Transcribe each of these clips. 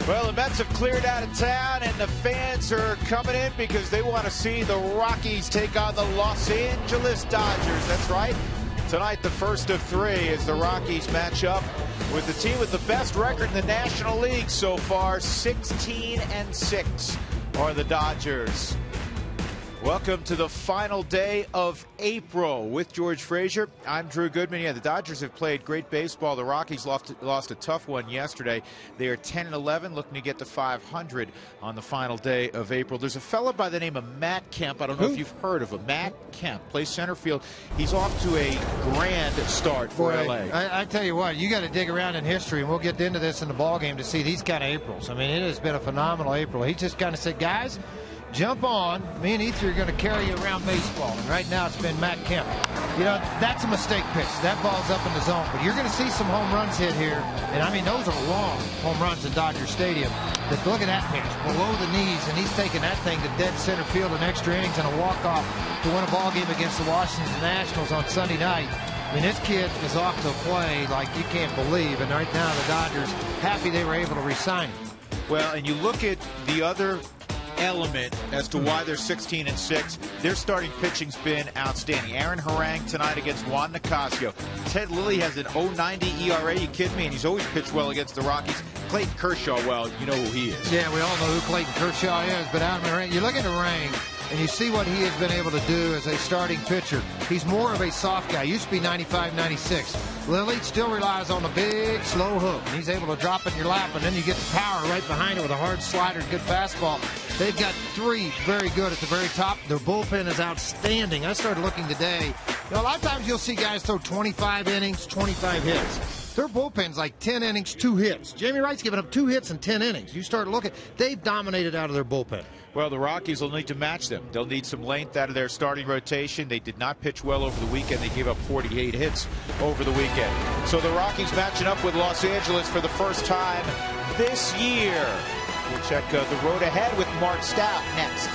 Well, the Mets have cleared out of town, and the fans are coming in because they want to see the Rockies take on the Los Angeles Dodgers. That's right. Tonight, the first of three as the Rockies match up with the team with the best record in the National League so far. 16-6 are the Dodgers. Welcome to the final day of April with George Frazier. I'm Drew Goodman. Yeah, the Dodgers have played great baseball. The Rockies lost a tough one yesterday. They are 10-11, looking to get to 500 on the final day of April. There's a fella by the name of Matt Kemp. I don't know if you've heard of him. Matt Kemp plays center field. He's off to a grand start for LA. I tell you what, you got to dig around in history, and we'll get into this in the ball game to see these kind of Aprils. I mean, it has been a phenomenal April. He just kind of said, guys, jump on. Me and Ether are going to carry you around baseball. And right now it's been Matt Kemp. You know, that's a mistake pitch. That ball's up in the zone. But you're going to see some home runs hit here. And, I mean, those are long home runs in Dodger Stadium. But look at that pitch, below the knees. And he's taking that thing to dead center field in extra innings and a walk-off to win a ball game against the Washington Nationals on Sunday night. I mean, this kid is off to a play like you can't believe. And right now the Dodgers happy they were able to re-sign him. Well, and you look at the other element as to why they're 16-6. Their starting pitching's been outstanding. Aaron Harang tonight against Juan Nicasio. Ted Lilly has an 0.90 ERA. You kidding me? And he's always pitched well against the Rockies. Clayton Kershaw, well, you know who he is. Yeah, we all know who Clayton Kershaw is. But Aaron Harang, you look at Harang, and you see what he has been able to do as a starting pitcher. He's more of a soft guy. Used to be 95, 96. Lilly still relies on a big, slow hook. And he's able to drop it in your lap, and then you get the power right behind it with a hard slider, good fastball. They've got three very good at the very top. Their bullpen is outstanding. I started looking today. You know, a lot of times you'll see guys throw 25 innings, 25 hits. Their bullpen's like 10 innings, 2 hits. Jamie Wright's given up 2 hits in 10 innings. You start looking, they've dominated out of their bullpen. Well, the Rockies will need to match them. They'll need some length out of their starting rotation. They did not pitch well over the weekend. They gave up 48 hits over the weekend. So the Rockies matching up with Los Angeles for the first time this year. We'll check the road ahead with Mark Stout next.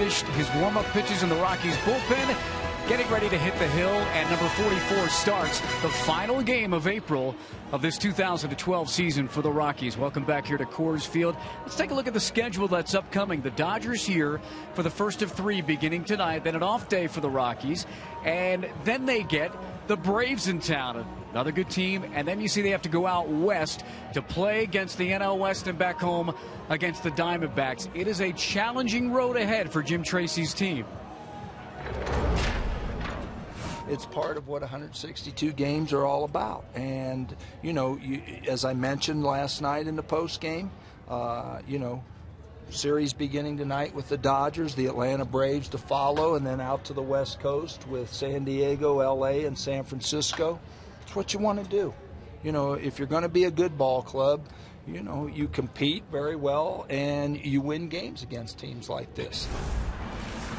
finished his warm-up pitches in the Rockies bullpen, getting ready to hit the hill, and number 44 starts the final game of April of this 2012 season for the Rockies. Welcome back here to Coors Field. Let's take a look at the schedule that's upcoming. The Dodgers here for the first of three beginning tonight, then an off day for the Rockies, and then they get the Braves in town. Another good team, and then you see they have to go out west to play against the NL West and back home against the Diamondbacks. It is a challenging road ahead for Jim Tracy's team. It's part of what 162 games are all about. And, you know, as I mentioned last night in the post game, you know, series beginning tonight with the Dodgers, the Atlanta Braves to follow, and then out to the West Coast with San Diego, LA, and San Francisco. It's what you want to do. You know, if you're going to be a good ball club, you know, you compete very well and you win games against teams like this.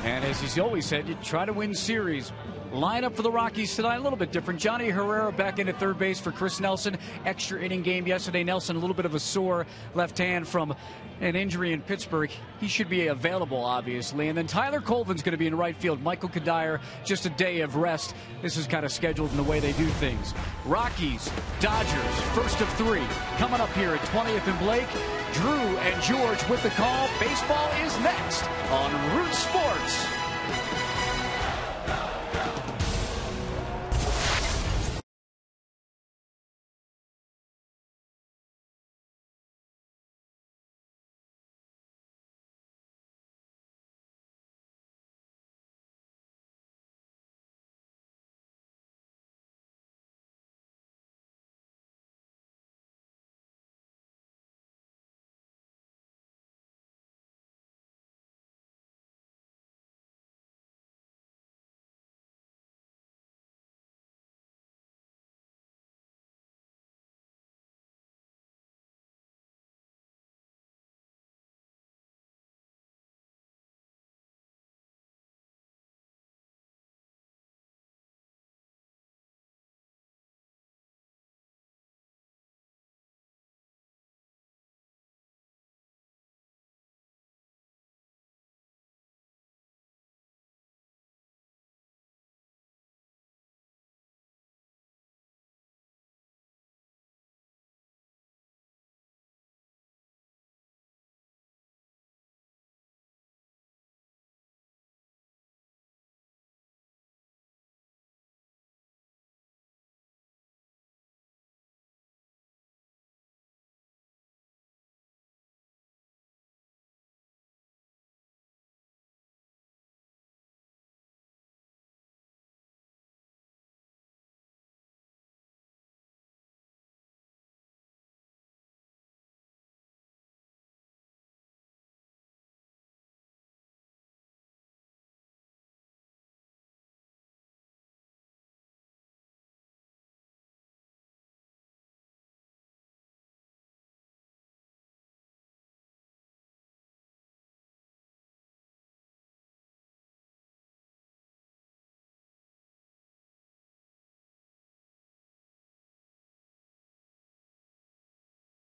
And as he's always said, you try to win series. Lineup for the Rockies tonight a little bit different. Johnny Herrera back in at third base for Chris Nelson. Extra inning game yesterday. Nelson a little bit of a sore left hand from an injury in Pittsburgh. He should be available, obviously. And then Tyler Colvin's going to be in right field. Michael Kadire, just a day of rest. This is kind of scheduled in the way they do things. Rockies, Dodgers, first of three. Coming up here at 20th and Blake. Drew and George with the call. Baseball is next on Root Sports.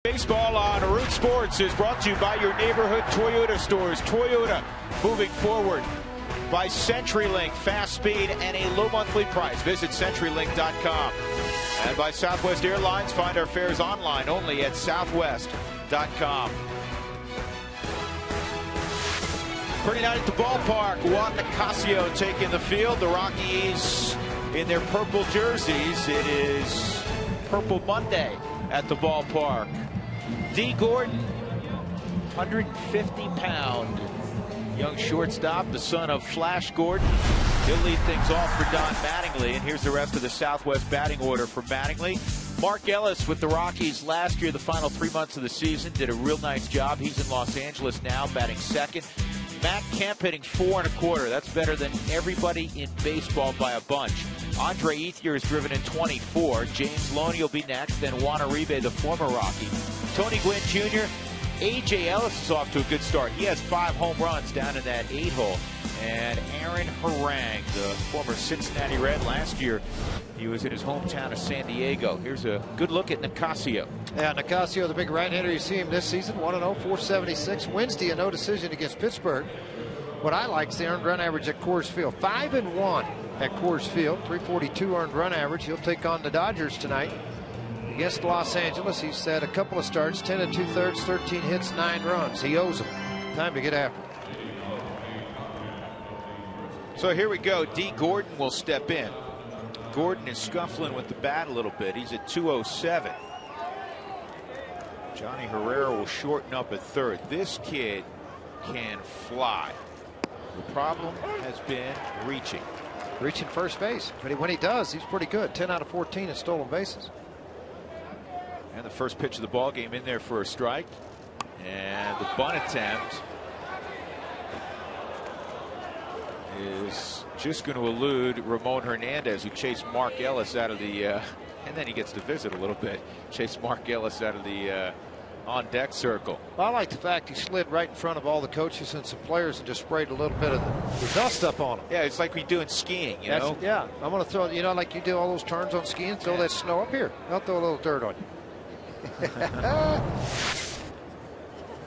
Baseball on Root Sports is brought to you by your neighborhood Toyota stores. Toyota moving forward by CenturyLink, fast speed and a low monthly price. Visit CenturyLink.com. And by Southwest Airlines, find our fares online only at Southwest.com. Pretty night at the ballpark. Juan Nicasio taking the field. The Rockies in their purple jerseys. It is Purple Monday at the ballpark. D. Gordon, 150-pound young shortstop, the son of Flash Gordon. He'll lead things off for Don Mattingly, and here's the rest of the Southwest batting order for Mattingly. Mark Ellis with the Rockies last year, the final 3 months of the season, did a real nice job. He's in Los Angeles now, batting second. Matt Kemp hitting 4 1/4. That's better than everybody in baseball by a bunch. Andre Ethier is driven in 24. James Loney will be next. Then Juan Uribe, the former Rocky. Tony Gwynn Jr. A.J. Ellis is off to a good start. He has 5 home runs down in that 8-hole. And Aaron Harang, the former Cincinnati Red last year, he was in his hometown of San Diego. Here's a good look at Nicasio. Yeah, Nicasio, the big right-hander. You see him this season, 1-0, 476. Wednesday, a no decision against Pittsburgh. what I like is the earned run average at Coors Field. 5-1 at Coors Field. 342 earned run average. He'll take on the Dodgers tonight against Los Angeles. He's had a couple of starts, 10 2/3, 13 hits, 9 runs. He owes them. Time to get after it. So here we go. D. Gordon will step in. Gordon is scuffling with the bat a little bit. He's at 207. Johnny Herrera will shorten up at third. This kid can fly. The problem has been reaching. Reaching first base. But when he does, he's pretty good. 10 out of 14 in stolen bases. And the first pitch of the ball game in there for a strike. And the bunt attempt is just going to elude Ramon Hernandez, who chased Mark Ellis out of the and then he gets to visit a little bit. Chased Mark Ellis out of the on-deck circle. Well, I like the fact he slid right in front of all the coaches and some players and just sprayed a little bit of the dust up on them. Yeah, it's like we do in skiing, you know? Yeah, I'm going to throw, you know, like you do all those turns on skiing, throw that snow up here. I'll throw a little dirt on you.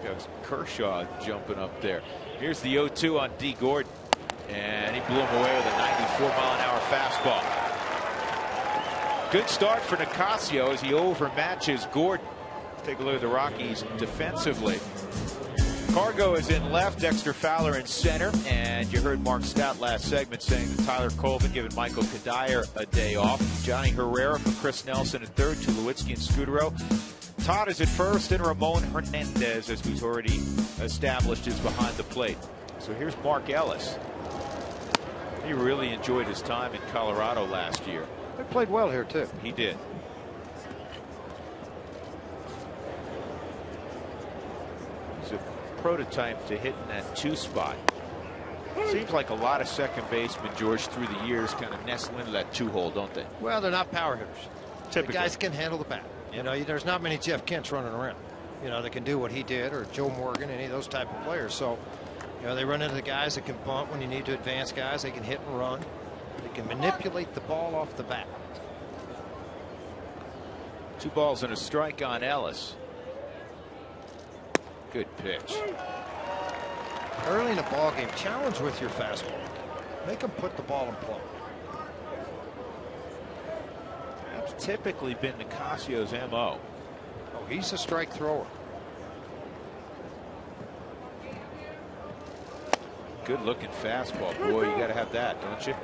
Got Kershaw jumping up there. Here's the 0-2 on D. Gordon. And he blew him away with a 94-mile-an-hour fastball. Good start for Nicasio as he overmatches Gordon. Take a look at the Rockies defensively. Cargo is in left, Dexter Fowler in center, and you heard Mark Stout last segment saying that Tyler Colvin giving Michael Kadire a day off. Johnny Herrera for Chris Nelson at third, Tulowitzki and Scudero. Todd is at first, and Ramon Hernandez, as we've already established, is behind the plate. So here's Mark Ellis. He really enjoyed his time in Colorado last year. They played well here, too. He did. He's a prototype to hitting that 2 spot. Seems like a lot of second basemen, George, through the years kind of nestle into that 2 hole, don't they? Well, they're not power hitters. Typically. The guys can handle the bat. You know, there's not many Jeff Kents running around, you know, that can do what he did, or Joe Morgan, any of those type of players. So, you know, they run into the guys that can bunt when you need to advance guys. They can hit and run. They can manipulate the ball off the bat. 2 balls and a strike on Ellis. Good pitch. Early in the ball game, challenge with your fastball. Make them put the ball in play. That's typically been Nicasio's MO. Oh, he's a strike thrower. Good looking fastball. Boy, you got to have that, don't you?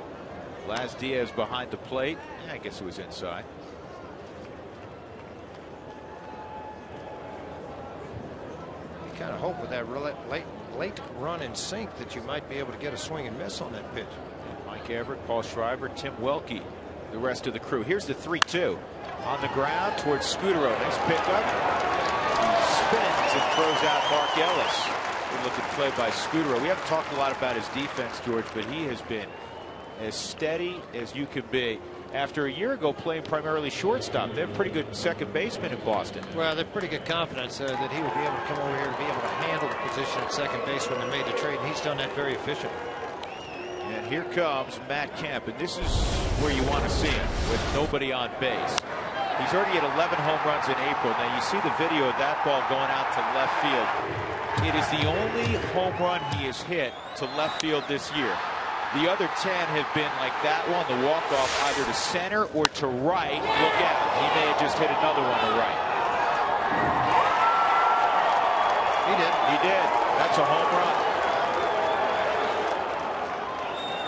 Laz Diaz behind the plate. Yeah, I guess it was inside. You kind of hope with that late run in sync that you might be able to get a swing and miss on that pitch. Mike Everett, Paul Schreiber, Tim Welke, the rest of the crew. Here's the 3-2 on the ground towards Scudero. Nice pickup. He spins and throws out Mark Ellis. Good looking play by Scudero. We haven't talked a lot about his defense, George, but he has been as steady as you can be. After a year ago playing primarily shortstop, they have pretty good second baseman in Boston. Well, they're pretty good confidence that he would be able to come over here and be able to handle the position at second base when they made the trade, and he's done that very efficiently. And here comes Matt Kemp, and this is where you want to see him with nobody on base. He's already at 11 home runs in April. Now you see the video of that ball going out to left field. It is the only home run he has hit to left field this year. The other 10 have been like that one, the walk-off, either to center or to right. Look out, he may have just hit another one to right. He did. He did. That's a home run.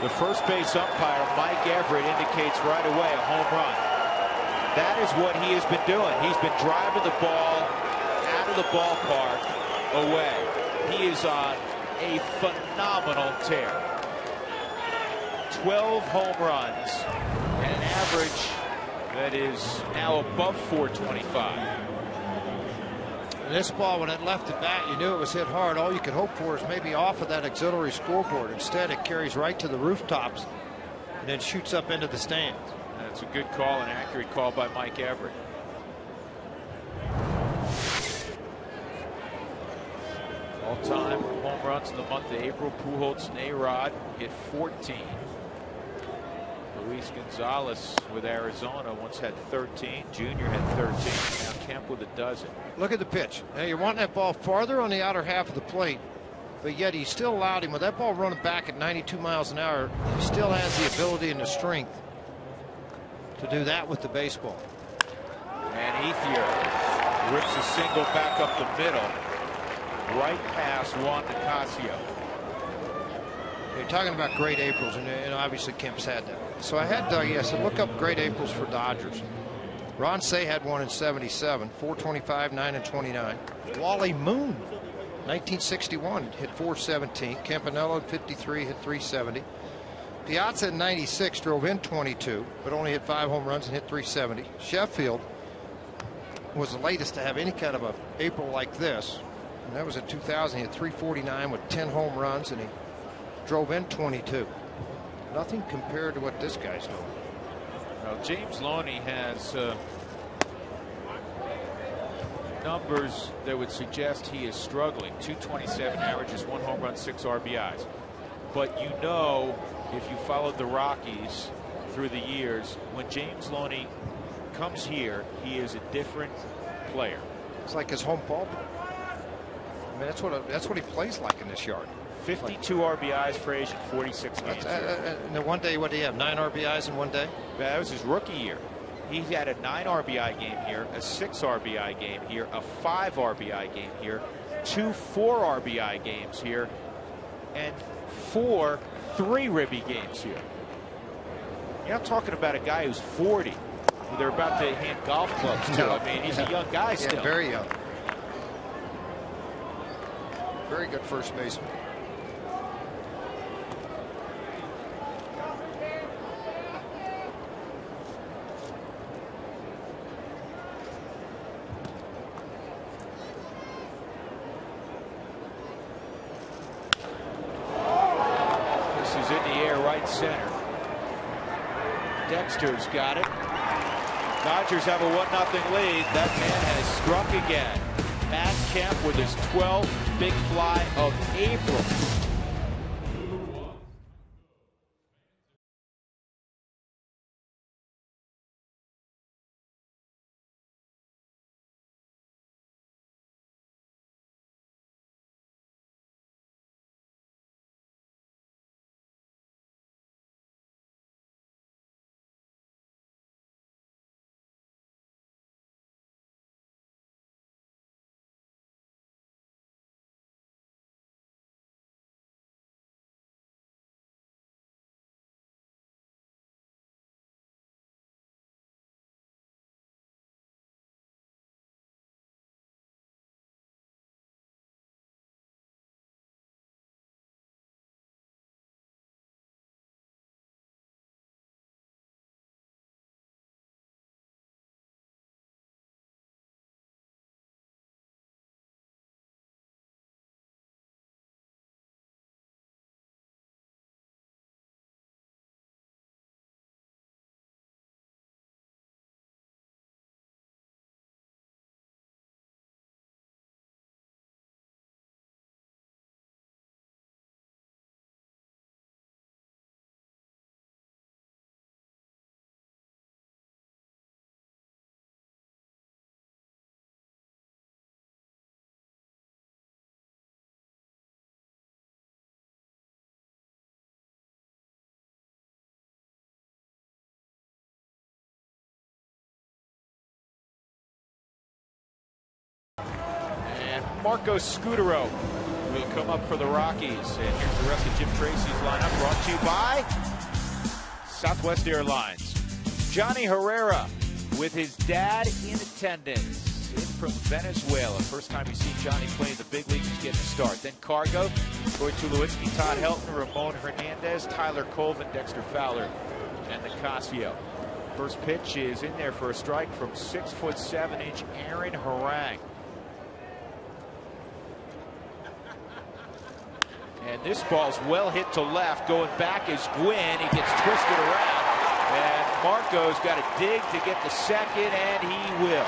The first base umpire, Mike Everett, indicates right away a home run. That is what he has been doing. He's been driving the ball out of the ballpark away. He is on a phenomenal tear. 12 home runs and an average that is now above 425. And this ball, when it left the bat, you knew it was hit hard. All you could hope for is maybe off of that auxiliary scoreboard. Instead, it carries right to the rooftops and then shoots up into the stands. That's a good call, an accurate call by Mike Everett. All-time home runs in the month of April. Pujols and A-Rod hit 14. Luis Gonzalez with Arizona once had 13. Junior had 13. Now Kemp with a dozen. Look at the pitch. Now you're wanting that ball farther on the outer half of the plate but yet he still allowed him, with that ball running back at 92 miles an hour, he still has the ability and the strength to do that with the baseball. And Ethier rips a single back up the middle, right past Juan Nicasio. You're talking about great Aprils, and obviously Kemp's had that. So I said, look up great Aprils for Dodgers. Ron Say had one in 77, 425, 9 and 29. Wally Moon, 1961, hit 417. Campanella in 53, hit 370. Piazza in 96 drove in 22, but only hit 5 home runs and hit 370. Sheffield was the latest to have any kind of a April like this, and that was in 2000. He had 349 with 10 home runs, and he drove in 22. Nothing compared to what this guy's doing. Well, James Loney has numbers that would suggest he is struggling. 227 averages, 1 home run, 6 RBIs. But you know, if you followed the Rockies through the years, when James Loney comes here, he is a different player. It's like his home ballpark. I mean, that's what he plays like in this yard. 52 RBIs for age in 46 games. And then one day, what did he have? 9 RBIs in one day? That was his rookie year. He had a 9 RBI game here, a 6 RBI game here, a 5 RBI game here, 2 4 RBI games here, and 4 3 ribby games here. You're not talking about a guy who's 40. Who they're about to hand golf clubs to. No. I mean, he's a young guy still. Yeah, very young. Very good first baseman. This is in the air, right center. Dexter's got it. Dodgers have a 1-0 lead. That man has struck again. Matt Kemp with his 12th big fly of April. Marco Scutaro will come up for the Rockies. And here's the rest of Jim Tracy's lineup, brought to you by Southwest Airlines. Johnny Herrera with his dad in attendance, in from Venezuela. First time you see Johnny play in the big leagues, he's getting a start. Then Cargo, Troy Tulowitzki, Todd Helton, Ramon Hernandez, Tyler Colvin, Dexter Fowler, and Nicasio. First pitch is in there for a strike from 6'7" Aaron Harang. And this ball's well hit to left. Going back is Gwynn. He gets twisted around. And Marco's got to dig to get the second, and he will.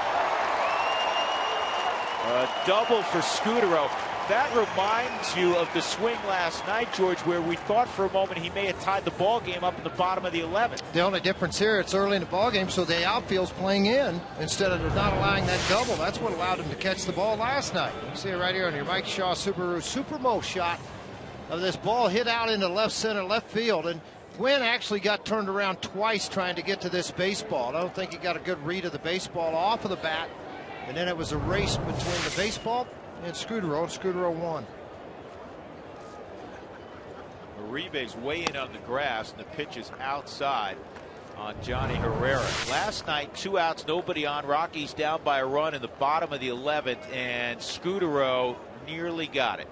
A double for Scutaro. That reminds you of the swing last night, George, where we thought for a moment he may have tied the ball game up in the bottom of the 11th. The only difference here, it's early in the ball game, so the outfield's playing in instead of not allowing that double. That's what allowed him to catch the ball last night. You see it right here on your Mike Shaw Subaru Supermo shot of this ball hit out into left center, left field, and Gwynn actually got turned around twice trying to get to this baseball. I don't think he got a good read of the baseball off of the bat, and then it was a race between the baseball and Scudero. Scudero won. Uribe's way in on the grass, and the pitch is outside on Johnny Herrera. Last night, 2 outs, nobody on. Rockies down by a run in the bottom of the 11th, and Scudero nearly got it.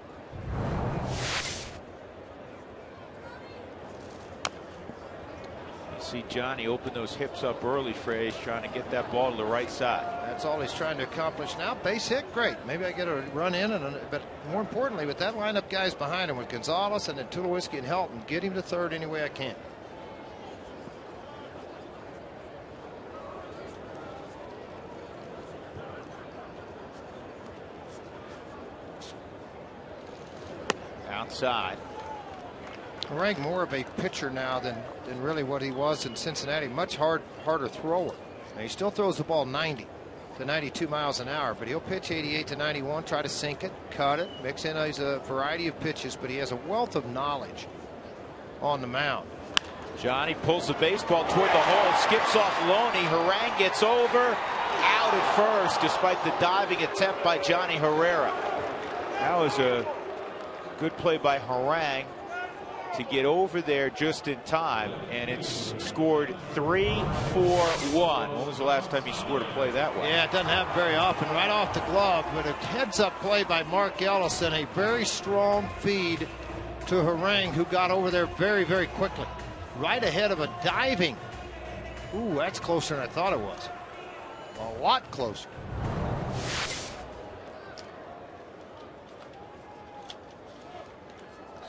See Johnny open those hips up early, Frey, trying to get that ball to the right side. That's all he's trying to accomplish now. Base hit, great. Maybe I get a run in, but more importantly, with that lineup guys behind him, with Gonzalez and then Tulowitzki and Helton, get him to third any way I can. Outside. Rank more of a pitcher now than really what he was in Cincinnati. Much harder thrower. Now, he still throws the ball 90 to 92 miles an hour, but he'll pitch 88 to 91, try to sink it, cut it, mix in a variety of pitches, but he has a wealth of knowledge on the mound. Johnny pulls the baseball toward the hole, skips off Loney. Harang gets over, out at first, despite the diving attempt by Johnny Herrera. That was a good play by Harang to get over there just in time, and it's scored 3-4-1. When was the last time he scored a play that way? Yeah, it doesn't happen very often. Right off the glove, but a heads-up play by Mark Ellis and a very strong feed to Harang, who got over there very, very quickly. Right ahead of a diving. Ooh, that's closer than I thought it was. A lot closer.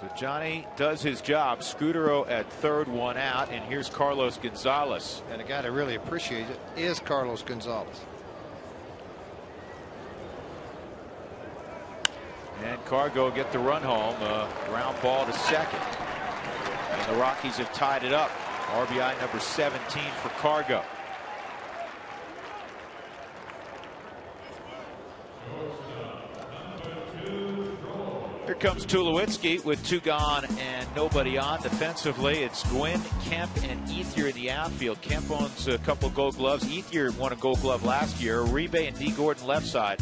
So Johnny does his job. Scudero at third, 1 out, and here's Carlos Gonzalez. And a guy that really appreciates it is Carlos Gonzalez. And Cargo get the run home. Ground ball to second. And the Rockies have tied it up. RBI number 17 for Cargo. Here comes Tulowitzki with 2 gone and nobody on. Defensively, it's Gwynn, Kemp, and Ethier in the outfield. Kemp owns a couple Gold Gloves. Ethier won a Gold Glove last year. Uribe and D. Gordon left side.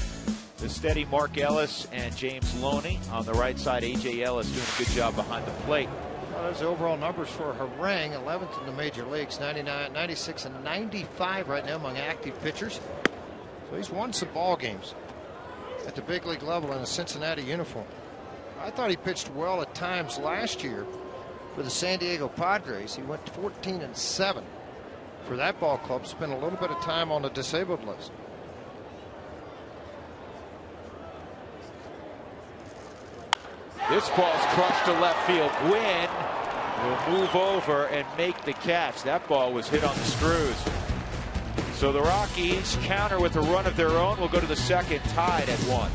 The steady Mark Ellis and James Loney on the right side. A.J. Ellis doing a good job behind the plate. Well, those overall numbers for Harang, 11th in the major leagues, 99, 96, and 95 right now among active pitchers. So he's won some ball games at the big league level in a Cincinnati uniform. I thought he pitched well at times last year for the San Diego Padres. He went 14-7 for that ball club. Spent a little bit of time on the disabled list. This ball's crushed to left field. Gwynn will move over and make the catch. That ball was hit on the screws. So the Rockies counter with a run of their own. Will go to the second, tied at 1.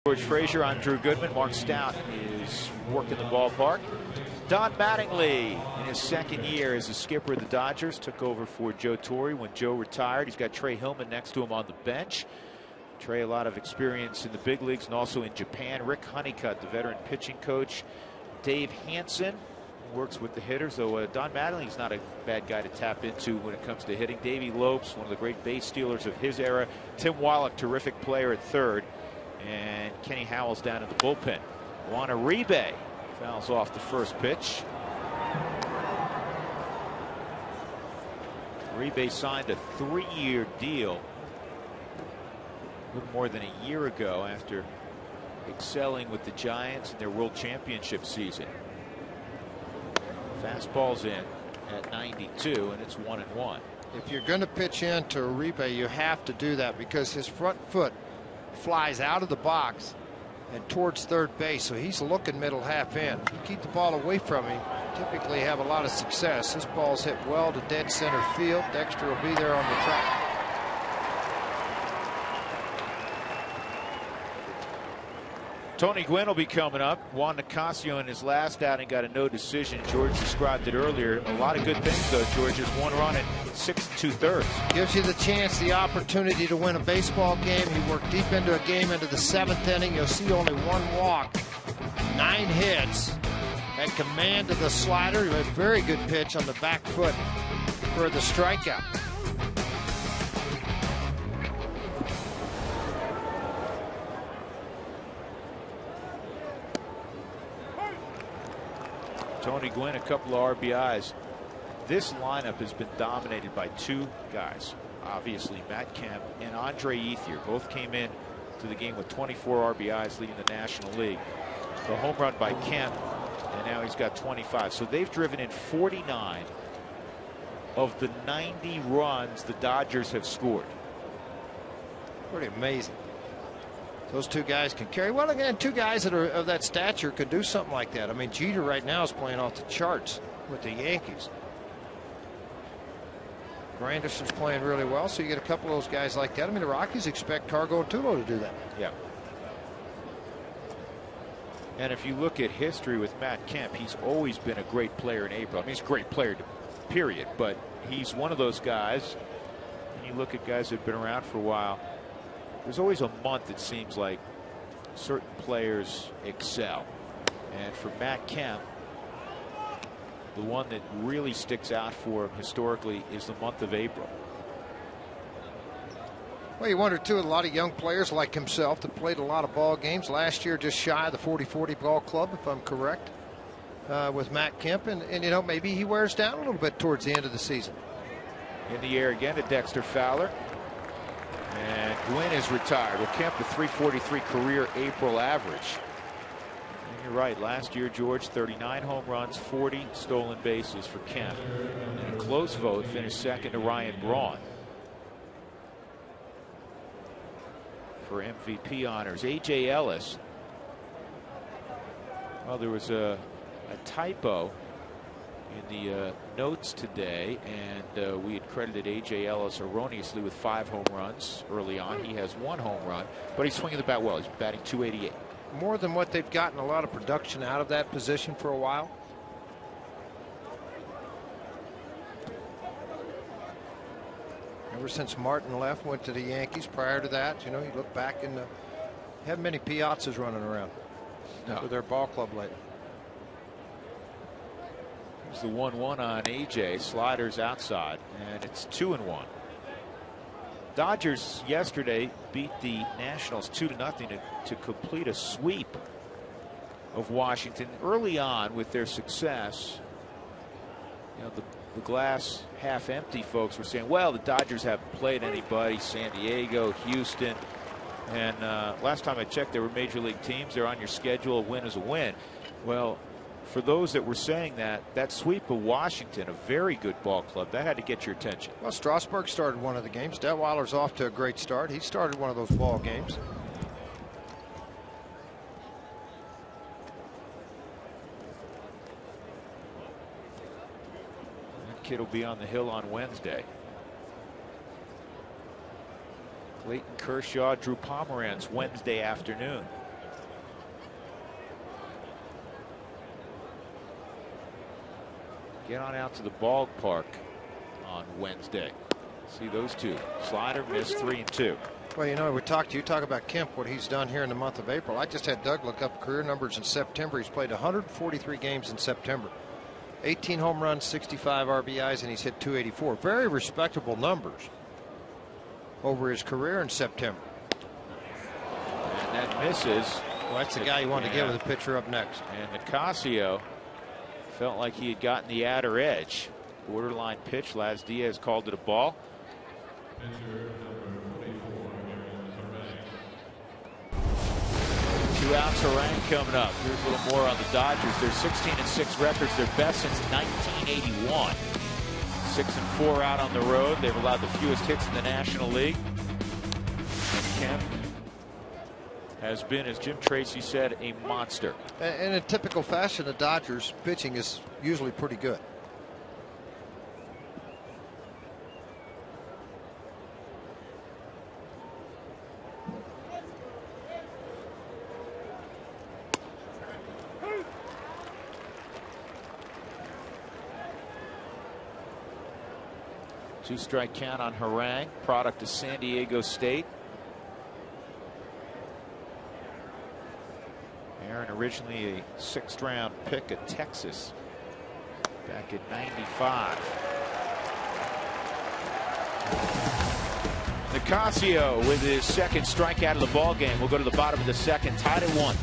George Frazier on Drew Goodman. Mark Stout is working the ballpark. Don Mattingly, in his second year as the skipper of the Dodgers, took over for Joe Torre when Joe retired. He's got Trey Hillman next to him on the bench. Trey, a lot of experience in the big leagues and also in Japan. Rick Honeycutt, the veteran pitching coach. Dave Hansen works with the hitters, though Don Mattingly's not a bad guy to tap into when it comes to hitting. Davey Lopes, one of the great base stealers of his era. Tim Wallach, terrific player at third. And Kenny Howell's down in the bullpen. Juan Uribe fouls off the first pitch. Uribe signed a 3-year deal a little more than a year ago after excelling with the Giants in their World Championship season. Fastball's in at 92, and it's 1-1. If you're going to pitch into Uribe, you have to do that because his front foot flies out of the box and towards third base, so he's looking middle half in. If you keep the ball away from him, typically have a lot of success. This ball's hit well to dead center field. Dexter will be there on the track. Tony Gwynn will be coming up. Juan Nicasio in his last outing got a no decision. George described it earlier. A lot of good things, though, George. Just one run in 6 2/3. Gives you the chance, the opportunity to win a baseball game. He worked deep into a game into the 7th inning. You'll see only 1 walk, 9 hits, and command of the slider. A very good pitch on the back foot for the strikeout. Tony Gwynn, a couple of RBIs. This lineup has been dominated by 2 guys. Obviously, Matt Kemp and Andre Ethier both came in to the game with 24 RBIs, leading the National League. The home run by Kemp, and now he's got 25. So they've driven in 49 of the 90 runs the Dodgers have scored. Pretty amazing. Those 2 guys can carry. Well, again, 2 guys that are of that stature could do something like that. I mean, Jeter right now is playing off the charts with the Yankees. Granderson's playing really well, so you get a couple of those guys like that. I mean, the Rockies expect Cargo and Tulo to do that. Yeah. And if you look at history with Matt Kemp, he's always been a great player in April. I mean, he's a great player, period. But he's one of those guys. When you look at guys that have been around for a while, there's always a month it seems like certain players excel. And for Matt Kemp, the one that really sticks out for him historically is the month of April. Well, you wonder too, a lot of young players like himself that played a lot of ball games last year, just shy of the 40-40 ball club, if I'm correct, with Matt Kemp, and you know, maybe he wears down a little bit towards the end of the season. In the air again to Dexter Fowler. And Gwynn is retired. Well, Kemp, a 343 career April average. And you're right. Last year, George, 39 home runs, 40 stolen bases for Kemp. And a close vote, finished second to Ryan Braun for MVP honors. A.J. Ellis. Well, there was a typo in the notes today, and we had credited A.J. Ellis erroneously with 5 home runs early on. He has 1 home run, but he's swinging the bat well. He's batting .288. More than what they've gotten a lot of production out of that position for a while. Ever since Martin left, went to the Yankees. Prior to that, you know, you look back and have many Piazzas running around with their ball club lately. Here's the 1-1 on AJ. Sliders outside, and it's 2-1. Dodgers yesterday beat the Nationals 2-0 to complete a sweep of Washington. Early on with their success, you know, the glass half empty folks were saying, well, the Dodgers haven't played anybody, San Diego, Houston, and last time I checked, they were major league teams. They're on your schedule. A win is a win. Well, for those that were saying that sweep of Washington, a very good ball club, that had to get your attention. Well, Strasburg started one of the games. Detweiler's off to a great start. He started one of those ball games. That kid will be on the hill on Wednesday. Clayton Kershaw, Drew Pomeranz Wednesday afternoon. Get on out to the ballpark on Wednesday. See those two. Slider missed 3 and 2. Well, you know, we talk about Kemp, what he's done here in the month of April. I just had Doug look up career numbers in September. He's played 143 games in September. 18 home runs, 65 RBIs, and he's hit 284. Very respectable numbers over his career in September. And that misses. Well, that's the guy you want to get with the pitcher up next. And Nicasio felt like he had gotten the outer edge. Borderline pitch. Laz Diaz called it a ball. 2 outs, Harang coming up. Here's a little more on the Dodgers. They're 16-6 records, their best since 1981. 6-4 out on the road. They've allowed the fewest hits in the National League. And Kemp has been, as Jim Tracy said, a monster. And in typical fashion, the Dodgers pitching is usually pretty good. Two-strike count on Harang, product of San Diego State. Aaron, originally a 6th-round pick at Texas back in '95. Nicasio with his 2nd strikeout of the ball game. We'll go to the bottom of the 2nd, tied at 1.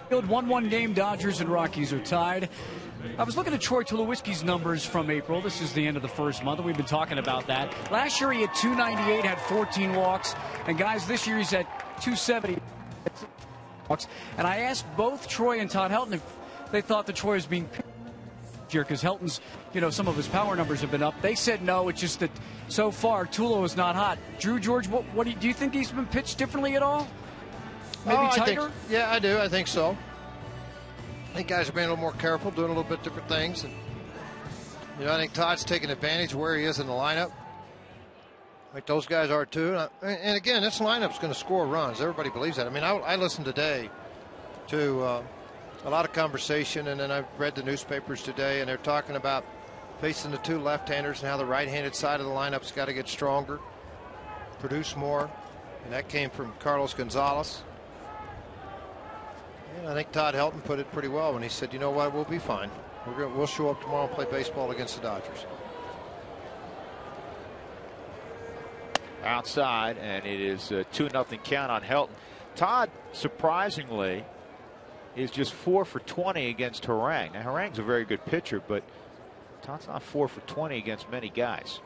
Field 1-1 game. Dodgers and Rockies are tied. I was looking at Troy Tulowitzki's numbers from April. This is the end of the first month, and we've been talking about that. Last year he had 298, had 14 walks, and guys, this year he's at 270 walks. And I asked both Troy and Todd Helton if they thought that Troy was being pitched here because Helton's, you know, some of his power numbers have been up. They said no. It's just that so far Tulo is not hot. Drew, George, what do you think he's been pitched differently at all? Maybe tighter? Yeah, I do. I think so. I think guys are being a little more careful, doing a little bit different things. And, you know, I think Todd's taking advantage of where he is in the lineup. I think those guys are too. And again, this lineup's going to score runs. Everybody believes that. I mean, I listened today to a lot of conversation, and then I've read the newspapers today, and they're talking about facing the 2 left-handers and how the right-handed side of the lineup's got to get stronger, produce more. And that came from Carlos Gonzalez. I think Todd Helton put it pretty well when he said, you know what, we'll be fine. We'll show up tomorrow and play baseball against the Dodgers. Outside, and it is a 2-0 count on Helton. Todd, surprisingly, is just 4 for 20 against Harang. Now, Harang's a very good pitcher, but Todd's not 4 for 20 against many guys.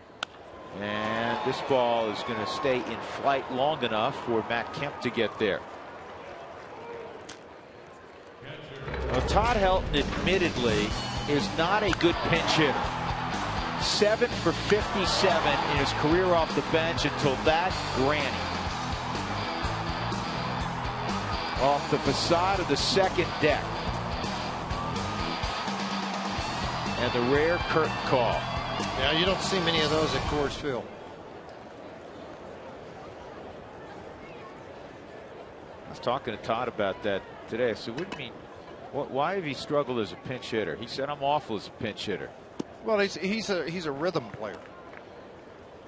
And this ball is going to stay in flight long enough for Matt Kemp to get there. Well, Todd Helton admittedly is not a good pinch hitter. 7 for 57 in his career off the bench until that granny. Off the facade of the second deck. And the rare curtain call. Yeah, you don't see many of those at Coors Field. I was talking to Todd about that today. I said, what do you mean? Why have he struggled as a pinch hitter? He said, I'm awful as a pinch hitter. Well, he's a rhythm player.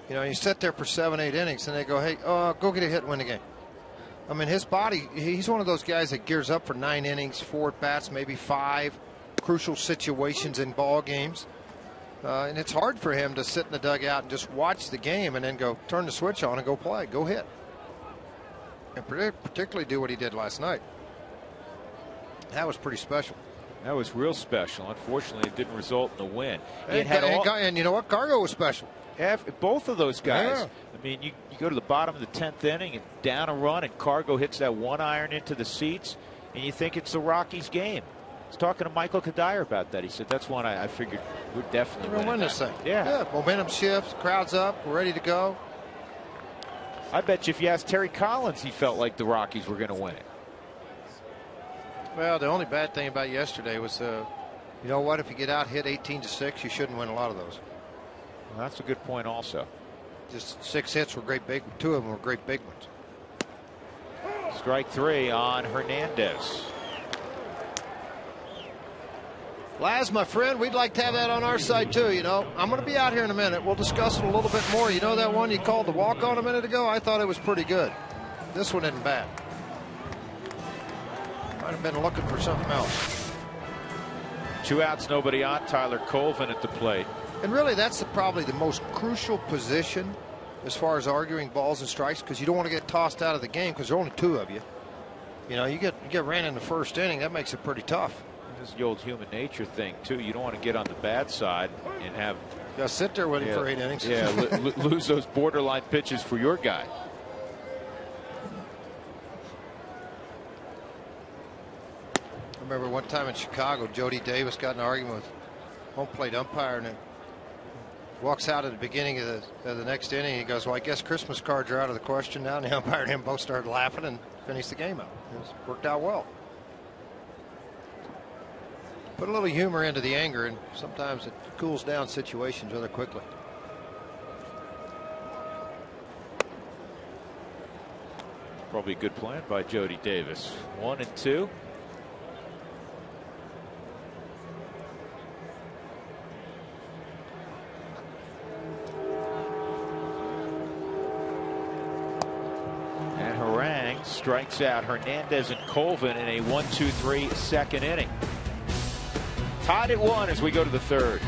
You know, you sit there for 7, 8 innings, and they go, hey, go get a hit and win the game. I mean, his body, he's one of those guys that gears up for 9 innings, 4 at-bats, maybe 5 crucial situations in ball games. And it's hard for him to sit in the dugout and just watch the game and then go turn the switch on and go play, go hit. And particularly do what he did last night. That was pretty special. That was real special. Unfortunately, it didn't result in a win. And you know what? Cargo was special. Both of those guys. Yeah. I mean, you go to the bottom of the 10th inning and down a run, and Cargo hits that 1-iron into the seats, and you think it's the Rockies' game. I was talking to Michael Kadire about that. He said that's one I figured we're definitely going to win this thing. Yeah. Momentum shifts, crowd's up, we're ready to go. I bet you if you asked Terry Collins, he felt like the Rockies were going to win it. Well, the only bad thing about yesterday was, you know what? If you get out hit 18-6, you shouldn't win a lot of those. Well, that's a good point, also. Just 6 hits were great big. 2 of them were great big ones. Strike 3 on Hernandez. Laz, my friend, we'd like to have that on our side too. You know, I'm going to be out here in a minute. We'll discuss it a little bit more. You know that one you called the walk-on a minute ago? I thought it was pretty good. This one isn't bad. Might have been looking for something else. 2 outs, nobody on. Tyler Colvin at the plate. And really, that's probably the most crucial position as far as arguing balls and strikes, because you don't want to get tossed out of the game because there are only 2 of you. You know, you get ran in the first inning. That makes it pretty tough. This is the old human nature thing, too. You don't want to get on the bad side and have. You got to sit there waiting for 8 innings. Yeah, lose those borderline pitches for your guy. I remember one time in Chicago, Jody Davis got in an argument with home plate umpire, and then walks out at the beginning of the next inning. He goes, well, I guess Christmas cards are out of the question now. And the umpire and him both started laughing and finished the game out. It worked out well. Put a little humor into the anger, and sometimes it cools down situations rather quickly. Probably a good plan by Jody Davis. 1-2. And Harang strikes out Hernandez and Colvin in a 1-2-3 second inning. Tied at 1 as we go to the 3rd.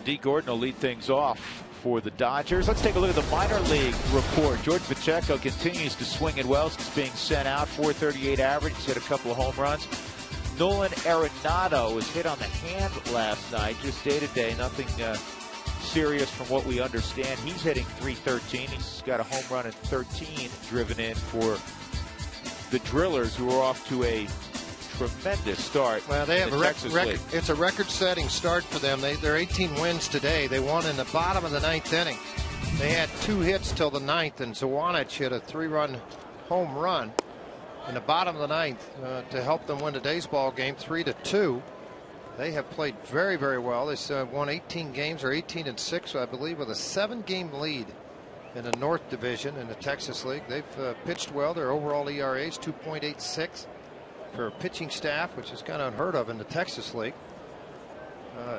Dee Gordon will lead things off for the Dodgers. Let's take a look at the minor league report. George Pacheco continues to swing it well since being sent out. .438 average. He's hit a couple of home runs. Nolan Arenado was hit on the hand last night, just day-to-day, nothing serious from what we understand. He's hitting .313. He's got a home run at 13 driven in for the Drillers, who are off to a tremendous start. Well, they have a it's a record-setting start for them. They're 18 wins today. They won in the bottom of the 9th inning. They had 2 hits till the 9th, and Zawanich hit a 3-run home run in the bottom of the 9th to help them win today's ball game 3-2. They have played very, very well. They won 18 games, or 18-6, I believe, with a 7-game lead in the North Division in the Texas League. They've pitched well. Their overall ERA is 2.86 for a pitching staff, which is kind of unheard of in the Texas League.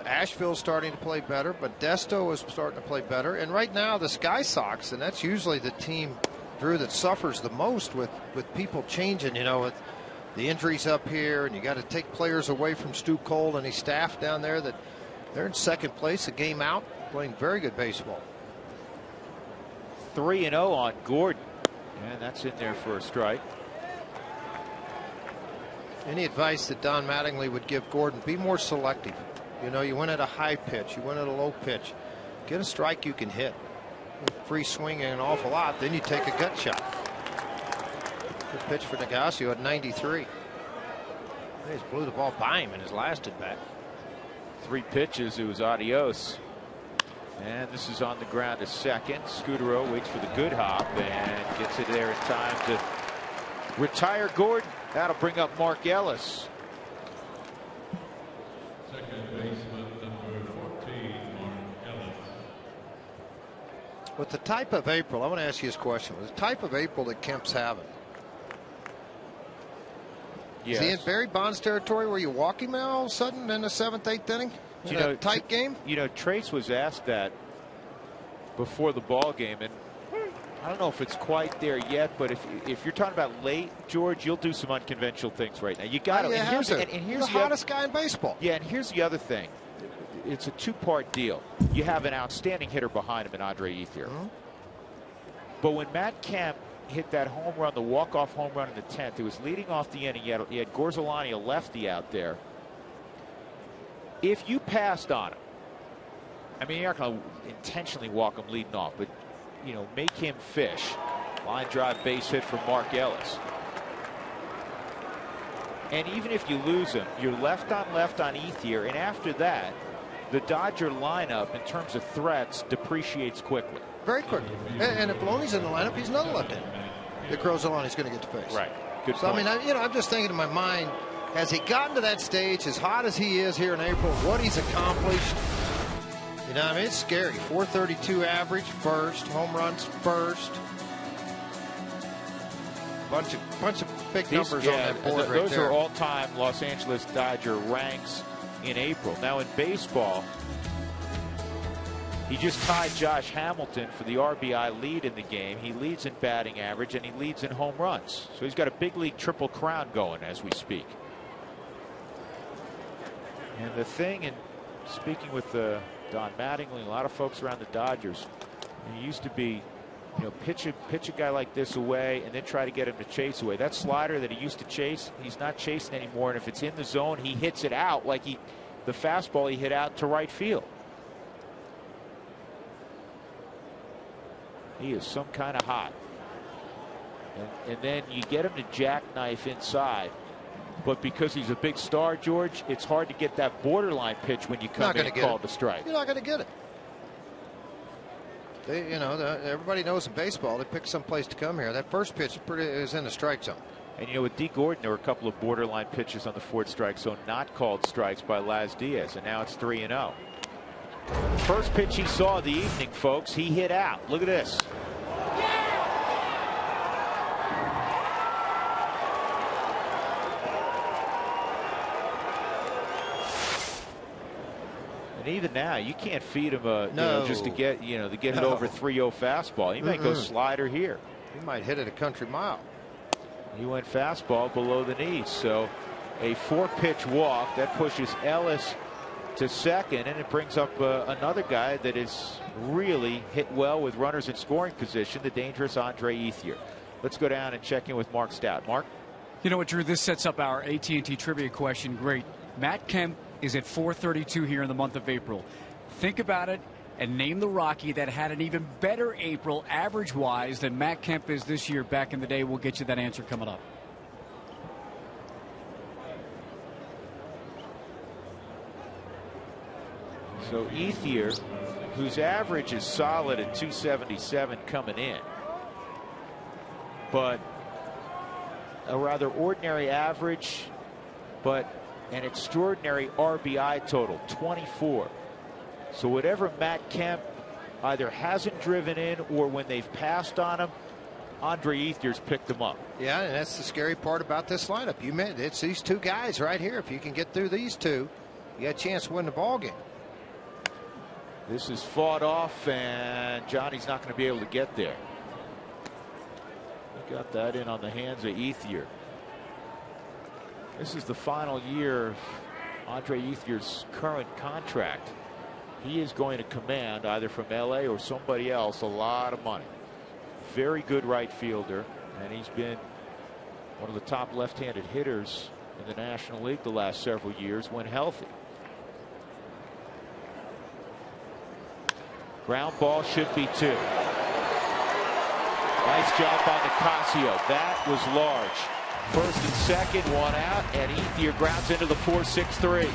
Asheville's starting to play better, but Desto is starting to play better. And right now, the Sky Sox, and that's usually the team, Drew, that suffers the most with people changing, you know, with the injuries up here, and you got to take players away from Stu Cole and his staff down there. That they're in second place, a game out, playing very good baseball. 3-0 on Gordon, and that's in there for a strike. Any advice that Don Mattingly would give Gordon: be more selective. You know, you went at a high pitch, you went at a low pitch. Get a strike you can hit. Free swinging an awful lot, then you take a gut shot. Good pitch for Negasio at 93. He just blew the ball by him in his last at bat. 3 pitches, it was adios. And this is on the ground to second. Scudero waits for the good hop and gets it there in time to retire Gordon. That'll bring up Mark Ellis. Second baseman, number 14, Mark Ellis. With the type of April, I want to ask you this question. With the type of April that Kemp's having, yes. Is he in Barry Bonds territory where you walk him now all of a sudden in the 7th, 8th inning? In a tight game? You know, Trace was asked that before the ball game, and I don't know if it's quite there yet, but if you're talking about late, George, you'll do some unconventional things right now. You got to. Here's the hottest guy in baseball. Yeah, and here's the other thing. It's a 2-part deal. You have an outstanding hitter behind him in Andre Ethier. But when Matt Kemp hit that home run, the walk-off home run in the 10th, it was leading off the inning. He had Gorzolani, a lefty, out there. If you passed on him, I mean, you're not going to intentionally walk him leading off, but, you know, make him fish. Line drive base hit for Mark Ellis. And even if you lose him, you're left on Ethier, and after that, the Dodger lineup, in terms of threats, depreciates quickly. Very quickly. And if Loney's in the lineup, he's another left-hander that Gorzolani's going to get to face. Right. Good so, point. I mean, I'm just thinking in my mind, has he gotten to that stage, as hot as he is here in April, what he's accomplished? You know, I mean, it's scary. .432 average, first. Home runs, first. Bunch of big numbers on that board right there. Those are all-time Los Angeles Dodger ranks in April. Now, in baseball, he just tied Josh Hamilton for the RBI lead in the game. He leads in batting average, and he leads in home runs. So he's got a big league triple crown going as we speak. And the thing, and speaking with Don Mattingly, a lot of folks around the Dodgers, it used to be, you know, pitch a guy like this away and then try to get him to chase away. That slider that he used to chase, he's not chasing anymore. And if it's in the zone, he hits it out like the fastball he hit out to right field. He is some kind of hot. And then you get him to jackknife inside. But because he's a big star, George, it's hard to get that borderline pitch when you come in and call the strike. You're not going to get it. You know, everybody knows in baseball, they pick some place to come here. That first pitch is in the strike zone. And, you know, with Dee Gordon, there were a couple of borderline pitches on the fourth strike zone, not called strikes by Laz Diaz, and now it's 3-0. First pitch he saw of the evening, folks, he hit out. Look at this. And even now, you can't feed him you know, just to get it over 3-0 fastball. He might go slider here. He might hit it a country mile. He went fastball below the knees. So a 4-pitch walk that pushes Ellis to second, and it brings up another guy that is really hit well with runners in scoring position, the dangerous Andre Ethier. Let's go down and check in with Mark Stout. Mark? You know what, Drew? This sets up our AT&T trivia question. Great. Matt Kemp is at 432 here in the month of April. Think about it and name the Rocky that had an even better April average-wise than Matt Kemp is this year back in the day. We'll get you that answer coming up. So Ethier, whose average is solid at 277 coming in, but a rather ordinary average, but an extraordinary RBI total, 24. So whatever Matt Kemp either hasn't driven in or when they've passed on him, Andre Ethier's picked him up. Yeah, and that's the scary part about this lineup. You meant it's these two guys right here. If you can get through these two, you got a chance to win the ball game. This is fought off, and Johnny's not going to be able to get there. He got that in on the hands of Ethier. This is the final year of Andre Ethier's current contract. He is going to command, either from LA or somebody else, a lot of money. Very good right fielder, and he's been one of the top left-handed hitters in the National League the last several years when healthy. Ground ball should be 2. Nice job by Nicasio. That was large. First and second, one out, and Ethier grounds into the 4-6-3.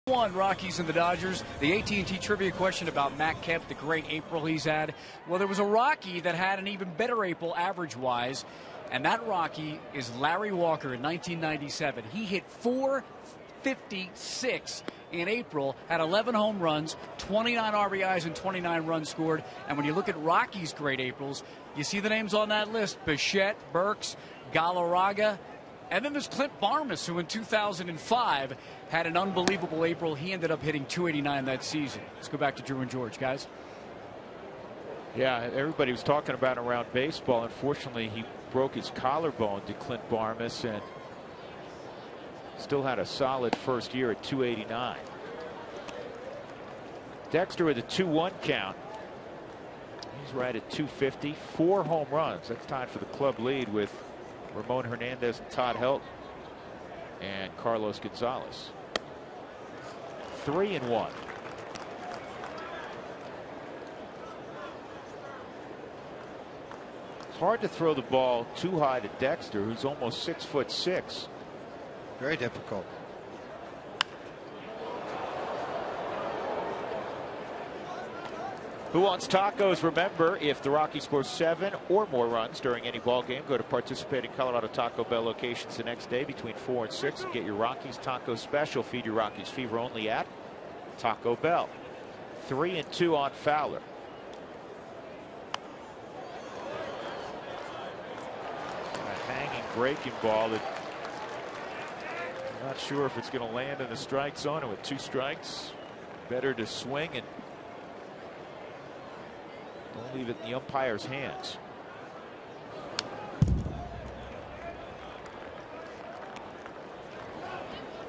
Rockies and the Dodgers. The AT&T trivia question about Matt Kemp, the great April he's had. Well, there was a Rocky that had an even better April average-wise, and that Rocky is Larry Walker in 1997. He hit .456 in April, had 11 home runs, 29 RBIs, and 29 runs scored. And when you look at Rocky's great Aprils, you see the names on that list: Bichette, Burks, Galarraga. And then there's Clint Barmas, who in 2005 had an unbelievable April. He ended up hitting .289 that season. Let's go back to Drew and George, guys. Yeah, everybody was talking about around baseball. Unfortunately, he broke his collarbone to Clint Barmas and still had a solid first year at .289. Dexter with a 2-1 count. He's right at .250. 4 home runs. That's tied for the club lead with Ramon Hernandez, Todd Helton, and Carlos Gonzalez. 3-1. It's hard to throw the ball too high to Dexter, who's almost 6'6". Very difficult. Who wants tacos? Remember, if the Rockies score 7 or more runs during any ball game, go to participating Colorado Taco Bell locations the next day between 4 and 6 and get your Rockies taco special. Feed your Rockies fever only at Taco Bell. 3-2 on Fowler. A hanging breaking ball that I'm not sure if it's going to land in the strike zone, and with 2 strikes, better to swing and don't leave it in the umpire's hands.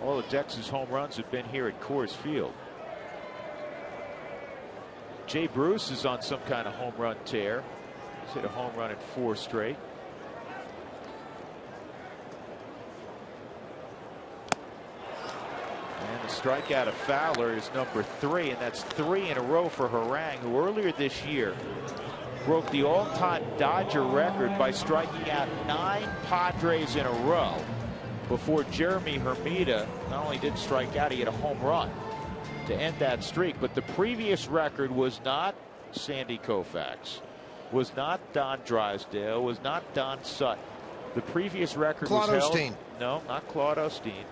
All of Dex's home runs have been here at Coors Field. Jay Bruce is on some kind of home run tear. He's hit a home run in 4 straight. And the strikeout of Fowler is number 3, and that's 3 in a row for Harang, who earlier this year broke the all-time Dodger record by striking out 9 Padres in a row before Jeremy Hermida not only did strike out, he hit a home run to end that streak. But the previous record was not Sandy Koufax, was not Don Drysdale, was not Don Sutton. The previous record was held. Osteen. No, not Claude Osteen.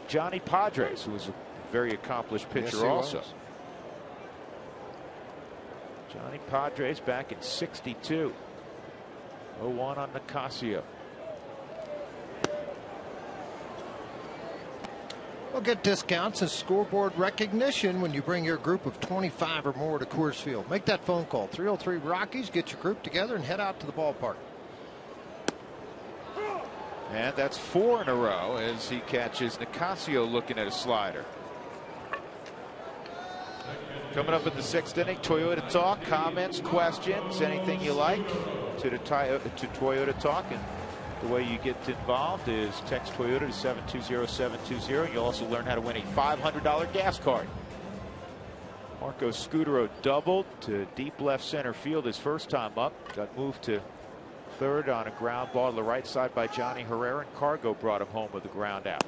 Johnny Padres, who was a very accomplished pitcher, yes, also. Was. Johnny Padres back in '62. 0-1 on Nicasio. We'll get discounts and scoreboard recognition when you bring your group of 25 or more to Coors Field. Make that phone call. 303 Rockies. Get your group together and head out to the ballpark. And that's 4 in a row as he catches Nicasio looking at a slider. Coming up in the 6th inning, Toyota Talk, comments, questions, anything you like to Toyota Talk. And the way you get involved is text Toyota to 720-720. You'll also learn how to win a $500 gas card. Marco Scutaro doubled to deep left center field his first time up. Got moved to third on a ground ball to the right side by Johnny Herrera, and Cargo brought him home with a ground out.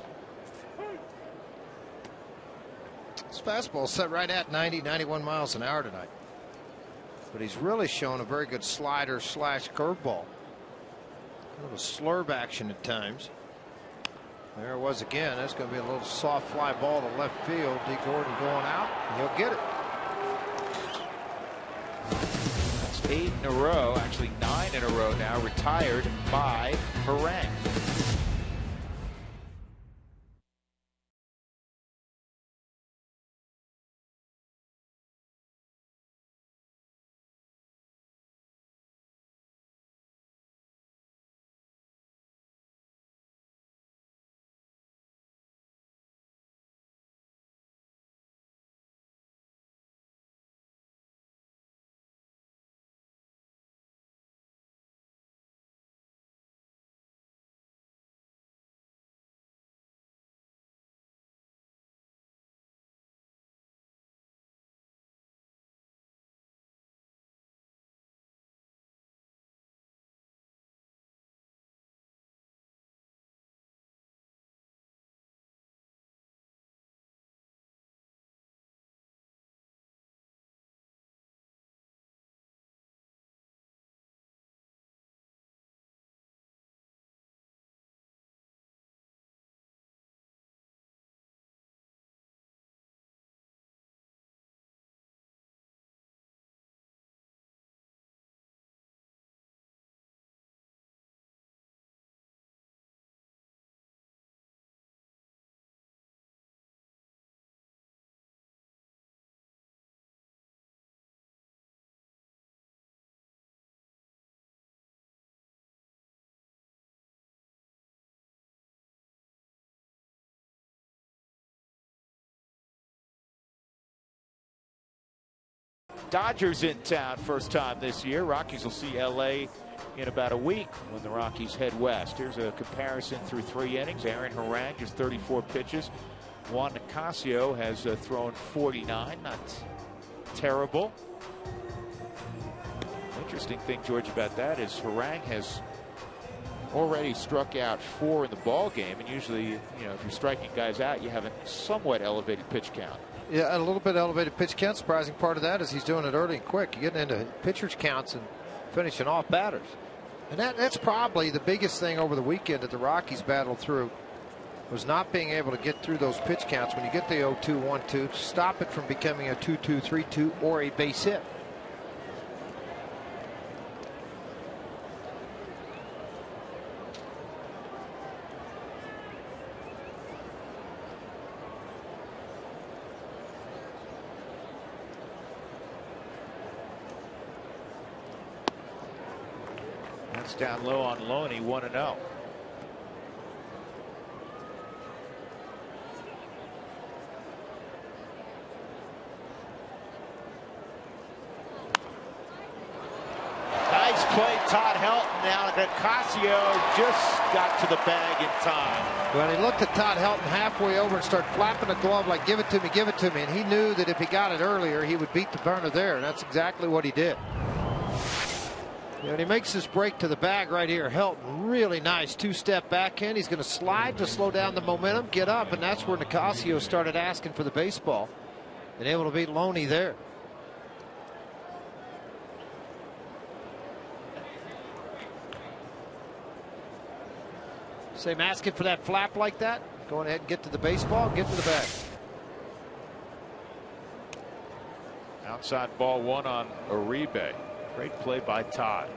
His fastball set right at 90-91 miles an hour tonight. But he's really shown a very good slider slash curveball. A little slurve action at times. There it was again. That's going to be a little soft fly ball to left field. D. Gordon going out, and he'll get it. That's 8 in a row, actually 9 in a row now, retired by Harang. Dodgers in town first time this year. Rockies will see LA in about a week when the Rockies head west. Here's a comparison through 3 innings. Aaron Harang just 34 pitches. Juan Nicasio has thrown 49. Not terrible. Interesting thing, George, about that is Harang has already struck out 4 in the ball game, and usually, you know, if you're striking guys out, you have a somewhat elevated pitch count. Yeah, a little bit elevated pitch count. Surprising part of that is he's doing it early and quick. You're getting into pitchers counts and finishing off batters. And that's probably the biggest thing over the weekend that the Rockies battled through, was not being able to get through those pitch counts. When you get the 0-2, 1-2, to stop it from becoming a 2-2, 3-2 or a base hit. That's down low on Loney, 1-0. Nice play, Todd Helton. Now Nicasio just got to the bag in time. Well, he looked at Todd Helton halfway over and started flapping the glove like, give it to me, give it to me. And he knew that if he got it earlier, he would beat the burner there. And that's exactly what he did. And he makes this break to the bag right here. Helton, really nice two-step backhand. He's going to slide to slow down the momentum, get up, and that's where Nicasio started asking for the baseball. And able to beat Loney there. Same asking for that flap like that. Going ahead and get to the baseball, get to the bag. Outside ball one on Uribe. Great play by Todd.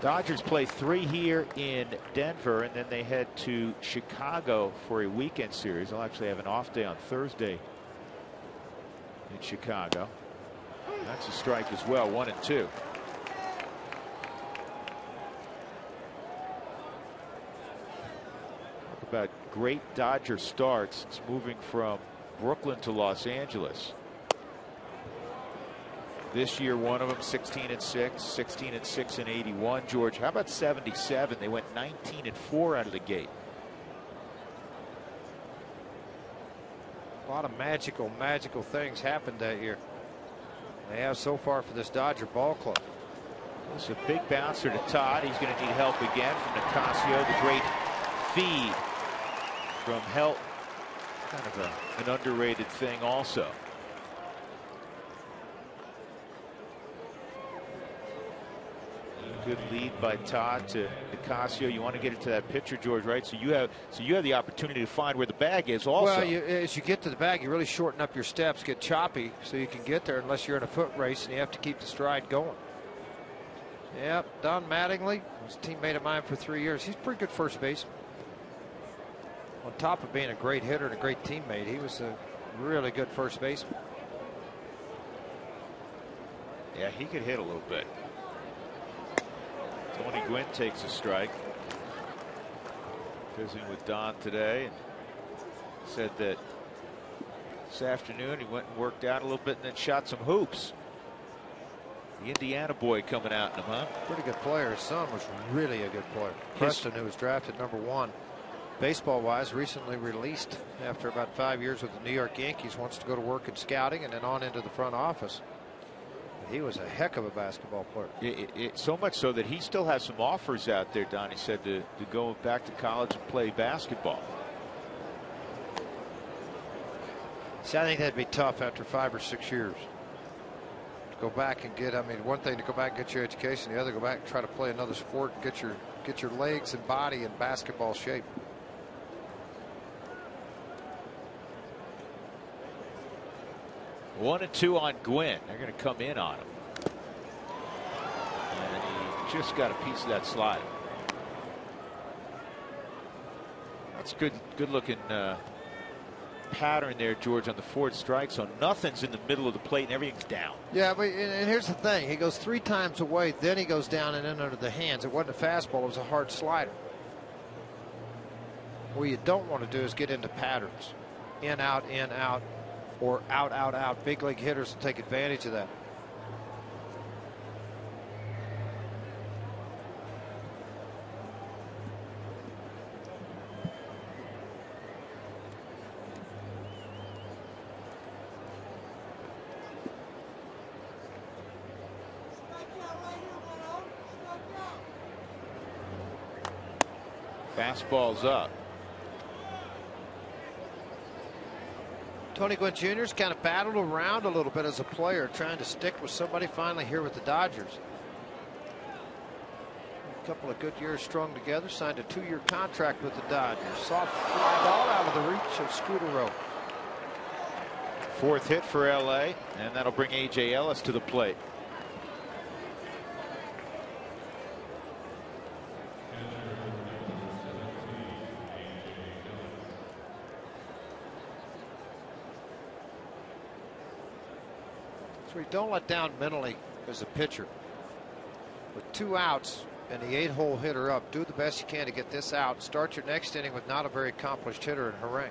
Dodgers play 3 here in Denver, and then they head to Chicago for a weekend series. They'll actually have an off day on Thursday in Chicago. That's a strike as well, 1-2. Talk about great Dodger starts. It's moving from Brooklyn to Los Angeles. This year, one of them 16-6, 16-6 in 81. George, how about 77? They went 19-4 out of the gate. A lot of magical things happened that year. They have so far for this Dodger ball club. It's a big bouncer to Todd. He's going to need help again from Nicasio. The great feed from Helton. Kind of an underrated thing also. Good lead by Todd to Nicasio. You want to get it to that pitcher, George, right? So you have the opportunity to find where the bag is also. Well, as you get to the bag, you really shorten up your steps, get choppy, so you can get there unless you're in a foot race and you have to keep the stride going. Yep, Don Mattingly was a teammate of mine for 3 years. He's a pretty good first baseman. On top of being a great hitter and a great teammate, he was a really good first baseman. Yeah, he could hit a little bit. Tony Gwynn takes a strike. Visiting with Don today and said that this afternoon he went and worked out a little bit and then shot some hoops. The Indiana boy coming out in him, huh? Pretty good player. His son was really a good player. Preston, who was drafted #1 baseball wise, recently released after about 5 years with the New York Yankees, wants to go to work in scouting and then on into the front office. He was a heck of a basketball player. So much so that he still has some offers out there, Don. He said to go back to college and play basketball. See, I think that'd be tough after 5 or 6 years. To go back and get, I mean, one thing to go back and get your education, the other go back and try to play another sport and get your legs and body in basketball shape. One and two on Gwynn. They're going to come in on him. And he just got a piece of that slide. That's good looking pattern there, George, on the 4 strikes. So nothing's in the middle of the plate and everything's down. Yeah, but and here's the thing. He goes 3 times away, then he goes down and in under the hands. It wasn't a fastball, it was a hard slider. What you don't want to do is get into patterns. In, out, or out, out, out. Big league hitters will take advantage of that. Fastball's up. Tony Gwynn Jr.'s kind of battled around a little bit as a player, trying to stick with somebody finally here with the Dodgers. A couple of good years strung together, signed a 2-year contract with the Dodgers. Soft fly ball out of the reach of Scooter Rowe. 4th hit for LA, and that'll bring A.J. Ellis to the plate. So you don't let down mentally as a pitcher. With 2 outs and the 8-hole hitter up, do the best you can to get this out. Start your next inning with not a very accomplished hitter in Harang.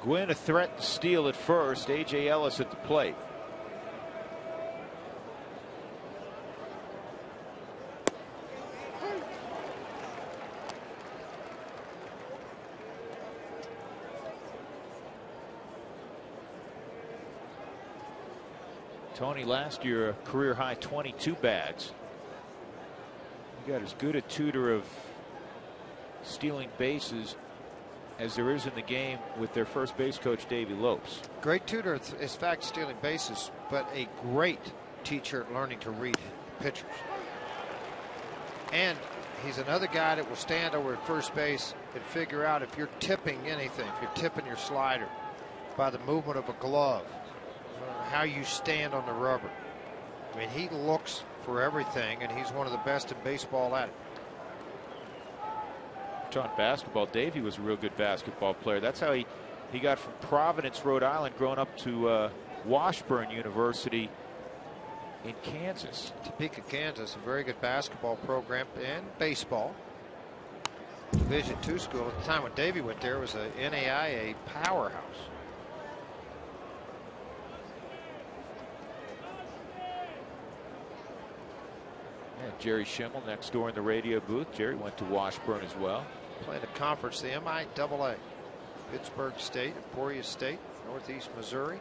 Gwynn a threat to steal at first. A.J. Ellis at the plate. Tony last year a career high 22 bags. He got as good a tutor of stealing bases as there is in the game with their first base coach, Davey Lopes. Great tutor is fact stealing bases, but a great teacher at learning to read pitchers. And he's another guy that will stand over at first base and figure out if you're tipping anything, if you're tipping your slider by the movement of a glove, how you stand on the rubber. I mean, he looks for everything, and he's one of the best in baseball at it. On basketball, Davey was a real good basketball player. That's how he got from Providence, Rhode Island, growing up to Washburn University in Kansas. Topeka, Kansas, a very good basketball program and baseball. Division II school. At the time when Davey went there, it was a NAIA powerhouse. Yeah, Jerry Schimmel next door in the radio booth. Jerry went to Washburn as well. Played a conference, the MIAA. Pittsburgh State, Emporia State, Northeast Missouri.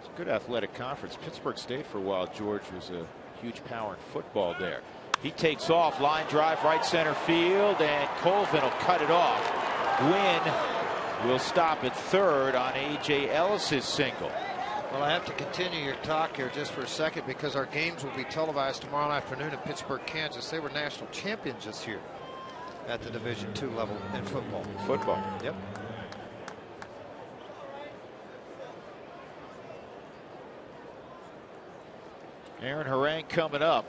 It's a good athletic conference. Pittsburgh State for a while, George, was a huge power in football there. He takes off, line drive, right center field, and Colvin will cut it off. Gwynn will stop at third on A.J. Ellis's single. Well, I have to continue your talk here just for a second because our games will be televised tomorrow afternoon in Pittsburgh, Kansas. They were national champions this year at the Division II level in football. Football. Yep. Aaron Harang coming up.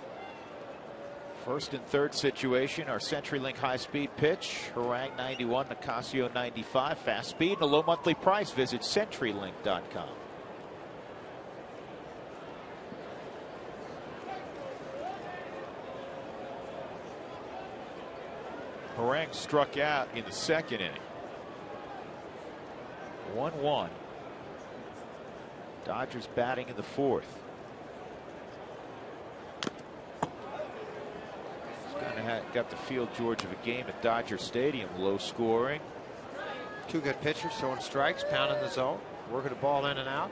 First and third situation, our CenturyLink high-speed pitch. Harang 91, Nicasio 95. Fast speed and a low monthly price. Visit CenturyLink.com. Harang struck out in the second inning. 1-1. Dodgers batting in the fourth. Got the feel, George, of a game at Dodger Stadium. Low scoring. Two good pitchers throwing strikes, pounding the zone, working the ball in and out.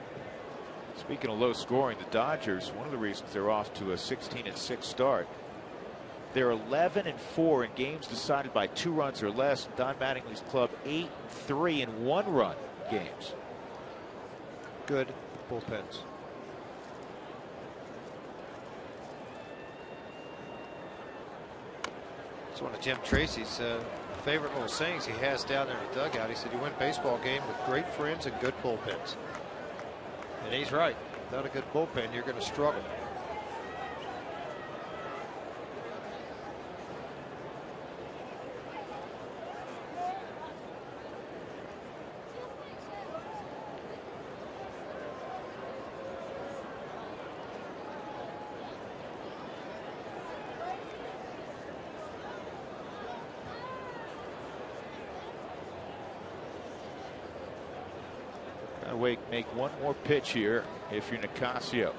Speaking of low scoring, the Dodgers, one of the reasons they're off to a 16-6 start. They're 11-4 in games decided by 2 runs or less. Don Mattingly's club 8-3 in 1-run games. Good bullpens. It's one of Jim Tracy's favorite little sayings he has down there in the dugout. He said, you win a baseball game with great friends and good bullpens. And he's right. Without a good bullpen, you're going to struggle. Make one more pitch here if you're Nicasio.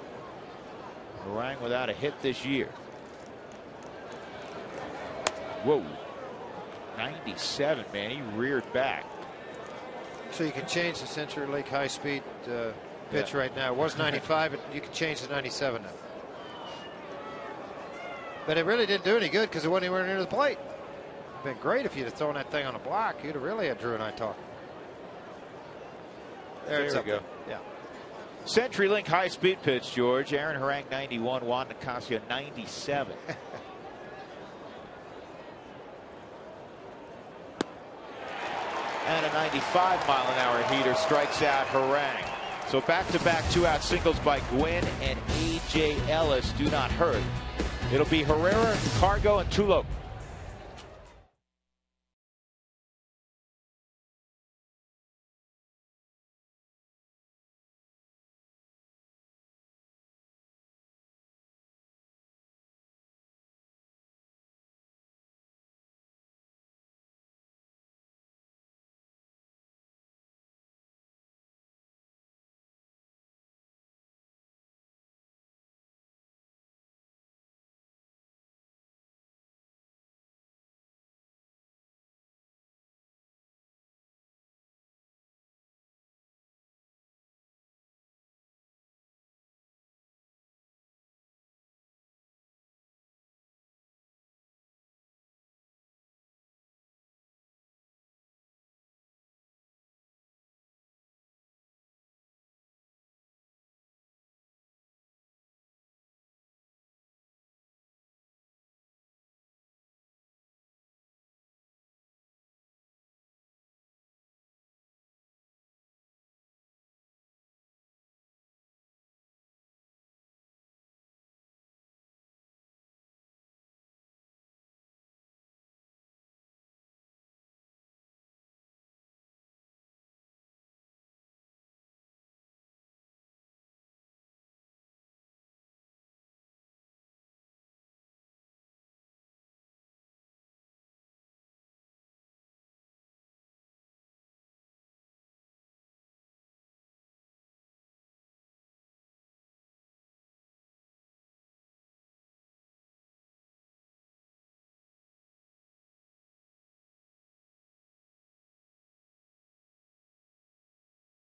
Harang without a hit this year. Whoa. 97, man. He reared back. So you can change the CenturyLink high-speed pitch right now. It was 95, but you can change to 97 now. But it really didn't do any good because it wasn't anywhere near the plate. It'd been great if you'd have thrown that thing on a block. You'd have really had Drew and I talking. There we go. Yeah. CenturyLink high-speed pitch, George. Aaron Harang 91, Juan Nicasio 97. And a 95-mile-an-hour heater strikes out Harang. So back-to-back two-out singles by Gwynn and A.J. Ellis do not hurt. It'll be Herrera, Cargo, and Tulo.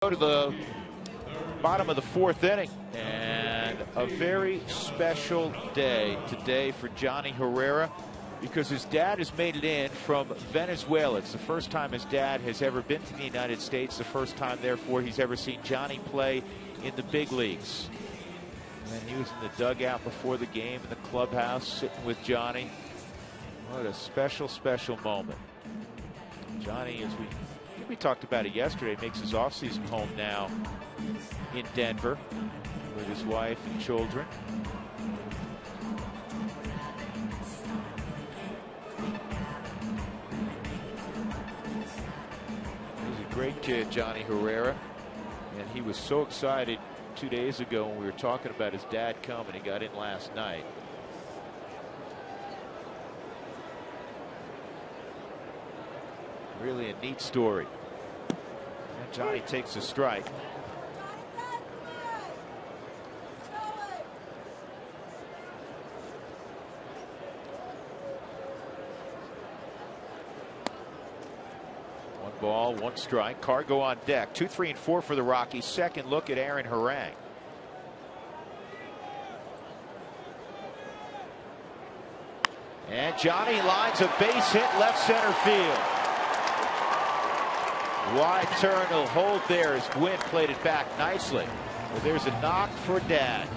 Go to the bottom of the fourth inning, and a very special day today for Johnny Herrera because his dad has made it in from Venezuela. It's the first time his dad has ever been to the United States, the first time therefore he's ever seen Johnny play in the big leagues. And he was in the dugout before the game in the clubhouse sitting with Johnny. What a special, special moment. Johnny, as we talked about it yesterday, makes his offseason home now in Denver with his wife and children. He's a great kid, Johnny Herrera, and he was so excited 2 days ago when we were talking about his dad coming. He got in last night. Really a neat story. And Johnny takes a strike. One ball, one strike. Cargo on deck. 2, 3, and 4 for the Rockies. Second look at Aaron Harang. And Johnny lines a base hit left center field. Wide turn, he'll hold there as Gwynn played it back nicely. Well, there's a knock for Dad.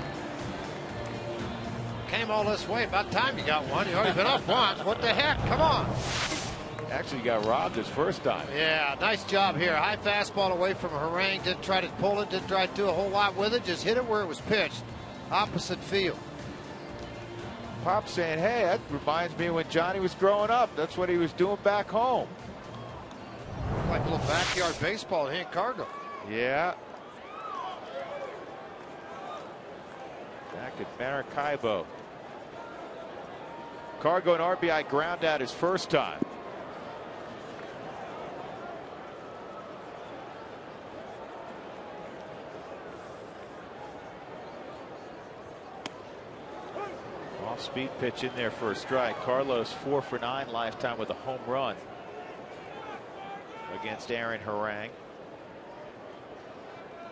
Came all this way. About time you got one. You already been up once. What the heck? Come on. Actually got robbed his first time. Yeah, nice job here. High fastball away from Harang. Didn't try to pull it. Didn't try to do a whole lot with it. Just hit it where it was pitched. Opposite field. Pop saying, hey, that reminds me of when Johnny was growing up. That's what he was doing back home. Like a little backyard baseball here in Cargo. Yeah. Back at Maracaibo. Cargo and RBI ground out his first time. Off-speed pitch in there for a strike. Carlos 4 for 9 lifetime with a home run against Aaron Harang.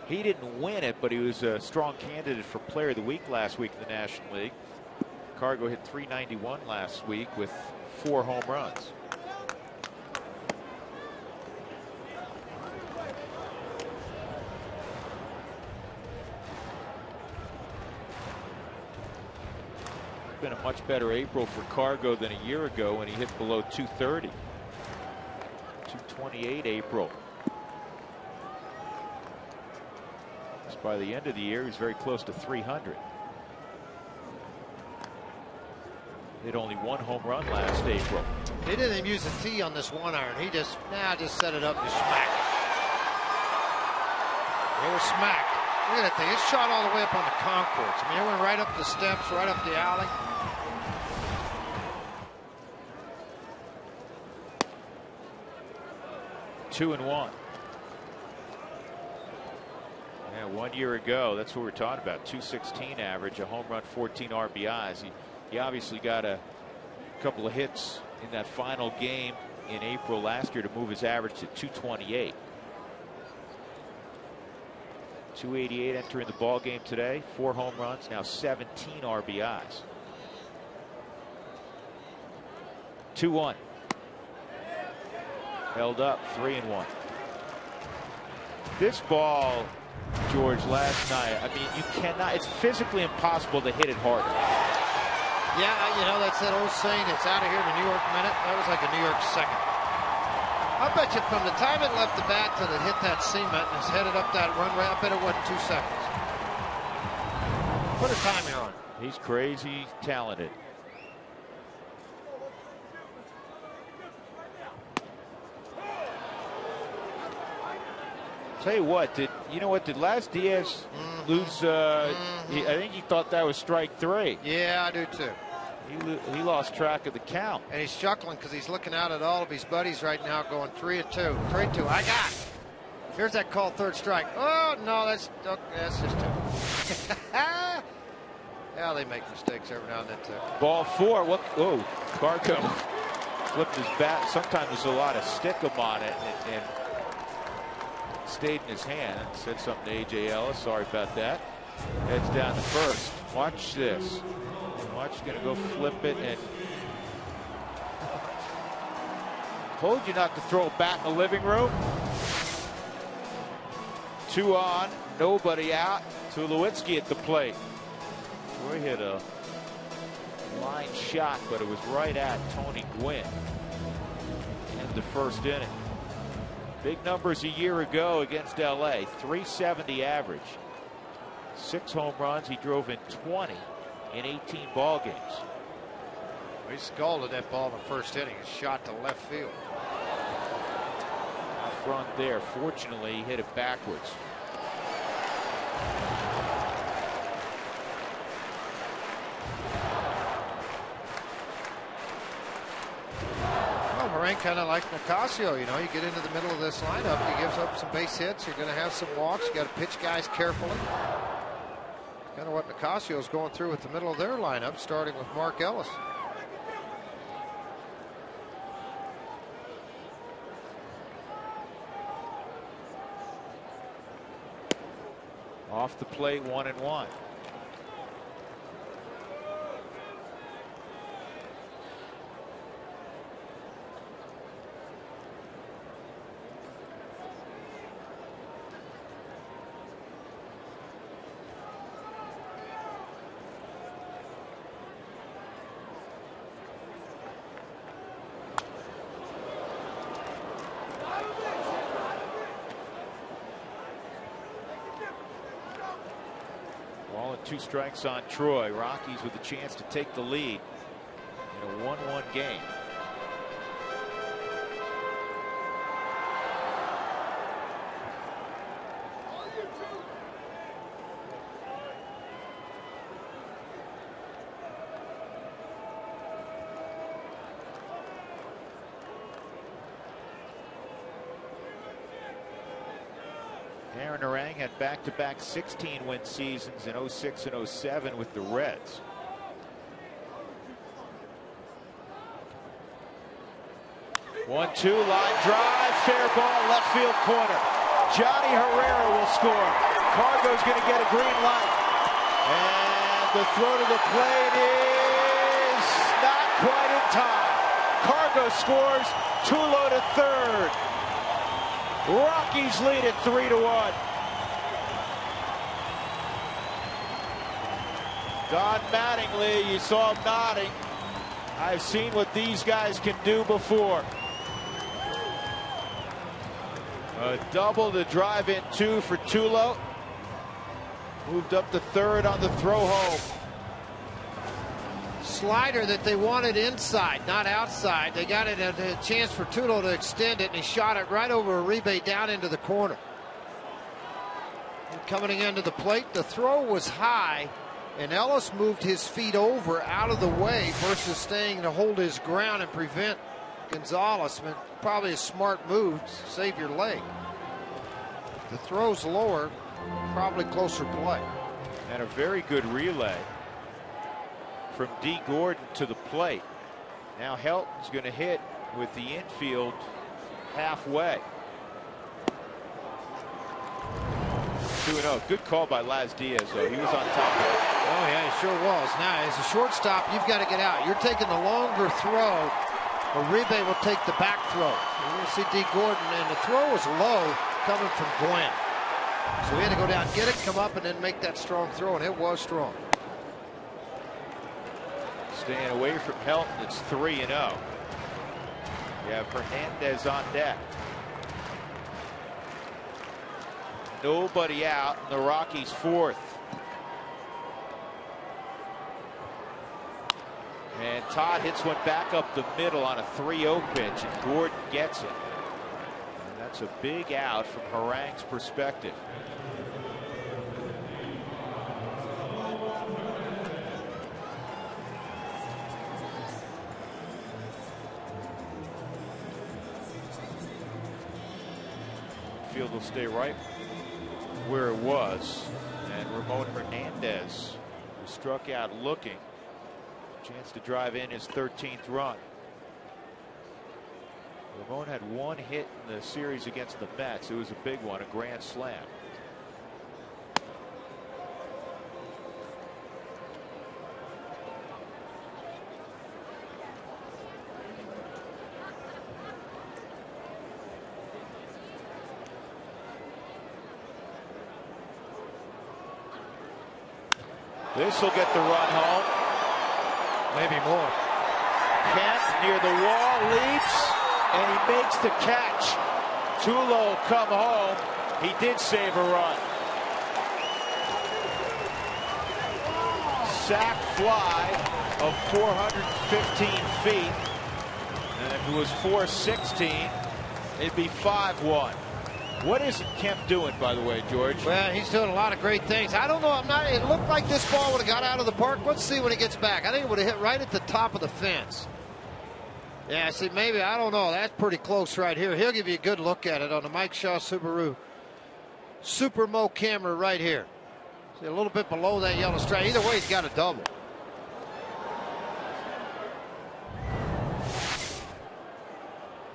He didn't win it, but he was a strong candidate for Player of the Week last week in the National League. Cargo hit .391 last week with 4 home runs. Been a much better April for Cargo than a year ago when he hit below 230. 228 April. Just by the end of the year, he's very close to 300. Hit only 1 home run last April. He didn't even use a tee on this 1-iron. He just set it up and smacked it. It was smacked. Look at that thing. It shot all the way up on the concourse. I mean, it went right up the steps, right up the alley. Two and one. Yeah, 1 year ago, that's what we're talking about. 216 average, a home run, 14 RBIs. He obviously got a couple of hits in that final game in April last year to move his average to 228. 288 entering the ball game today. 4 home runs, now 17 RBIs. 2-1. Held up, 3-1. This ball, George, last night, I mean, you cannot, it's physically impossible to hit it harder. Yeah, you know, that's that old saying, it's out of here in the New York minute. That was like a New York second. I bet you from the time it left the bat till it hit that cement and it's headed up that runway, I bet it wasn't 2 seconds. Put a timer on. He's crazy talented. Tell you what, did Laz Diaz lose? I think he thought that was strike 3. Yeah, I do too. He lost track of the count. And he's chuckling because he's looking out at all of his buddies right now going 3-2. 3-2. I got it. Here's that called third strike. Oh, no, that's just too. Yeah, they make mistakes every now and then, too. Ball 4. What? Whoa. Cargo flipped his bat. Sometimes there's a lot of stickum on it and stayed in his hand. Said something to A.J. Ellis. Sorry about that. Heads down to first. Watch this. Watch, going to go flip it and told you not to throw a bat in the living room. 2 on, nobody out. Tulowitzki at the plate. Troy hit a line shot, but it was right at Tony Gwynn in the first inning. Big numbers a year ago against LA. 370 average. 6 home runs. He drove in 20 in 18 ball games. He scalded that ball in the first inning. It shot to left field. Out front there. Fortunately, he hit it backwards. Well, Harang kind of like Nicasio. You know, you get into the middle of this lineup, he gives up some base hits. You're going to have some walks. You got to pitch guys carefully. Kind of what Nicasio is going through with the middle of their lineup, starting with Mark Ellis. Off the plate, 1-1. Ball and 2 strikes on Troy. Rockies with a chance to take the lead in a 1-1 game. Aaron Harang had back-to-back 16-win seasons in 06 and 07 with the Reds. 1-2 line drive, fair ball, left field corner. Johnny Herrera will score. Cargo's going to get a green light. And the throw to the plate is not quite in time. Cargo scores, Tulo to third. Rockies lead it 3-1. Don Mattingly, you saw him nodding. I've seen what these guys can do before. A double to drive in 2 for Tulo. Moved up to third on the throw home. Slider that they wanted inside, not outside. They got it a chance for Tulo to extend it, and he shot it right over Uribe down into the corner. And coming into the plate, the throw was high, and Ellis moved his feet over out of the way versus staying to hold his ground and prevent Gonzalez. Probably a smart move to save your leg. The throw's lower, probably closer play. And a very good relay from D. Gordon to the plate. Now Helton's going to hit with the infield halfway. 2-0. Good call by Laz Diaz, though. He was on top of it. Oh, yeah, he sure was. Now, as a shortstop, you've got to get out. You're taking the longer throw. Uribe will take the back throw. You're going to see D. Gordon, and the throw was low coming from Gwen. So he had to go down, get it, come up, and then make that strong throw, and it was strong. Staying away from Helton, it's 3-0. You have Hernandez on deck. Nobody out, and the Rockies fourth. And Todd hits one back up the middle on a 3-0 pitch, and Gordon gets it. And that's a big out from Harang's perspective. Field will stay right where it was, and Ramon Hernandez, who struck out looking, chance to drive in his 13th run. Ramon had one hit in the series against the Mets. It was a big one, a grand slam. This will get the run home. Maybe more. Kemp near the wall, leaps, and he makes the catch. Tulo come home. He did save a run. Sac fly of 415 feet. And if it was 416, it'd be 5-1. What is Kemp doing, by the way, George? Well, he's doing a lot of great things. I don't know. It looked like this ball would have got out of the park. Let's see when he gets back. I think it would have hit right at the top of the fence. Yeah, see, maybe, I don't know. That's pretty close right here. He'll give you a good look at it on the Mike Shaw Subaru Supermo camera right here. See, a little bit below that yellow stripe. Either way, he's got a double.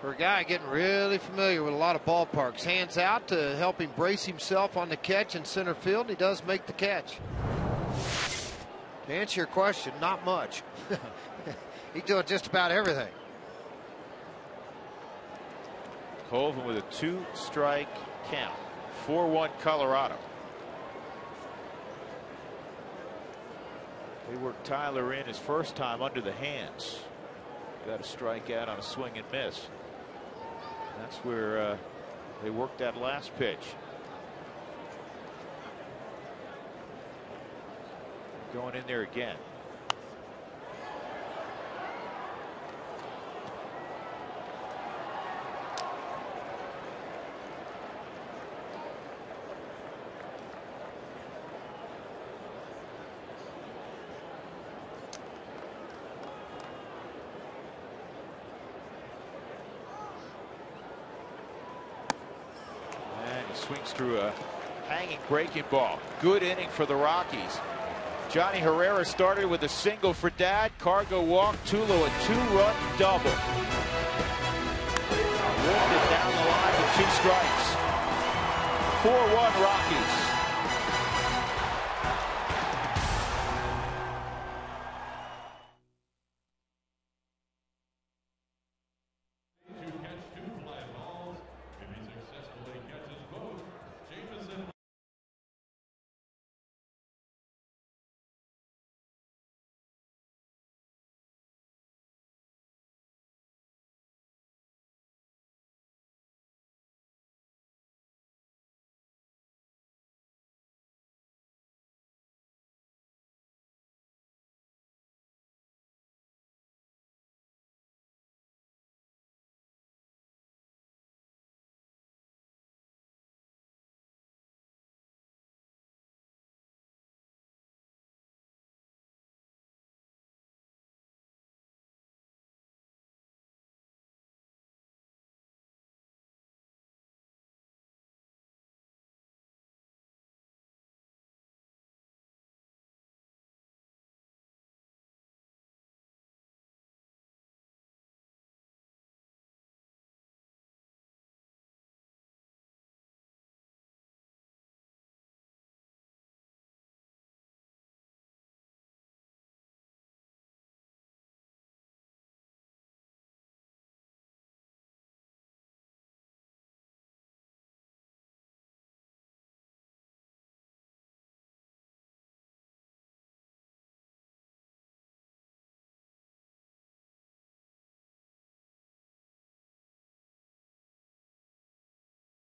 For a guy getting really familiar with a lot of ballparks. Hands out to help him brace himself on the catch in center field. He does make the catch. To answer your question, not much. He's doing just about everything. Colvin with a 2-strike count. 4-1 Colorado. They worked Tyler in his first time under the hands. Got a strikeout on a swing and miss. That's where they worked that last pitch. Going in there again. Swings through a hanging breaking ball. Good inning for the Rockies. Johnny Herrera started with a single for Dad. Cargo walked. Tulo a 2-run double. 2 strikes. 4-1 Rockies.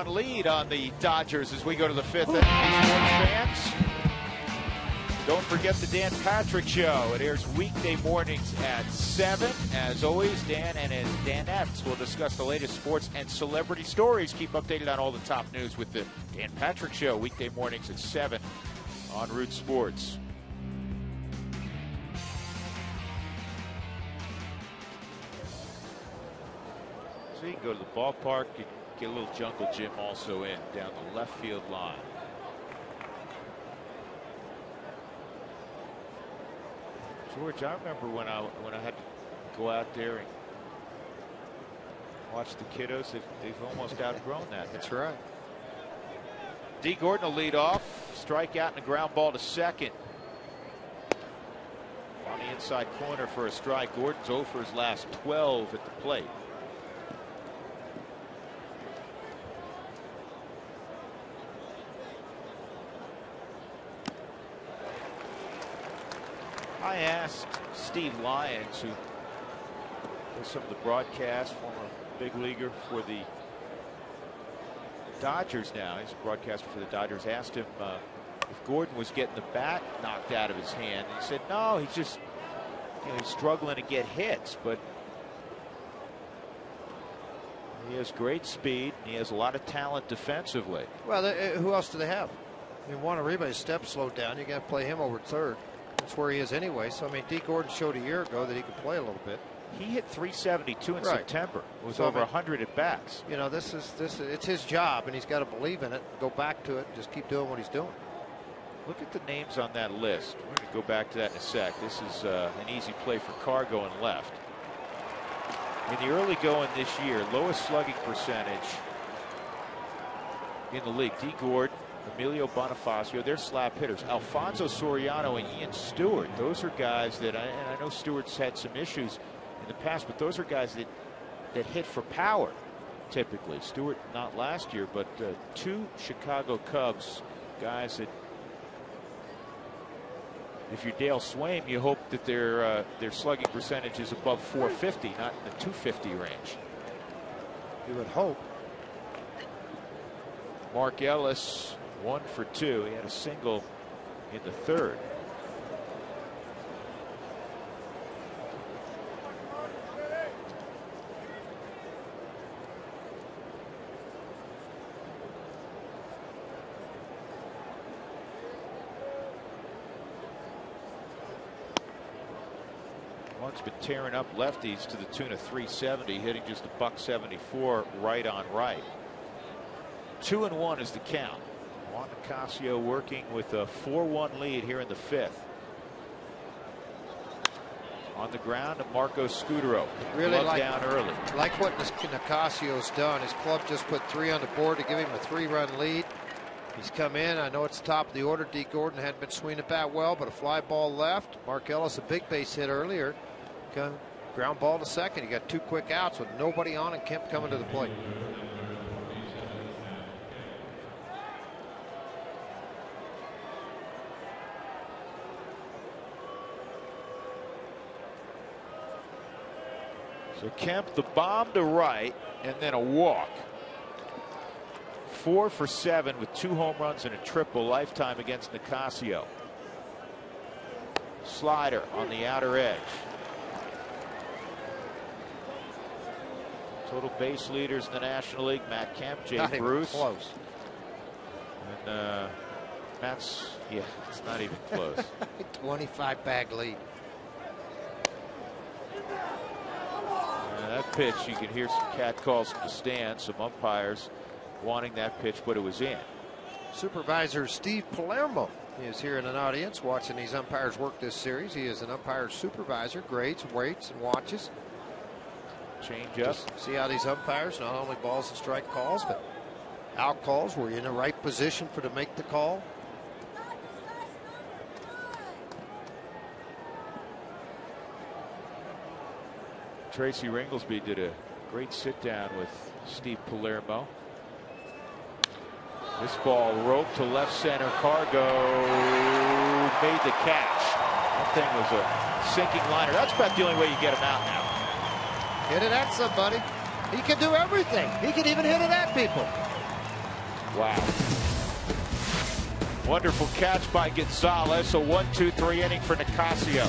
Lead on the Dodgers as we go to the 5th inning. Fans, don't forget the Dan Patrick Show. It airs weekday mornings at 7. As always, Dan and his Danettes will discuss the latest sports and celebrity stories. Keep updated on all the top news with the Dan Patrick Show, weekday mornings at 7 on Root Sports. So you can go to the ballpark. Get a little jungle gym also in down the left field line. George, I remember when I had to go out there and watch the kiddos. They've almost outgrown that. That's right. D. Gordon will lead off. Strikeout and a ground ball to second. On the inside corner for a strike. Gordon's 0 for his last 12 at the plate. I asked Steve Lyons, who does some of the broadcasts, former big leaguer for the Dodgers now. He's a broadcaster for the Dodgers. Asked him if Gordon was getting the bat knocked out of his hand. And he said, no, he's just, he's struggling to get hits, but he has great speed. And he has a lot of talent defensively. Well, who else do they have? I mean, Juan Uribe's step slowed down. You got to play him over third. That's where he is anyway. So, I mean, D. Gordon showed a year ago that he could play a little bit. He hit 372 in September. It was so, over 100 at bats. You know, it's his job, and he's got to believe in it, go back to it, and just keep doing what he's doing. Look at the names on that list. We're going to go back to that in a sec. This is an easy play for Carr going left. In the early going this year, lowest slugging percentage in the league. D. Gordon, Emilio Bonifacio, they're slap hitters. Alfonso Soriano and Ian Stewart. Those are guys that, and I know Stewart's had some issues in the past, but those are guys that hit for power typically. Stewart not last year, but 2 Chicago Cubs guys that, if you're Dale Swaim, you hope that their slugging percentage is above 450, not in the 250 range. You would hope. Mark Ellis, 1 for 2. He had a single in the third. One's been tearing up lefties to the tune of 370, hitting just a .174 right on right. 2-1 is the count. Juan Nicasio working with a 4-1 lead here in the 5th. On the ground, and Marco Scudero Really down early. Like what Nicasio's done. His club just put 3 on the board to give him a 3-run lead. He's come in. I know it's top of the order. D. Gordon hadn't been swinging it that well, but a fly ball left. Mark Ellis, a big base hit earlier. Ground ball to second. He got 2 quick outs with nobody on and Kemp coming to the plate. So Kemp, the bomb to right, and then a walk. 4 for 7 with 2 home runs and a triple, lifetime against Nicasio. Slider on the outer edge. Total base leaders in the National League: Matt Kemp, Jay Bruce. Close. And Matt's, it's not even close. 25 bag lead. That pitch, you can hear some cat calls from the stand. Some umpires wanting that pitch, but it was in. Supervisor Steve Palermo is here in an audience watching these umpires work this series. He is an umpire supervisor, grades, weights, and watches. Change up. Just see how these umpires, not only balls and strike calls, but out calls. Were you in the right position to make the call? Tracy Ringlesby did a great sit down with Steve Palermo. This ball roped to left center. Cargo made the catch. That thing was a sinking liner. That's about the only way you get him out now. Hit it at somebody. He can do everything. He can even hit it at people. Wow. Wonderful catch by Gonzalez. A 1-2-3 inning for Nicasio.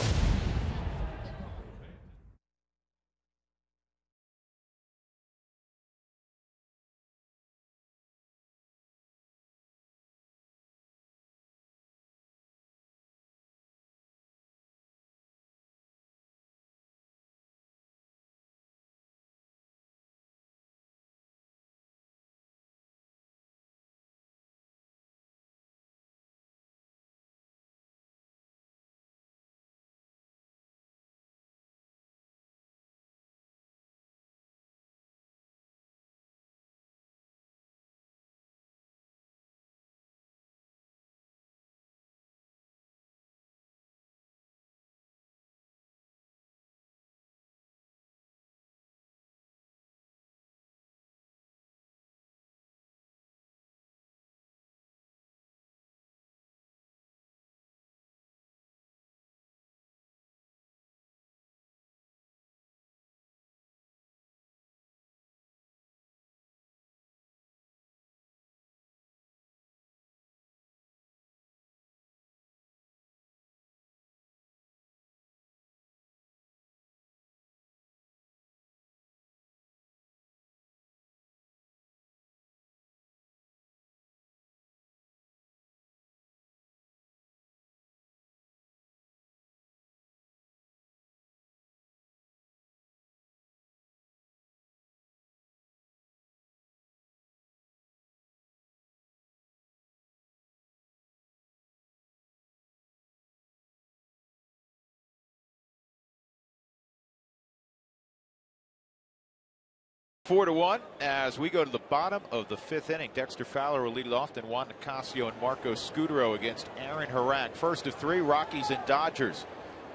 Four to 1 as we go to the bottom of the 5th inning. Dexter Fowler will lead it off, then Juan Nicasio and Marco Scudero against Aaron Harang. First of 3, Rockies and Dodgers.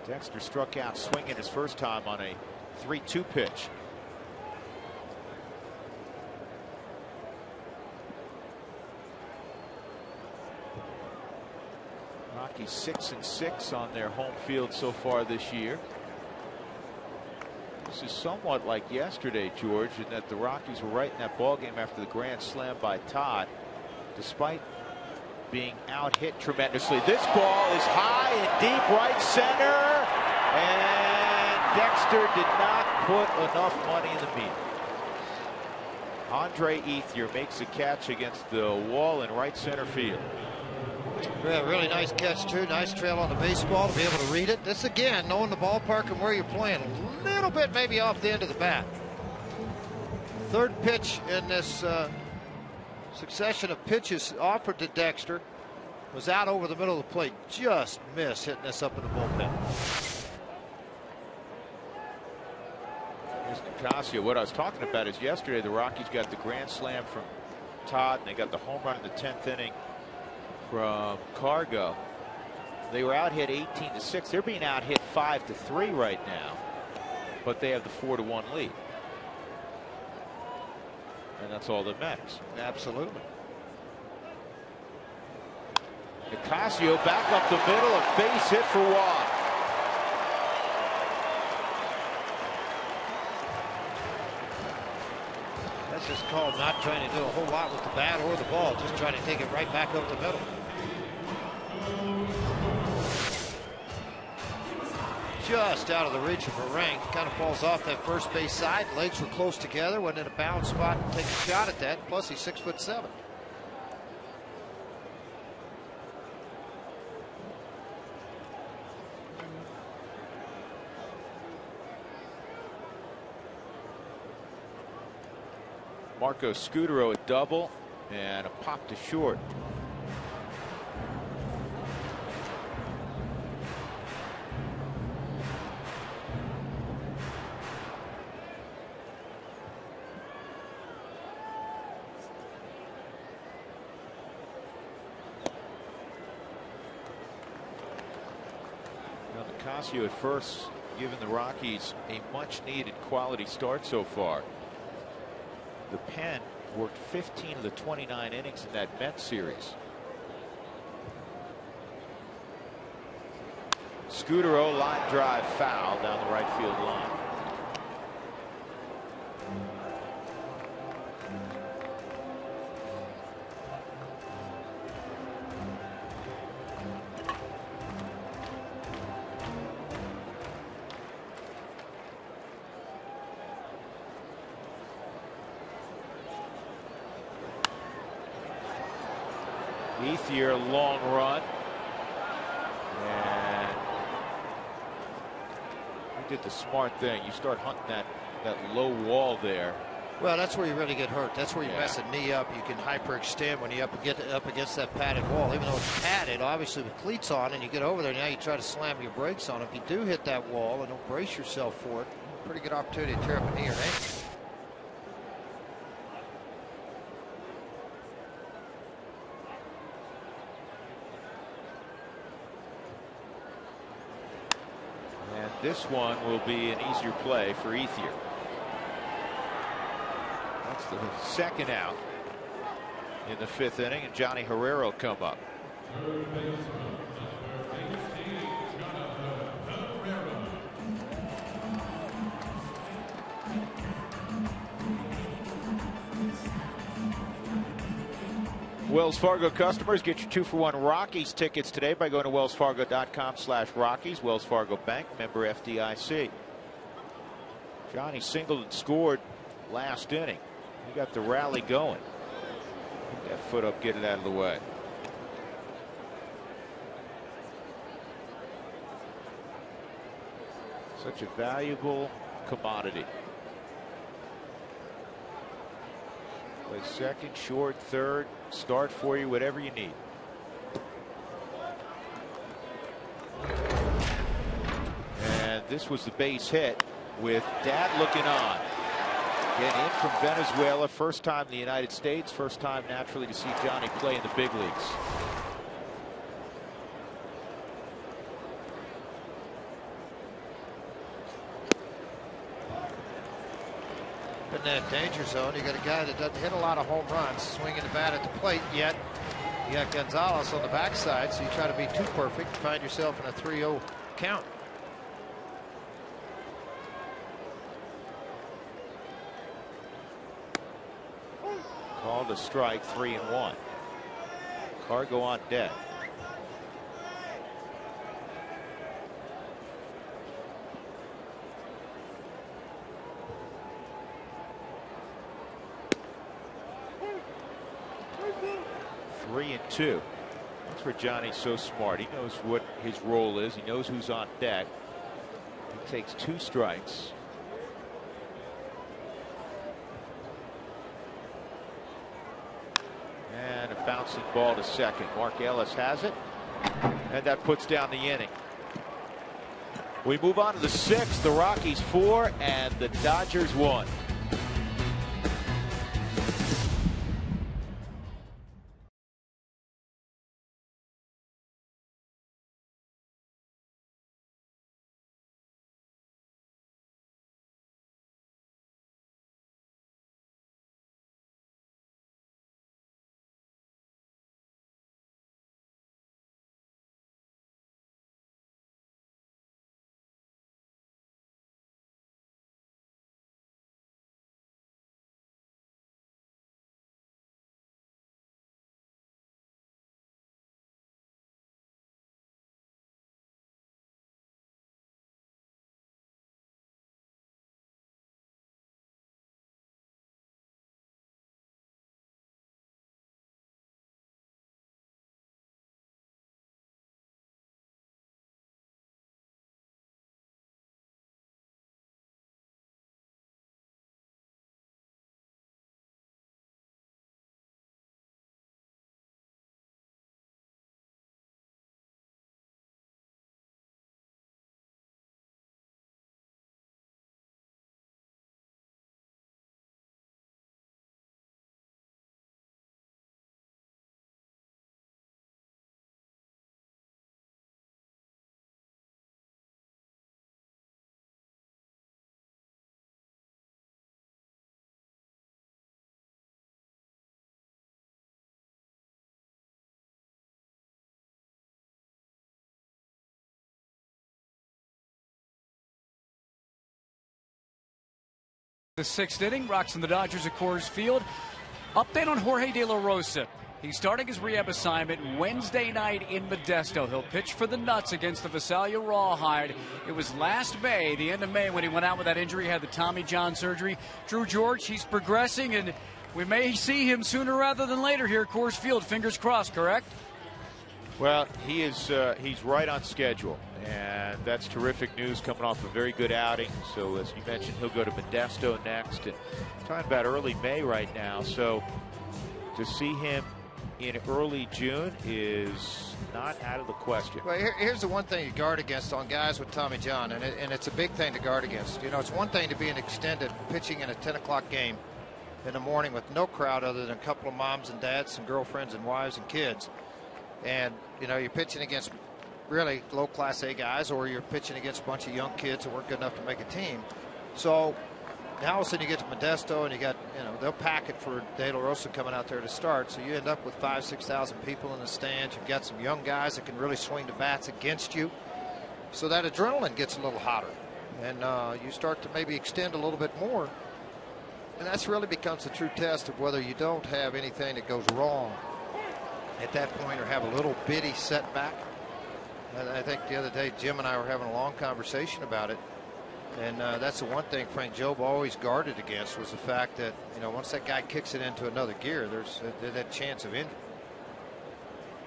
Dexter struck out swinging his first time on a 3-2 pitch. Rockies 6-6 on their home field so far this year. This is somewhat like yesterday, George, in that the Rockies were right in that ball game after the grand slam by Todd, despite being out hit tremendously. This ball is high and deep right center, and Dexter did not put enough money in the meter. Andre Ethier makes a catch against the wall in right center field. Yeah, really nice catch too. Nice trail on the baseball to be able to read it. This again, knowing the ballpark and where you're playing, a little bit maybe off the end of the bat. Third pitch in this succession of pitches offered to Dexter was out over the middle of the plate. Just missed hitting this up in the bullpen. Nicasio. What I was talking about is yesterday the Rockies got the grand slam from Todd, and they got the home run in the 10th inning from Cargo. They were out hit 18-6. They're being out hit 5-3 right now, but they have the 4-1 lead, and that's all that matters. Absolutely. Nicasio back up the middle, a base hit for Waugh. That's just called not trying to do a whole lot with the bat or the ball, just trying to take it right back up the middle. Just out of the reach of a ring, kind of falls off that first base side. Legs were close together, went in a balance spot and take a shot at that. Plus, he's 6'7". Marco Scudero a double and a pop to short. Now Nicasio at first giving the Rockies a much needed quality start so far. The pen worked 15 of the 29 innings in that Mets series. Scudero line drive foul down the right field line. Ethier, long run, and he did the smart thing. You start hunting that low wall there. Well, that's where you really get hurt. That's where you mess a knee up. You can hyperextend when you up against that padded wall. Even though it's padded, obviously with cleats on, and you get over there, now you try to slam your brakes on it. If you do hit that wall and don't brace yourself for it, pretty good opportunity to tear up a knee or ankle. This one will be an easier play for Ethier. That's the second out in the 5th inning, and Johnny Herrera will come up. Wells Fargo customers, get your 2-for-1 Rockies tickets today by going to wellsfargo.com/Rockies. Wells Fargo Bank, member FDIC. Johnny singled and scored last inning. He got the rally going. Get that foot up, get it out of the way. Such a valuable commodity. Play second, short, third, start for you, whatever you need. And this was the base hit with Dad looking on. Getting in from Venezuela, first time in the United States, first time naturally to see Johnny play in the big leagues. In that danger zone, you got a guy that doesn't hit a lot of home runs, swinging the bat at the plate, yet you got Gonzalez on the backside, so you try to be too perfect, find yourself in a 3-0 count. Called a strike, 3-1. Cargo on deck. Three and two. That's where Johnny's so smart. He knows what his role is. He knows who's on deck. He takes 2 strikes. And a bouncing ball to second. Mark Ellis has it, and that puts down the inning. We move on to the 6th. The Rockies 4 and the Dodgers 1. The 6th inning, Rocks and the Dodgers at Coors Field. Update on Jorge De La Rosa. He's starting his rehab assignment Wednesday night in Modesto. He'll pitch for the Nuts against the Visalia Rawhide. It was last May, the end of May, when he went out with that injury, had the Tommy John surgery. Drew George, he's progressing, and we may see him sooner rather than later here at Coors Field. Fingers crossed, correct? Well, he's right on schedule, and that's terrific news coming off a very good outing. So as you mentioned, he'll go to Modesto next, and talking about early May right now. So to see him in early June is not out of the question. Well, here's the one thing you guard against on guys with Tommy John, and it's a big thing to guard against. You know, it's one thing to be an extended pitching in a 10 o'clock game in the morning with no crowd other than a couple of moms and dads and girlfriends and wives and kids. And, you know, you're pitching against really low Class A guys, or you're pitching against a bunch of young kids that weren't good enough to make a team. So now all of a sudden you get to Modesto and you got, you know, they'll pack it for De La Rosa coming out there to start. So you end up with 5,000-6,000 people in the stands. You've got some young guys that can really swing the bats against you. So that adrenaline gets a little hotter. And you start to maybe extend a little bit more. And that's really becomes the true test of whether you don't have anything that goes wrong at that point or have a little bitty setback. And I think the other day Jim and I were having a long conversation about it, and that's the one thing Frank Jobe always guarded against, was the fact that, you know, once that guy kicks it into another gear, there's that chance of injury.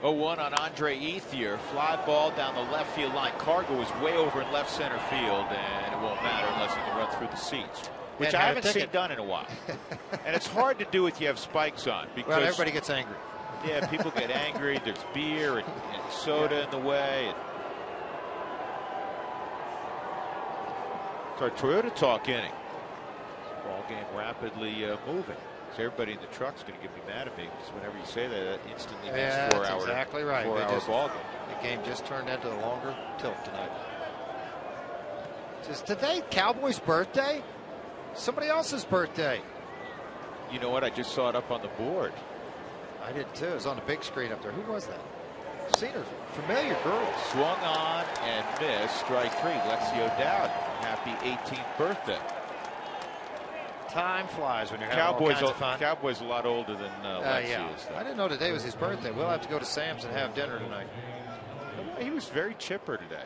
0-1 on Andre Ethier. Fly ball down the left field line. Cargo was way over in left center field, and it won't matter unless he can run through the seats, which I haven't seen done in a while. And it's hard to do if you have spikes on, because well, everybody gets angry. Yeah, people get angry. There's beer and soda in the way. It's our Toyota Talk inning. Ball game rapidly moving. So everybody in the truck's going to get me mad at me, because whenever you say that, it instantly means 4 hours. Exactly right. 4 hour ball game. The game just turned into a longer tilt tonight. Is today Cowboys' birthday? Somebody else's birthday. You know what? I just saw it up on the board. I did too. It was on the big screen up there. Who was that? Seen her. Familiar girl. Swung on and missed. Strike 3. Lexi O'Dowd. Happy 18th birthday. Time flies when you're having all kinds of fun. Cowboy's a lot older than Lexi is. I didn't know today was his birthday. We'll have to go to Sam's and have dinner tonight. He was very chipper today.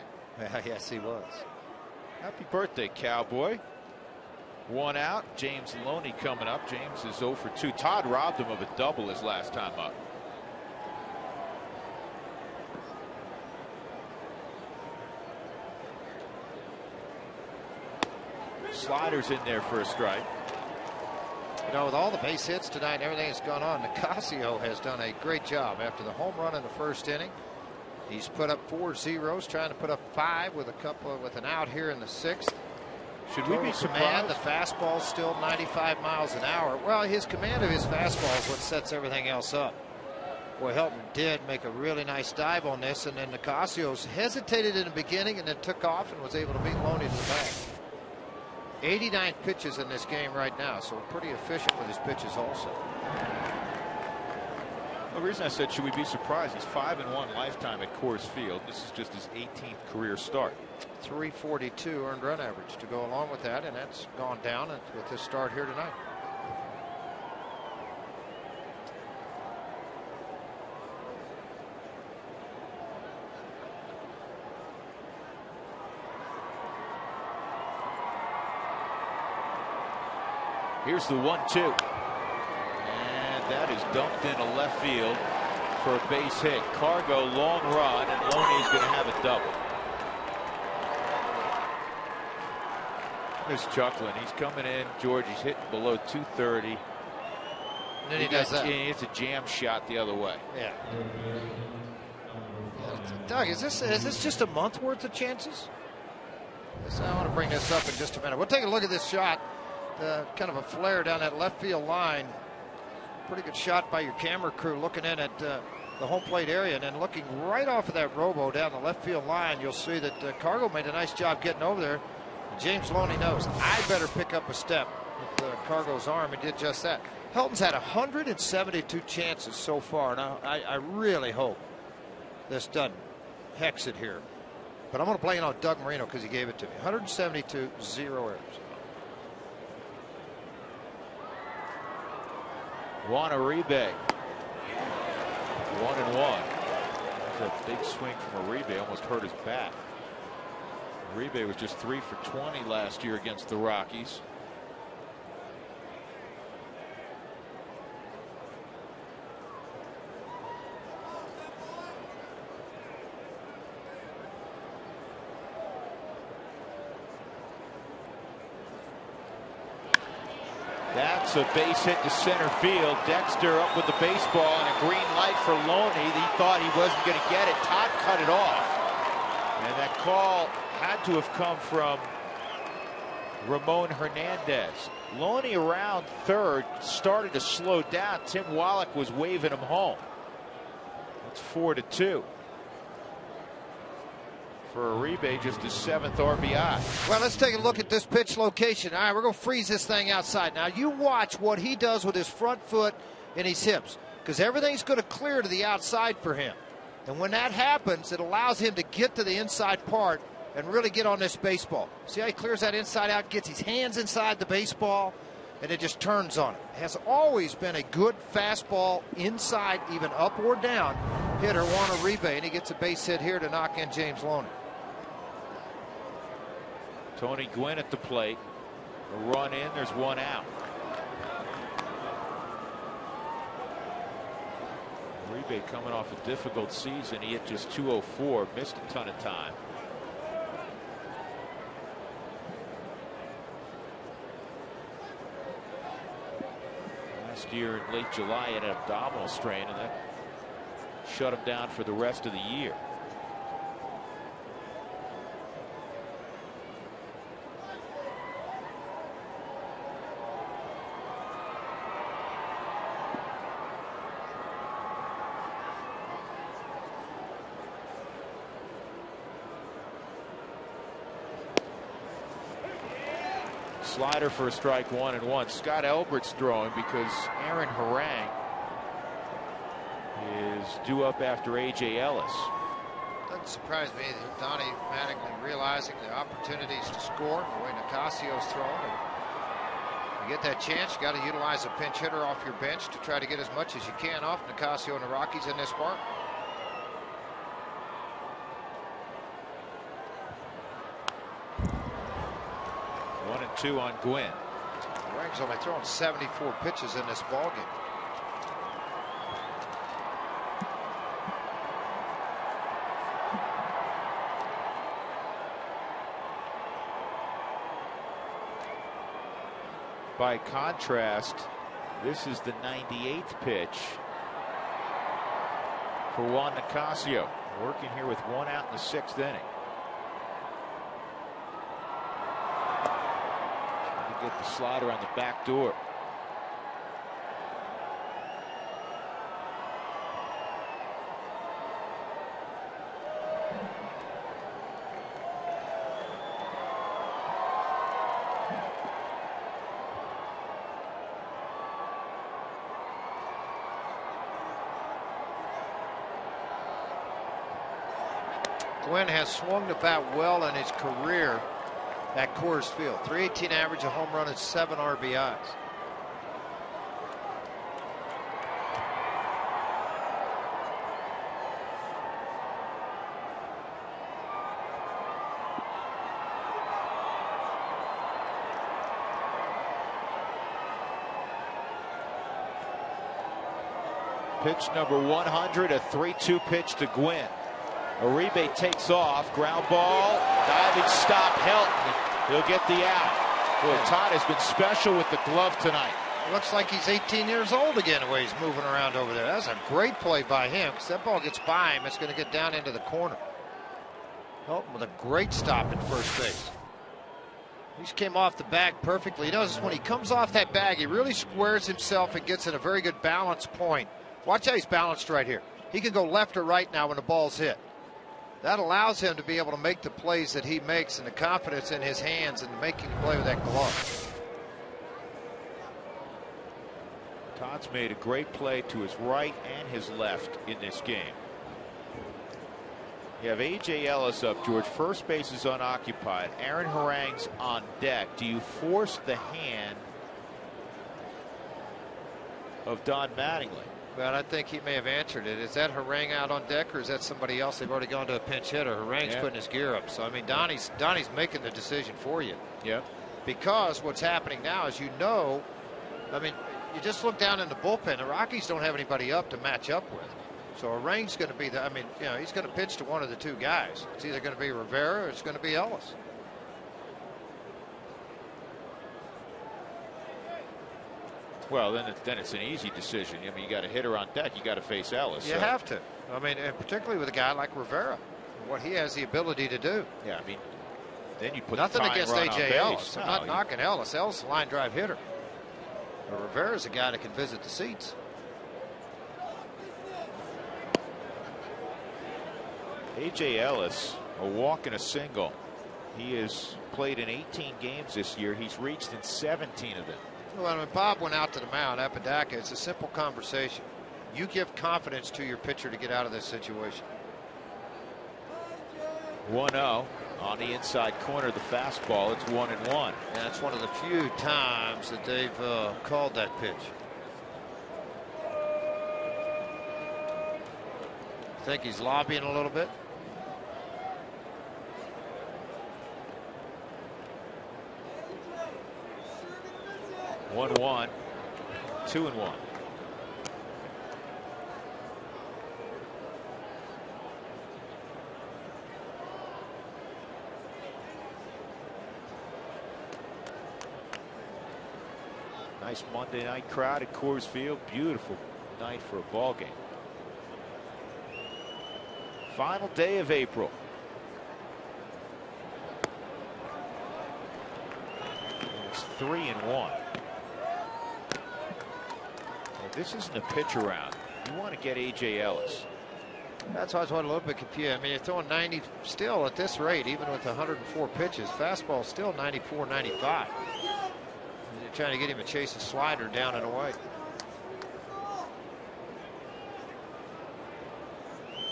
Yes, he was. Happy birthday, Cowboy. 1 out. James Loney coming up. James is 0 for 2. Todd robbed him of a double his last time up. Sliders in there for a strike. You know, with all the base hits tonight and everything that's gone on, Nicasio has done a great job after the home run in the first inning. He's put up 4 zeros, trying to put up 5 with an out here in the 6th. Should we be surprised? The fastball's still 95 miles an hour. Well, his command of his fastball is what sets everything else up. Boy, Helton did make a really nice dive on this, and then Nicasios hesitated in the beginning and then took off and was able to beat Loney to the bag. 89 pitches in this game right now, so pretty efficient with his pitches also. The reason I said should we be surprised, he's 5-1 lifetime at Coors Field. This is just his 18th career start. 342 earned run average to go along with that, and that's gone down with his start here tonight. Here's the 1-2. And that is dumped into left field for a base hit. Cargo long run, and Loney's going to have a double. Here's chuckling. He's coming in. George, he's hitting below 230. And then he does that. It's a jam shot the other way. Yeah. Doug, is this just a month worth of chances? I want to bring this up in just a minute. We'll take a look at this shot. Kind of a flare down that left field line. Pretty good shot by your camera crew looking in at the home plate area, and then looking right off of that robo down the left field line. You'll see that Cargo made a nice job getting over there. James Loney knows I better pick up a step with Cargo's arm, and did just that. Helton's had 172 chances so far. Now I really hope this doesn't hex it here, but I'm going to blame it on Doug Marino because he gave it to me. 172, 0 errors. Juan Uribe. 1-1. That's a big swing from Uribe, almost hurt his back. Uribe was just 3 for 20 last year against the Rockies. That's a base hit to center field. Dexter up with the baseball and a green light for Loney. He thought he wasn't going to get it. Todd cut it off. And that call had to have come from Ramon Hernandez. Loney around third started to slow down. Tim Wallach was waving him home. It's 4-2. For Uribe, just his 7th RBI. Well, let's take a look at this pitch location. All right, we're going to freeze this thing outside. Now, you watch what he does with his front foot and his hips, because everything's going to clear to the outside for him. And when that happens, it allows him to get to the inside part and really get on this baseball. See how he clears that inside out, gets his hands inside the baseball, and it just turns on it. Has always been a good fastball inside, even up or down, hitter, Juan Uribe, and he gets a base hit here to knock in James Loney. Tony Gwynn at the plate. A run in, there's 1 out. Uribe coming off a difficult season. He hit just 204, missed a ton of time. Last year in late July, he had an abdominal strain, and that shut him down for the rest of the year. Slider for a strike, 1-1. Scott Elbert's throwing because Aaron Harang is due up after A.J. Ellis. Doesn't surprise me that Donnie Mattingly realizing the opportunities to score, the way Nicasio's thrown. And you get that chance, you got to utilize a pinch hitter off your bench to try to get as much as you can off Nicasio and the Rockies in this part. 1-2 on Gwynn. Harang's only thrown 74 pitches in this ballgame. By contrast, this is the 98th pitch for Juan Nicasio. Working here with 1 out in the 6th inning. Trying to get the slider on the back door. Gwynn has swung the bat well in his career at Coors Field. .318 average, a home run, and 7 RBIs. Pitch number 100, a 3-2 pitch to Gwynn. Uribe takes off, ground ball, diving stop, Helton. He'll get the out. Boy, Todd has been special with the glove tonight. It looks like he's 18 years old again the way he's moving around over there. That's a great play by him, because that ball gets by him. It's going to get down into the corner. Helton with a great stop at first base. He just came off the bag perfectly. He knows when he comes off that bag, he really squares himself and gets in a very good balance point. Watch how he's balanced right here. He can go left or right now when the ball's hit. That allows him to be able to make the plays that he makes and the confidence in his hands and making the play with that glove. Todd's made a great play to his right and his left in this game. You have A.J. Ellis up, George. First base is unoccupied. Aaron Harang's on deck. Do you force the hand of Don Mattingly? Well, I think he may have answered it. Is that Harang out on deck, or is that somebody else? They've already gone to a pinch hitter. Harang's putting his gear up. So, I mean, Donnie's making the decision for you. Yep. Because what's happening now is, you know, I mean, you just look down in the bullpen. The Rockies don't have anybody up to match up with. So Harang's going to be I mean, you know, he's going to pitch to one of the two guys. It's either going to be Rivera or it's going to be Ellis. Well, then it's an easy decision. I mean, you got a hitter on deck. You got to face Ellis. You have to. I mean, and particularly with a guy like Rivera, what he has the ability to do. Yeah, I mean, then you put nothing the against A.J. Ellis. I'm not knocking Ellis. Ellis is a line drive hitter. But Rivera's a guy that can visit the seats. A.J. Ellis, a walk and a single. He has played in 18 games this year. He's reached in 17 of them. Well, when Bob went out to the mound, Apodaca, it's a simple conversation. You give confidence to your pitcher to get out of this situation. 1-0 on the inside corner, the fastball. It's 1-1. And that's one of the few times that they've called that pitch. Think he's lobbying a little bit. One, 2-1. Nice Monday night crowd at Coors Field. Beautiful night for a ball game. Final day of April. It's 3-1. This isn't a pitch around. You want to get A.J. Ellis. That's why I was a little bit confused. I mean, you're throwing 90 still at this rate, even with 104 pitches. Fastball still 94, 95. You're trying to get him to chase a slider down and away.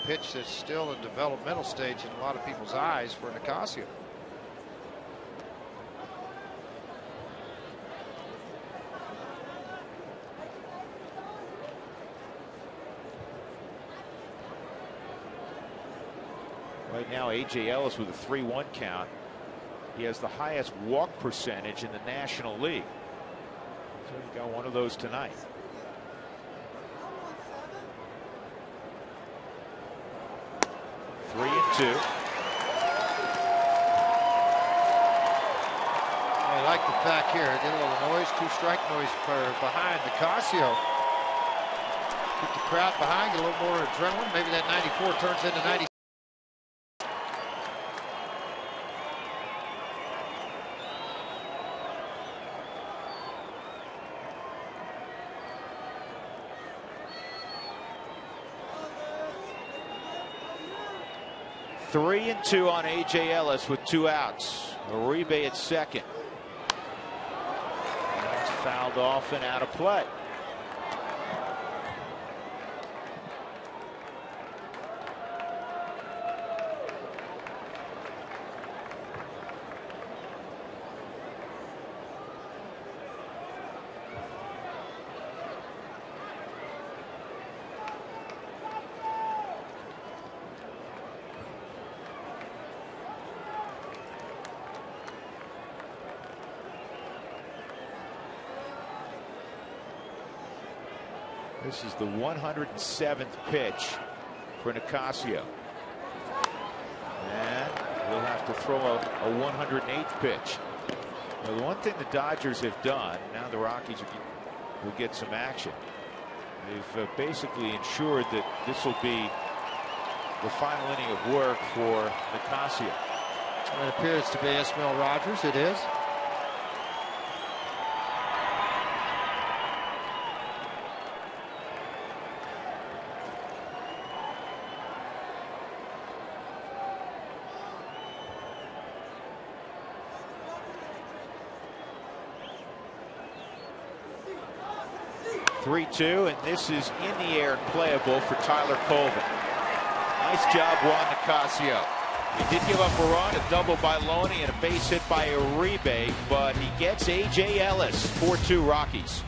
Pitch that's still in developmental stage in a lot of people's eyes for Nicasio. Right now, A.J. Ellis with a 3-1 count. He has the highest walk percentage in the National League. So he got one of those tonight. Three and 2. I like the fact here. I did a little noise, 2-strike noise for behind Nicasio. Keep the crowd behind, get a little more adrenaline. Maybe that 94 turns into 96. 3-2 on A.J. Ellis with 2 outs. Uribe at second. That's fouled off and out of play. This is the 107th pitch for Nicasio. And he'll have to throw a 108th pitch. Now, the one thing the Dodgers have done, now the Rockies will get some action. They've basically ensured that this will be the final inning of work for Nicasio. It appears to be Ismael Rogers. It is. (3-2), and this is in the air and playable for Tyler Colvin. Nice job, Juan Nicasio. He did give up a run, a double by Loney, and a base hit by Uribe, but he gets A.J. Ellis. 4-2 Rockies.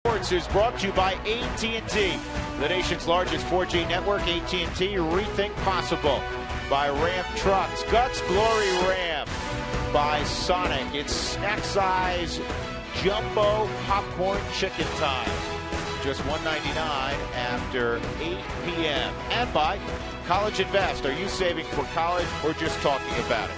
Sports is brought to you by AT&T, the nation's largest 4G network. AT&T, rethink possible. By Ram Trucks, Guts Glory Ram. By Sonic, it's snack size jumbo popcorn chicken time. Just $1.99 after 8 p.m. And by College Invest. Are you saving for college or just talking about it?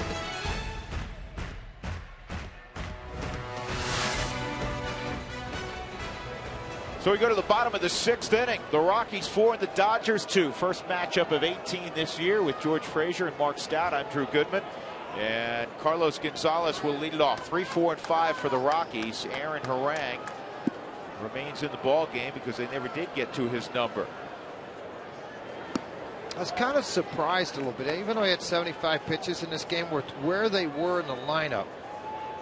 So we go to the bottom of the 6th inning. The Rockies 4 and the Dodgers 2. First matchup of 18 this year with George Frazier and Mark Stout. I'm Drew Goodman. And Carlos Gonzalez will lead it off. 3, 4, and 5 for the Rockies. Aaron Harang remains in the ball game because they never did get to his number. I was kind of surprised a little bit, even though he had 75 pitches in this game, where they were in the lineup,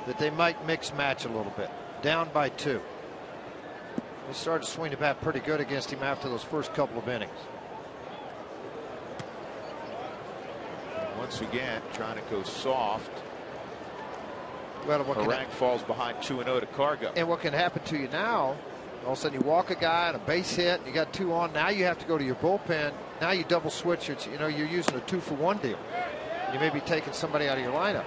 that they might mix match a little bit. Down by 2. They started to swing the bat pretty good against him after those first couple of innings. Once again, trying to go soft. Well, Harang falls behind 2-0 to Cargo. And what can happen to you now, all of a sudden you walk a guy on a base hit, and you got 2 on. Now you have to go to your bullpen. Now you double switch it. You know, you're using a 2-for-1 deal. You may be taking somebody out of your lineup.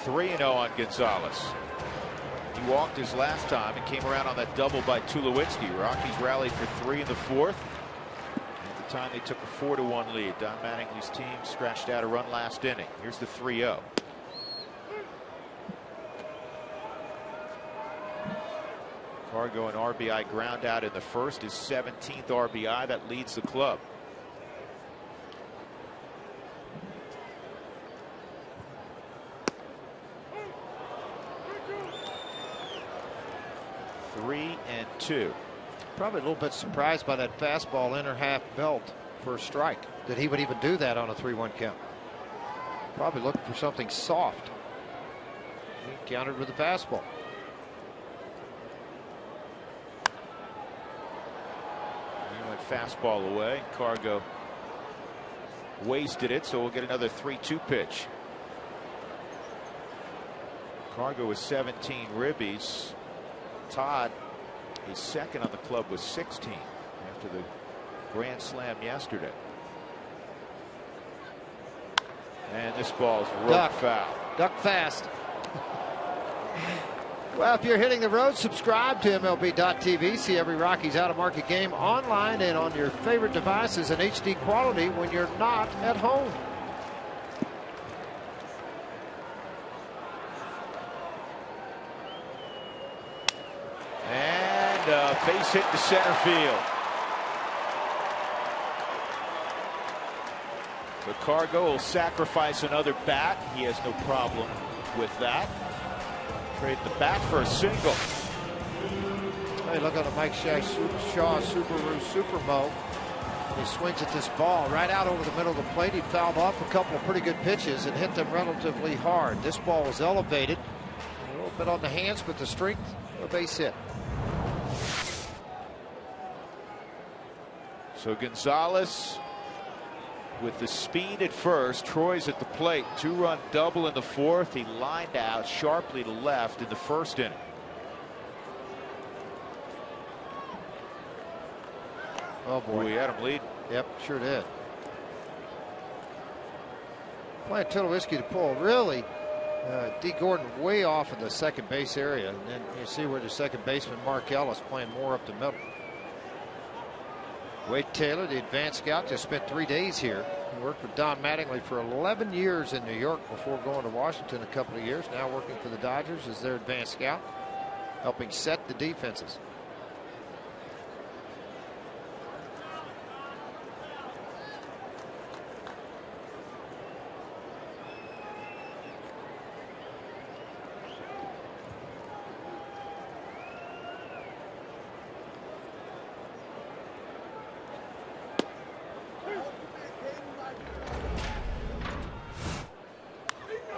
3-0 on Gonzalez. He walked his last time and came around on that double by Tulowitzki. Rockies rallied for 3 in the 4th. At the time they took a 4-1 lead. Don Mattingly's team scratched out a run last inning. Here's the 3-0. Cargo an RBI ground out in the first, his 17th RBI. That leads the club. Three and two. Probably a little bit surprised by that fastball inner half belt for a strike, that he would even do that on a 3-1 count. Probably looking for something soft. He countered with the fastball. He went fastball away. Cargo wasted it, so we'll get another 3-2 pitch. Cargo with 17 ribbies. Todd is second on the club with 16 after the grand slam yesterday. And this ball's rope foul. Duck fast. Well, if you're hitting the road, subscribe to MLB.tv. See every Rockies out-of-market game online and on your favorite devices in HD quality when you're not at home. And base hit to center field. The Cargo will sacrifice another bat. He has no problem with that. Trade the bat for a single. Hey, look at the Mike Shaw Subaru Supermo. He swings at this ball right out over the middle of the plate. He fouled off a couple of pretty good pitches and hit them relatively hard. This ball was elevated. A little bit on the hands, but the strength, a base hit. So Gonzalez with the speed at first. Troy's at the plate. 2-run double in the fourth. He lined out sharply to left in the first inning. Oh boy, he had him lead. Yep, sure did. Playing Tulowitzki to pull. Really, D. Gordon way off in the second base area, and then you see where the second baseman Mark Ellis playing more up the middle. Wade Taylor, the advanced scout, just spent 3 days here. He worked with Don Mattingly for 11 years in New York before going to Washington a couple of years. Now working for the Dodgers as their advanced scout, helping set the defenses.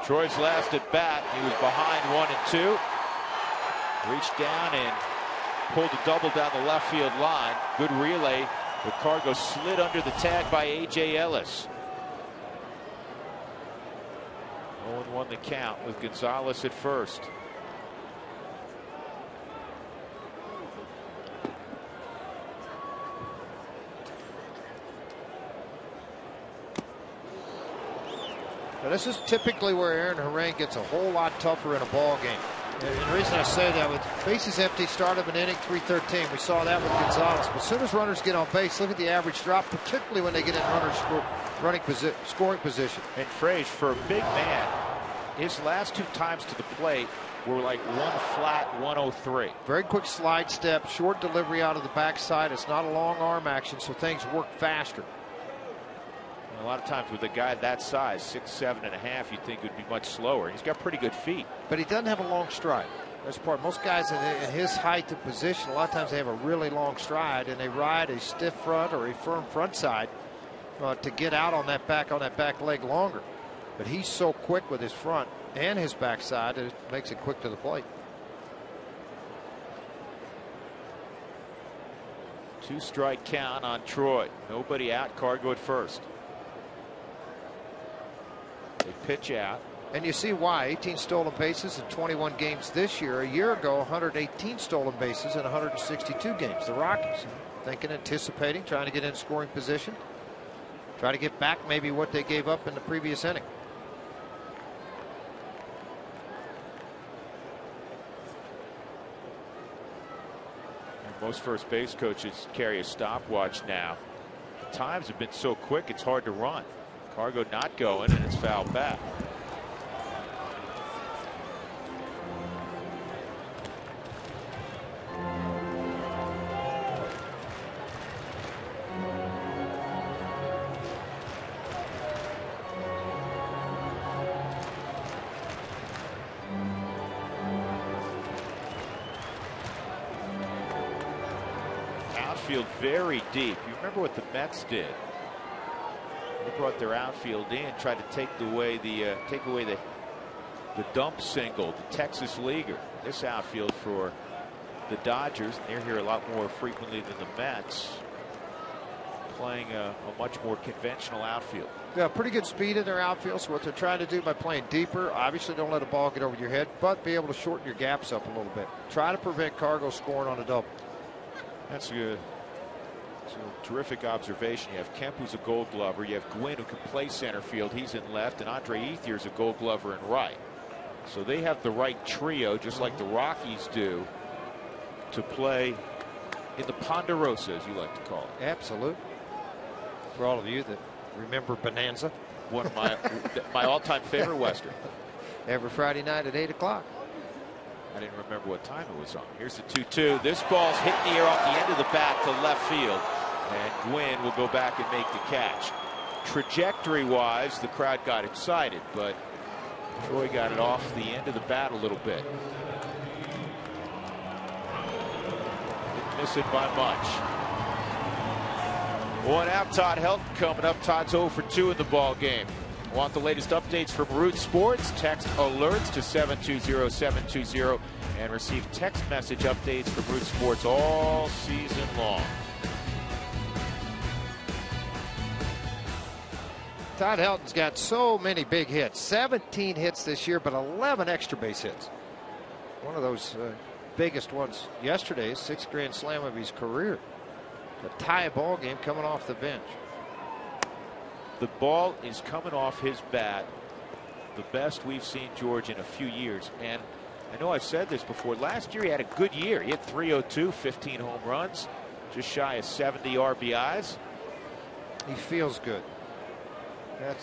Troy's last at bat, he was behind 1-2. Reached down and pulled a double down the left field line. Good relay. The Cargo slid under the tag by A.J. Ellis. 0-1 the count with Gonzalez at first. Now, this is typically where Aaron Harang gets a whole lot tougher in a ball game. And the reason I say that, with bases empty, start of an inning, 3-13. We saw that with Gonzalez. But as soon as runners get on base, look at the average drop, particularly when they get in runners scoring position. And Frage, for a big man, his last 2 times to the plate were like 1 flat 103. Very quick slide step, short delivery out of the backside. It's not a long arm action, so things work faster. A lot of times with a guy that size, 6'7.5", you'd think would be much slower. He's got pretty good feet. But he doesn't have a long stride. That's part. Most guys in his height of position, a lot of times they have a really long stride and they ride a stiff front or a firm front side to get out on that back leg longer. But he's so quick with his front and his backside that it makes it quick to the plate. 2-strike count on Troy. Nobody out. Cargo at first. They pitch out. And you see why. 18 stolen bases in 21 games this year. A year ago, 118 stolen bases in 162 games. The Rockies thinking, anticipating, trying to get in scoring position. Try to get back maybe what they gave up in the previous inning. Most first base coaches carry a stopwatch now. The times have been so quick, it's hard to run. Cargo not going, and it's fouled back. outfield very deep. You remember what the Mets did? They brought their outfield in, tried to take away the dump single, the Texas leaguer. This outfield for the Dodgers, and they're here a lot more frequently than the Mets, playing a much more conventional outfield. Yeah, pretty good speed in their outfield. So what they're trying to do by playing deeper, obviously don't let a ball get over your head, but be able to shorten your gaps up a little bit. Try to prevent Cargo scoring on a double. That's a terrific observation. You have Kemp, who's a Gold Glover. You have Gwynn, who can play center field. He's in left, and Andre Ethier's a Gold Glover in right. So they have the right trio, just like the Rockies do, to play in the Ponderosa, as you like to call it. Absolutely. For all of you that remember Bonanza, one of my all-time favorite Western. Every Friday night at 8 o'clock. I didn't remember what time it was on. Here's the 2-2. This ball's hit in the air off the end of the bat to left field, and Gwynn will go back and make the catch. Trajectory-wise, the crowd got excited, but Troy got it off the end of the bat a little bit. Didn't miss it by much. 1 out, Todd Helton coming up. Todd's 0 for 2 in the ball game. Want the latest updates from Root Sports? Text alerts to 720-720 and receive text message updates from Root Sports all season long. Todd Helton's got so many big hits. 17 hits this year, but 11 extra base hits. One of those biggest ones yesterday, 6th grand slam of his career. To tie a ball game coming off the bench. The ball is coming off his bat, the best we've seen George in a few years. And I know I've said this before. Last year he had a good year. He had 302, 15 home runs, just shy of 70 RBIs. He feels good.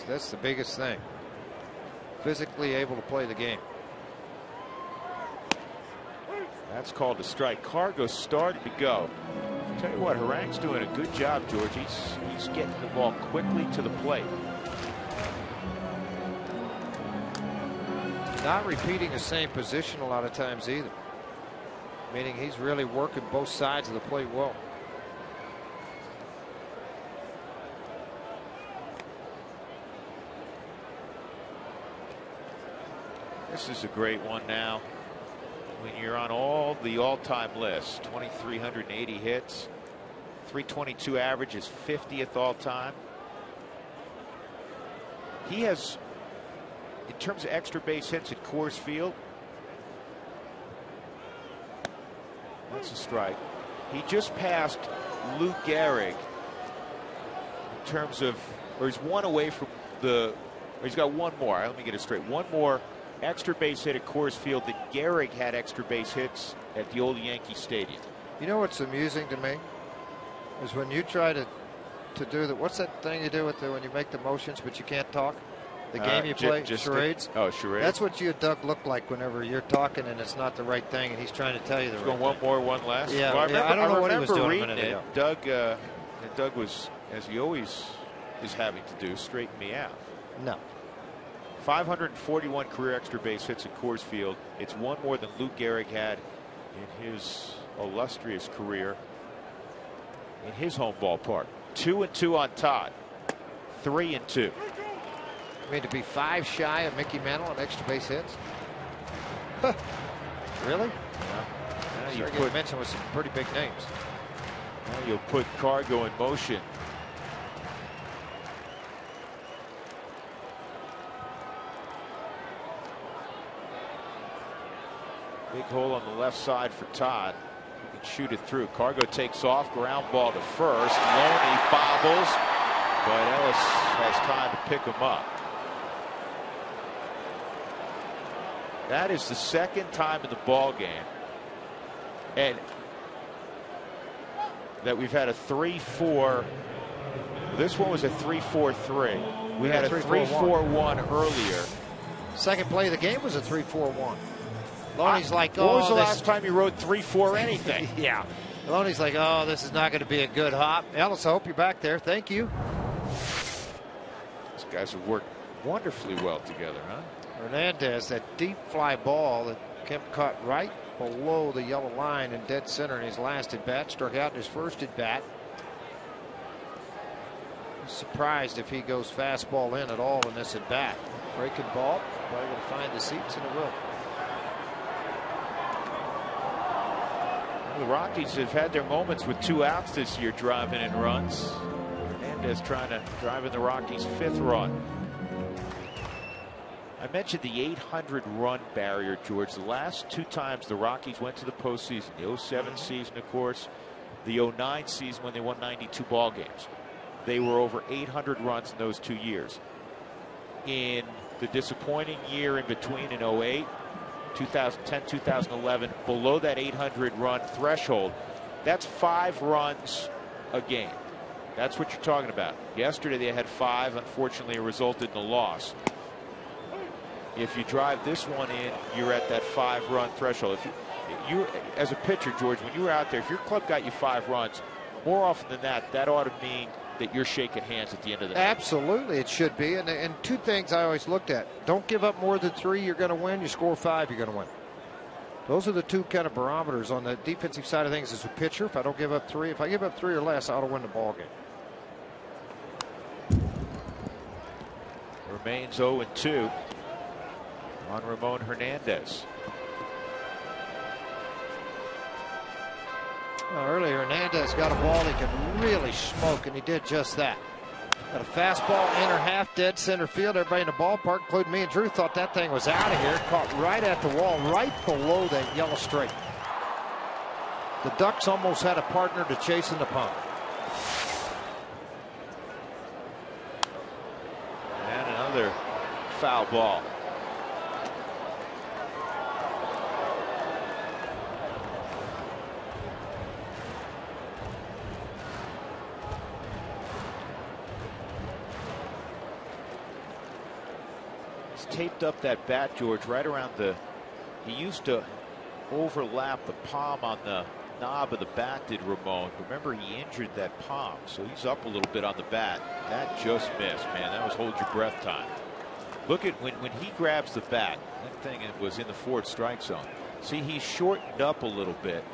That's the biggest thing. Physically able to play the game. That's called a strike. Cargo started to go. Tell you what, Harang's doing a good job, George. He's getting the ball quickly to the plate. Not repeating the same position a lot of times either. Meaning he's really working both sides of the plate well. This is a great one now. When you're on the all-time list, 2,380 hits, 322 average is 50th all-time. He has, in terms of extra base hits at Coors Field, that's a strike. He just passed Lou Gehrig in terms of, or he's one away from or he's got one more. Let me get it straight. One more extra base hit at Coors Field that Gehrig had extra base hits at the old Yankee Stadium. You know what's amusing to me is when you try to do that. What's that thing you do with when you make the motions but you can't talk? The game you play, charades. Charades. That's what you and Doug look like whenever you're talking and it's not the right thing, and he's trying to tell you the right thing. One more, one less. Yeah, well, I don't know what he was doing reading it. Doug was, as he always is having to do, straighten me out. No. 541 career extra base hits at Coors Field. It's one more than Lou Gehrig had in his illustrious career in his home ballpark. 2-2 on Todd. 3-2. I mean, to be 5 shy of Mickey Mantle on extra base hits? Really? Yeah. You could mention with some pretty big names. Now you'll put Cargo in motion. Big hole on the left side for Todd. He can shoot it through. Cargo takes off. Ground ball to first. Loney bobbles, but Ellis has time to pick him up. That is the second time in the ball game and that we've had a 3-4. This one was a 3-4-3. We had a 3-4-1 earlier. Second play of the game was a 3-4-1. Loney's like, what was the last time you wrote 3-4 anything? Yeah. Loney's like, oh, this is not going to be a good hop. Ellis, I hope you're back there. Thank you. These guys have worked wonderfully well together, huh? Hernandez, that deep fly ball that Kemp caught right below the yellow line in dead center in his last at bat. Struck out in his first at bat. Surprised if he goes fastball in at all in this at bat. Breaking ball, probably going to find the seats, and it will. The Rockies have had their moments with 2 outs this year, driving in runs. Hernandez trying to drive in the Rockies' 5th run. I mentioned the 800 run barrier, George. The last 2 times the Rockies went to the postseason, the 07 season, of course, the 09 season when they won 92 ball games. They were over 800 runs in those 2 years. In the disappointing year in between in 08, 2010, 2011, below that 800 run threshold, that's 5 runs a game. That's what you're talking about. Yesterday they had 5. Unfortunately, it resulted in a loss. If you drive this one in, you're at that 5-run threshold. If you as a pitcher, George, when you were out there, if your club got you 5 runs, more often than that, that ought to mean that you're shaking hands at the end of the night. Absolutely, it should be. And 2 things I always looked at: don't give up more than 3, you're going to win. You score 5, you're going to win. Those are the 2 kind of barometers on the defensive side of things as a pitcher. If I don't give up 3, if I give up 3 or less, I ought to win the ball game. Remains 0-2 on Ramon Hernandez. Well, earlier, Hernandez got a ball he could really smoke, and he did just that. Got a fastball, inner half, dead center field. Everybody in the ballpark, including me and Drew, thought that thing was out of here. Caught right at the wall, right below that yellow straight. The Ducks almost had a partner to chase in the pond. And another foul ball. Taped up that bat, George, right around he used to overlap the palm on the knob of the bat, did Ramon. Remember, he injured that palm, so he's up a little bit on the bat. That just missed, man. That was hold your breath time. Look at when he grabs the bat, that thing was in the 4th strike zone. See, he's shortened up a little bit.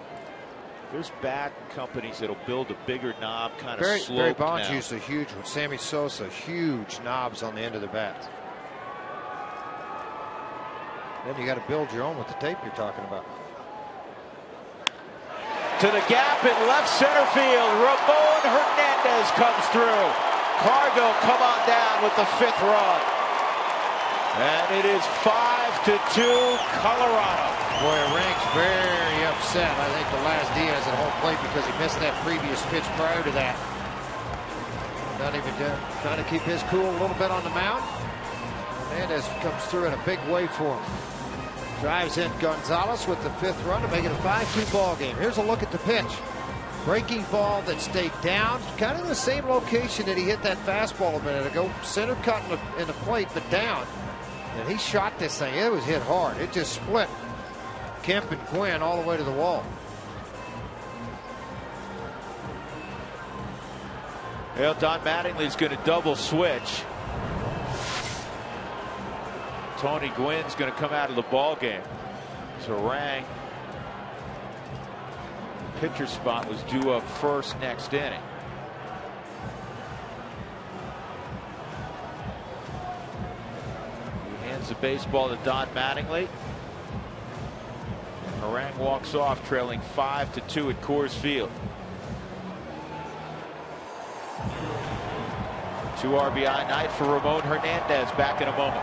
There's bat companies that'll build a bigger knob, kind of slope. Barry Bonds used a huge one. Sammy Sosa, huge knobs on the end of the bats. Then you got to build your own with the tape you're talking about. To the gap in left center field. Ramon Hernandez comes through. Cargo come on down with the 5th run. And it is 5-2 Colorado. Boy, Rank's very upset. I think the last Diaz at home plate because he missed that previous pitch prior to that. Not even trying to keep his cool a little bit on the mound. Hernandez comes through in a big way for him. Drives in Gonzalez with the 5th run to make it a 5-2 ball game. Here's a look at the pitch. Breaking ball that stayed down, kind of in the same location that he hit that fastball a minute ago. Center cut in the plate, but down. And he shot this thing. It was hit hard. It just split Kemp and Quinn all the way to the wall. Well, Don Mattingly's going to double switch. Tony Gwynn's going to come out of the ball game. So Rang, pitcher spot, was due up first next inning. He hands the baseball to Don Mattingly. Rang walks off, trailing 5-2 at Coors Field. 2 RBI night for Ramon Hernandez. Back in a moment.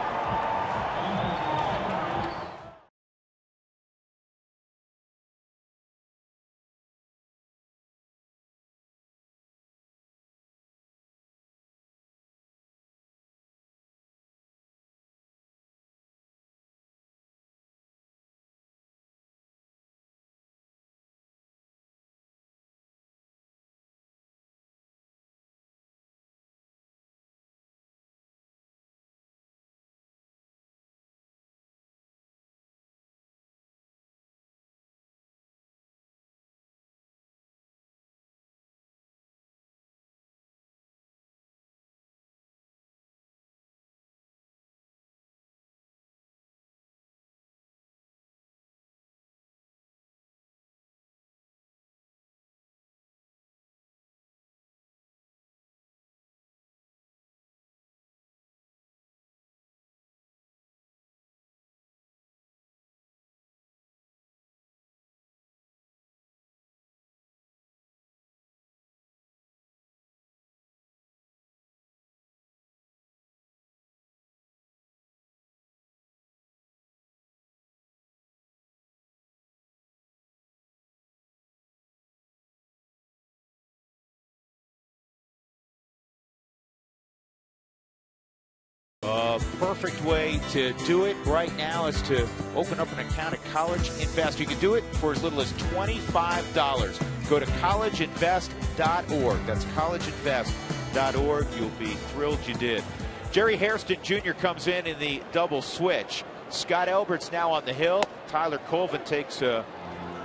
A perfect way to do it right now is to open up an account at College Invest. You can do it for as little as $25. Go to collegeinvest.org. That's collegeinvest.org. You'll be thrilled you did. Jerry Hairston Jr. comes in the double switch. Scott Elbert's now on the hill. Tyler Colvin takes a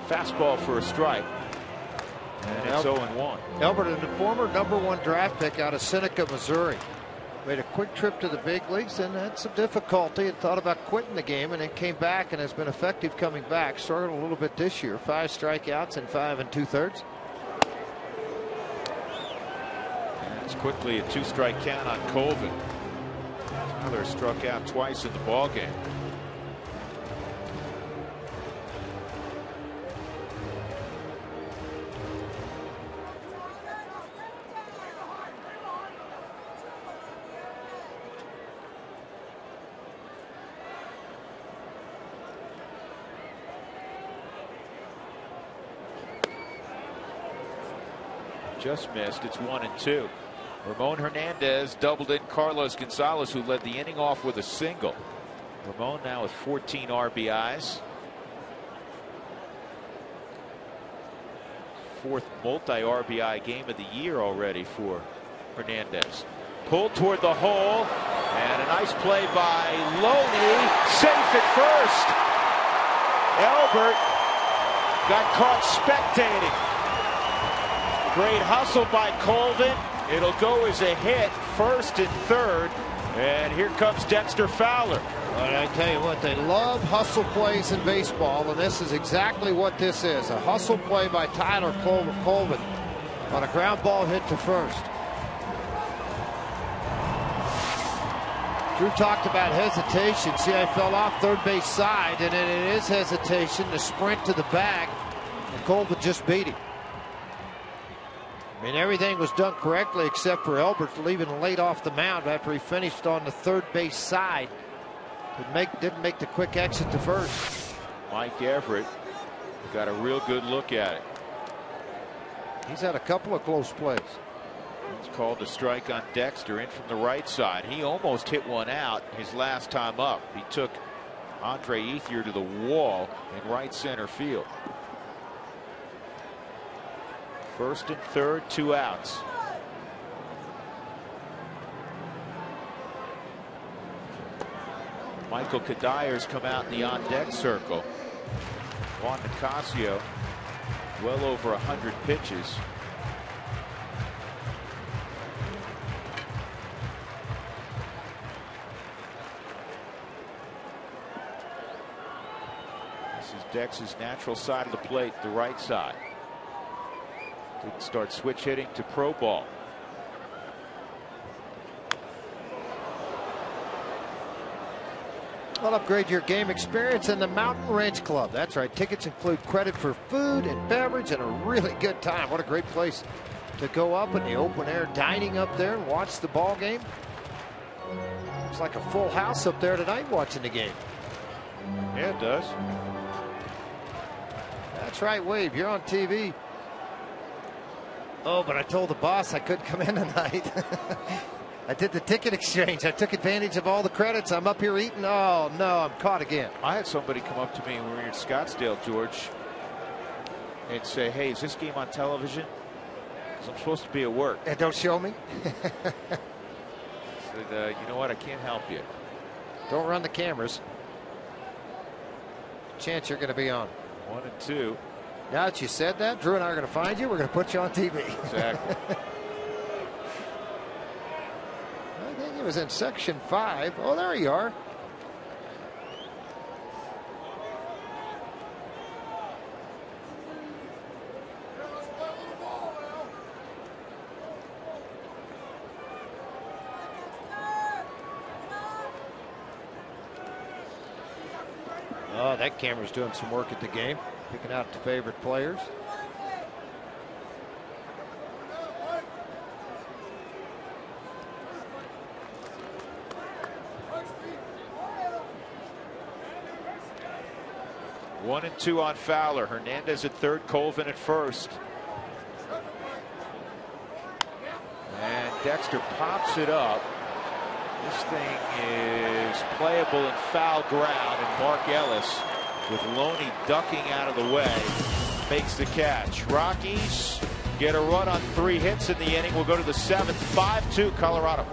fastball for a strike. And it's 0-1. Elbert, the former #1 draft pick out of Seneca, Missouri. Made a quick trip to the big leagues and had some difficulty and thought about quitting the game, and then came back and has been effective coming back. Struggled a little bit this year. 5 strikeouts in 5 2/3. It's quickly a 2-strike count on Colvin. Tyler struck out twice in the ballgame. Just missed. It's 1-2. Ramon Hernandez doubled in Carlos Gonzalez, who led the inning off with a single. Ramon now with 14 RBIs. 4th multi-RBI game of the year already for Hernandez. Pulled toward the hole, and a nice play by Loney. Safe at first. Elbert got caught spectating. Great hustle by Colvin. It'll go as a hit, 1st and 3rd. And here comes Dexter Fowler. And I tell you what, they love hustle plays in baseball, and this is exactly what this is. A hustle play by Tyler Colvin on a ground ball hit to first. Drew talked about hesitation. See, I fell off third base side, and then it is hesitation to sprint to the bag, and Colvin just beat him. I mean, everything was done correctly except for Elbert leaving late off the mound after he finished on the third base side. Didn't make the quick exit to first. Mike Everett got a real good look at it. He's had a couple of close plays. It's called a strike on Dexter in from the right side. He almost hit one out his last time up. He took Andre Ethier to the wall in right center field. 1st and 3rd, 2 outs. Michael Kadyr's come out in the on-deck circle. Juan Nicasio, well over 100 pitches. This is Dex's natural side of the plate, the right side. Didn't start switch hitting to pro ball. Well, upgrade your game experience in the Mountain Ranch Club. That's right. Tickets include credit for food and beverage and a really good time. What a great place to go up in the open air dining up there and watch the ball game. It's like a full house up there tonight watching the game. Yeah, it does. That's right, Wave. You're on TV. Oh, but I told the boss I couldn't come in tonight. I did the ticket exchange. I took advantage of all the credits. I'm up here eating. Oh, no, I'm caught again. I had somebody come up to me when we were in Scottsdale, George, and say, hey, is this game on television? Because I'm supposed to be at work. And don't show me? I said, you know what? I can't help you. Don't run the cameras. Chance you're going to be on. 1-2. Now that you said that, Drew and I are going to find you. We're going to put you on TV. Exactly. I think it was in section 5. Oh, there you are. Oh, that camera's doing some work at the game, picking out the favorite players. One and 2 on Fowler. Hernandez at third, Colvin at first. And Dexter pops it up. This thing is playable in foul ground, and Mark Ellis, with Loney ducking out of the way, makes the catch. Rockies get a run on 3 hits in the inning. We'll go to the 7th, 5-2 Colorado.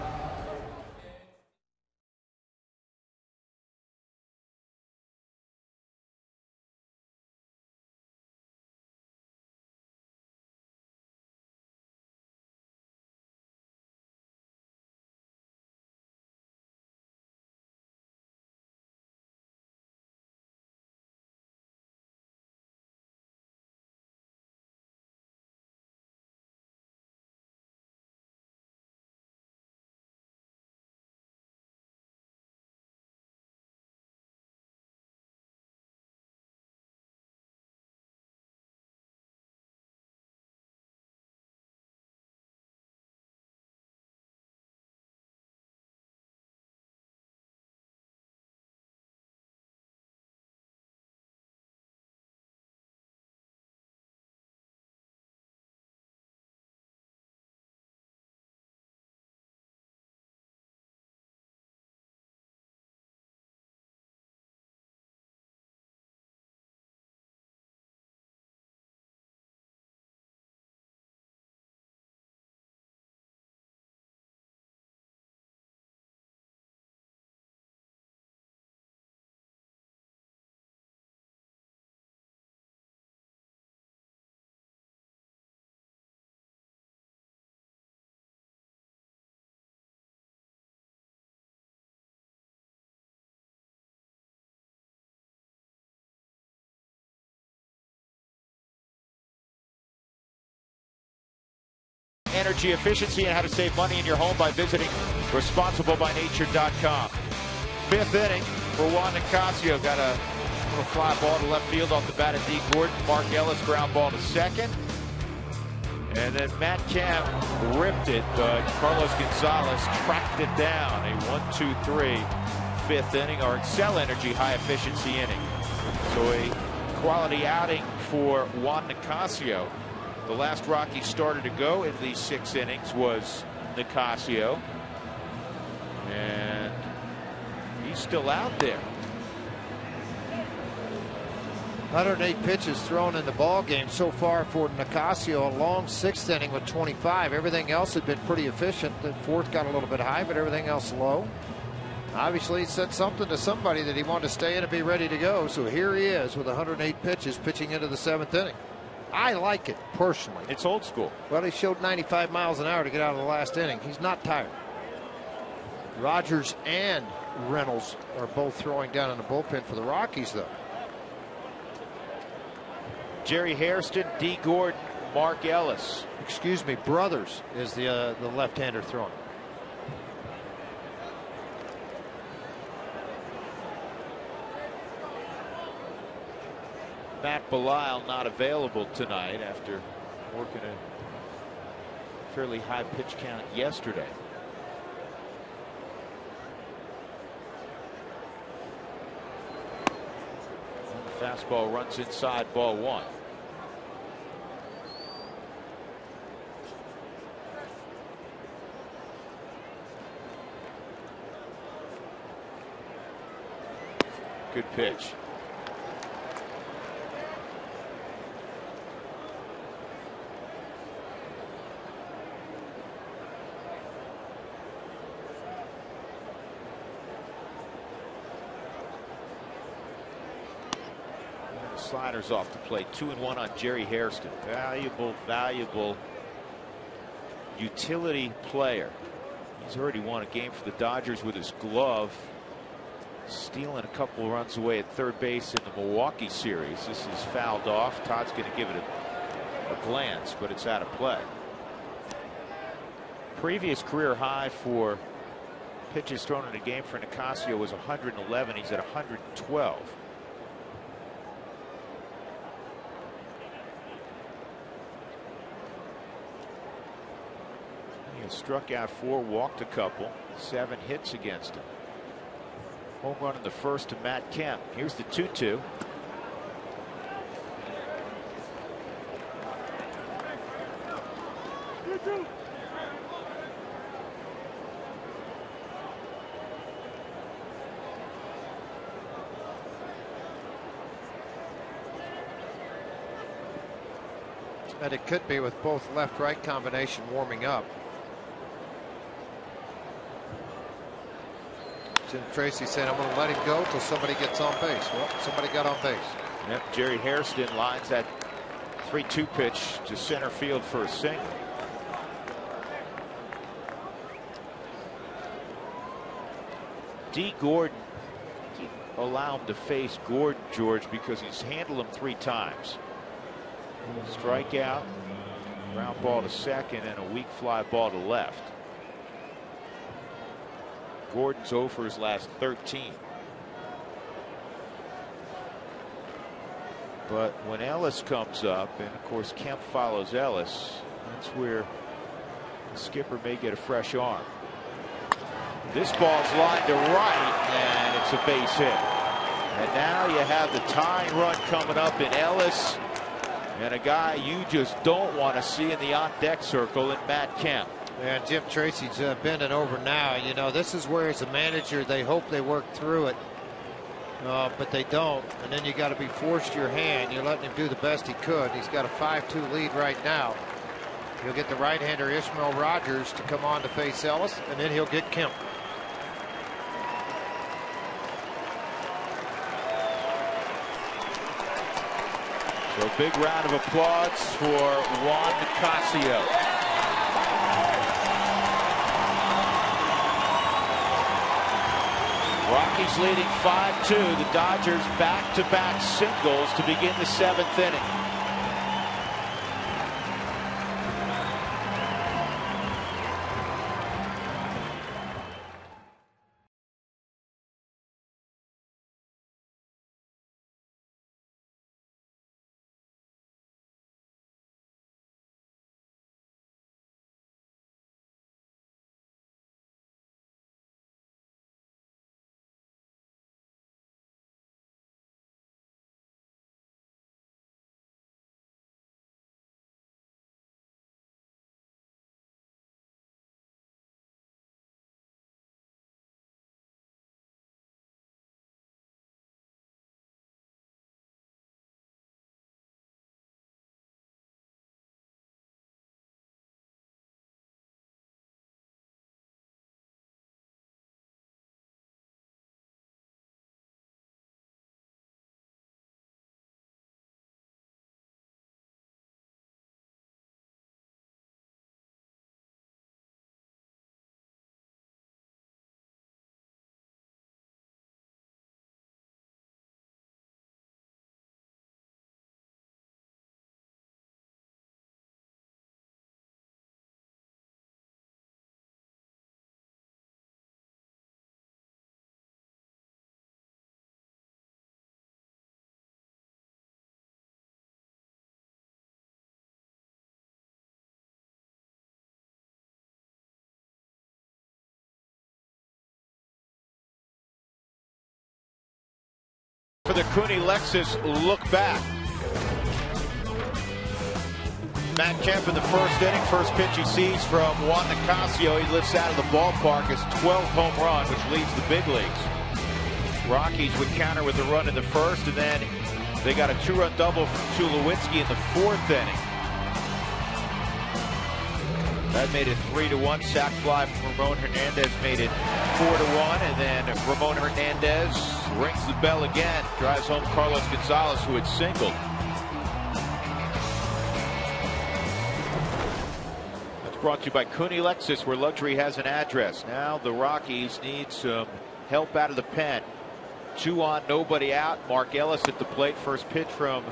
Energy efficiency and how to save money in your home by visiting responsiblebynature.com. 5th inning for Juan Nicasio. Got a little fly ball to left field off the bat of D. Gordon. Mark Ellis ground ball to second. And then Matt Kemp ripped it, but Carlos Gonzalez tracked it down. A 1-2-3 5th inning, our Excel Energy high efficiency inning. So a quality outing for Juan Nicasio. The last Rocky starter to go in these 6 innings was Nicasio, and he's still out there. 108 pitches thrown in the ball game so far for Nicasio. A long 6th inning with 25. Everything else had been pretty efficient. The 4th got a little bit high, but everything else low. Obviously, he said something to somebody that he wanted to stay in and be ready to go. So here he is with 108 pitches pitching into the 7th inning. I like it personally. It's old school. Well, he showed 95 miles an hour to get out of the last inning. He's not tired. Rogers and Reynolds are both throwing down in the bullpen for the Rockies, though. Jerry Hairston, D. Gordon, Mark Ellis. Excuse me, Brothers is the left-hander throwing. Matt Belisle not available tonight after working a fairly high pitch count yesterday. And the fastball runs inside, ball 1. Good pitch. Sliders off the plate. 2-1 on Jerry Hairston. Valuable utility player. He's already won a game for the Dodgers with his glove, stealing a couple runs away at third base in the Milwaukee series. This is fouled off. Todd's going to give it a glance, but it's out of play. Previous career high for pitches thrown in a game for Nicasio was 111. He's at 112. Struck out 4, walked a couple, 7 hits against him. Home run in the 1st to Matt Kemp. Here's the 2-2. And it could be with both left-right combination warming up. Jim Tracy said, I'm going to let him go till somebody gets on base. Well, somebody got on base. Yep, Jerry Hairston lines that 3-2 pitch to center field for a single. D. Gordon, allow him to face Gordon, George, because he's handled him 3 times. Strikeout, ground ball to second, and a weak fly ball to left. Gordon's 0 for his last 13. But when Ellis comes up, and of course Kemp follows Ellis, that's where the skipper may get a fresh arm. This ball's lined to right, and it's a base hit. And now you have the tying run coming up in Ellis, and a guy you just don't want to see in the on-deck circle in Matt Kemp. And Jim Tracy's bending over now. You know, this is where as a manager they hope they work through it, but they don't. And then you got to be forced to your hand. You're letting him do the best he could. He's got a 5-2 lead right now. He'll get the right-hander Ishmael Rogers to come on to face Ellis, and then he'll get Kemp. So a big round of applause for Juan Nicasio. Rockies leading 5-2. The Dodgers back-to-back singles to begin the 7th inning. For the Cooney Lexus look back. Matt Kemp in the first inning. First pitch he sees from Juan Nicasio. He lifts out of the ballpark. His 12th home run, which leads the big leagues. Rockies would counter with a run in the first, and then they got a 2-run double from Tulowitzki in the 4th inning. That made it 3-1. Sac fly from Ramon Hernandez made it 4-1, and then Ramon Hernandez rings the bell again, drives home Carlos Gonzalez, who had singled. That's brought to you by Cooney Lexus, where luxury has an address. Now the Rockies need some help out of the pen. 2 on, nobody out. Mark Ellis at the plate. First pitch from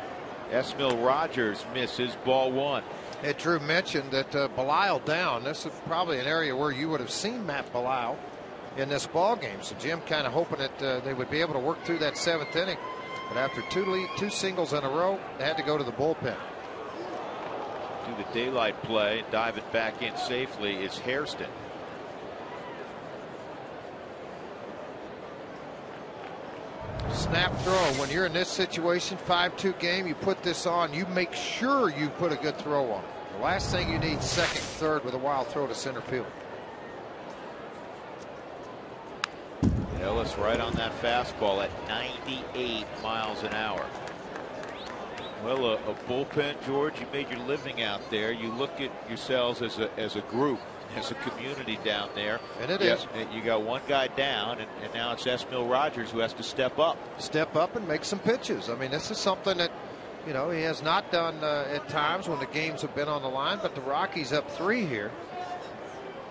Ishmael Rogers misses, ball 1. Hey, Drew mentioned that Belisle down. This is probably an area where you would have seen Matt Belisle in this ball game. So Jim kind of hoping that they would be able to work through that 7th inning. But after two singles in a row, they had to go to the bullpen. Do the daylight play, dive it back in safely is Hairston. Snap throw. When you're in this situation, 5-2 game, you put this on, you make sure you put a good throw on. The last thing you need, second, third with a wild throw to center field. Ellis right on that fastball at 98 miles an hour. Well, a bullpen, George, you made your living out there. You look at yourselves as a group, as a community down there. And it is. You got one guy down, and now it's Esmil Rogers who has to step up. Step up and make some pitches. I mean, this is something that, you know, he has not done at times when the games have been on the line, but the Rockies up 3 here.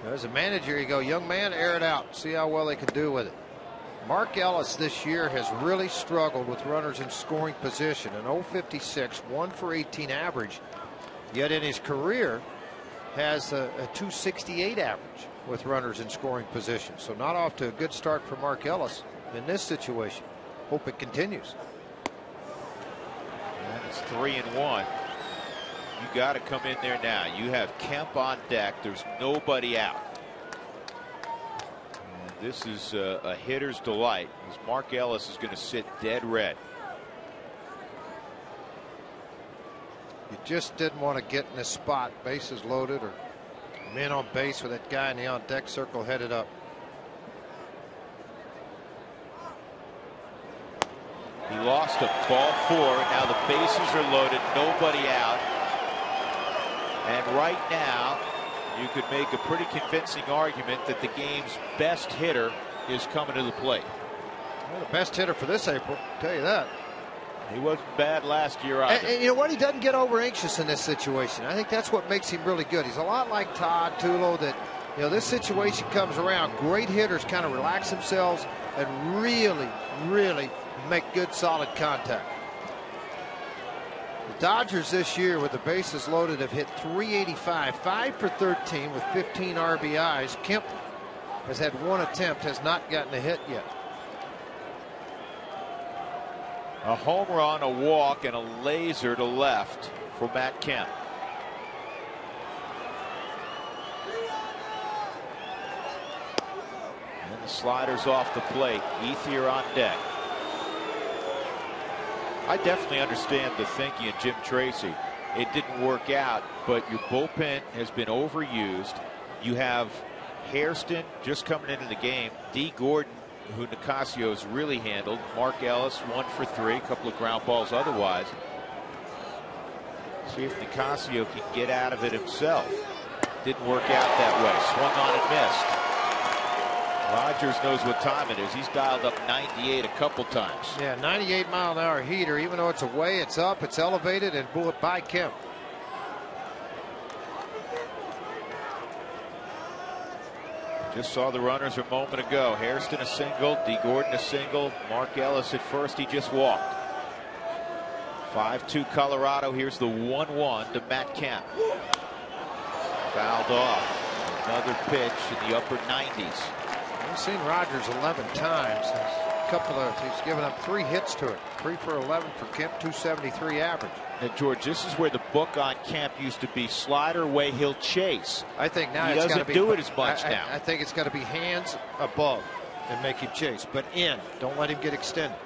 As a manager, you go, young man, air it out. See how well they can do with it. Mark Ellis this year has really struggled with runners in scoring position. An 0.56, 1 for 18 average. Yet in his career has a 2.68 average with runners in scoring position. So not off to a good start for Mark Ellis in this situation. Hope it continues. And it's 3-1. You got to come in there now. You have Kemp on deck. There's nobody out. This is a hitter's delight, as Mark Ellis is going to sit dead red. You just didn't want to get in this spot, bases loaded or men on base with that guy in the on deck circle headed up. He lost a ball 4. Now the bases are loaded, nobody out. And right now, you could make a pretty convincing argument that the game's best hitter is coming to the plate. Well, the best hitter for this April, I'll tell you that. He wasn't bad last year either. And you know what? He doesn't get over anxious in this situation. I think that's what makes him really good. He's a lot like Todd Tulo, that, you know, this situation comes around. Great hitters kind of relax themselves and really, really make good solid contact. The Dodgers this year, with the bases loaded, have hit .385, 5 for 13 with 15 RBIs. Kemp has had 1 attempt, has not gotten a hit yet. A home run, a walk, and a laser to left for Matt Kemp. And the slider's off the plate. Ethier on deck. I definitely understand the thinking of Jim Tracy. It didn't work out, but your bullpen has been overused. You have Hairston just coming into the game. D. Gordon, who Nicasio's really handled. Mark Ellis, 1 for 3, a couple of ground balls otherwise. See if Nicasio can get out of it himself. Didn't work out that way. Swung on and missed. Rogers knows what time it is. He's dialed up 98 a couple times. Yeah, 98-mile-an-hour heater. Even though it's away, it's up, it's elevated, and bullet by Kemp. Just saw the runners a moment ago. Hairston a single, D. Gordon a single, Mark Ellis at first. He just walked. 5-2 Colorado. Here's the 1-1 to Matt Kemp. Fouled off. Another pitch in the upper 90s. I've seen Rogers 11 times. He's given up 3 hits to it. 3 for 11 for Kemp, 273 average. And George, this is where the book on Kemp used to be: slider away, he'll chase. I think now he it's doesn't do it as much now. I think it's got to be hands above and make him chase, but in. Don't let him get extended.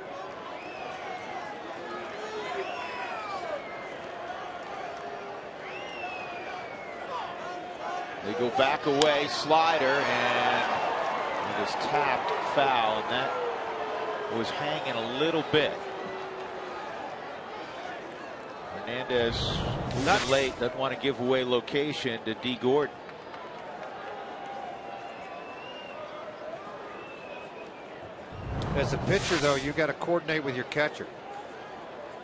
They go back away, slider, and it is tapped foul, and that was hanging a little bit. Hernandez moving late, doesn't want to give away location to D. Gordon. As a pitcher, though, you got to coordinate with your catcher,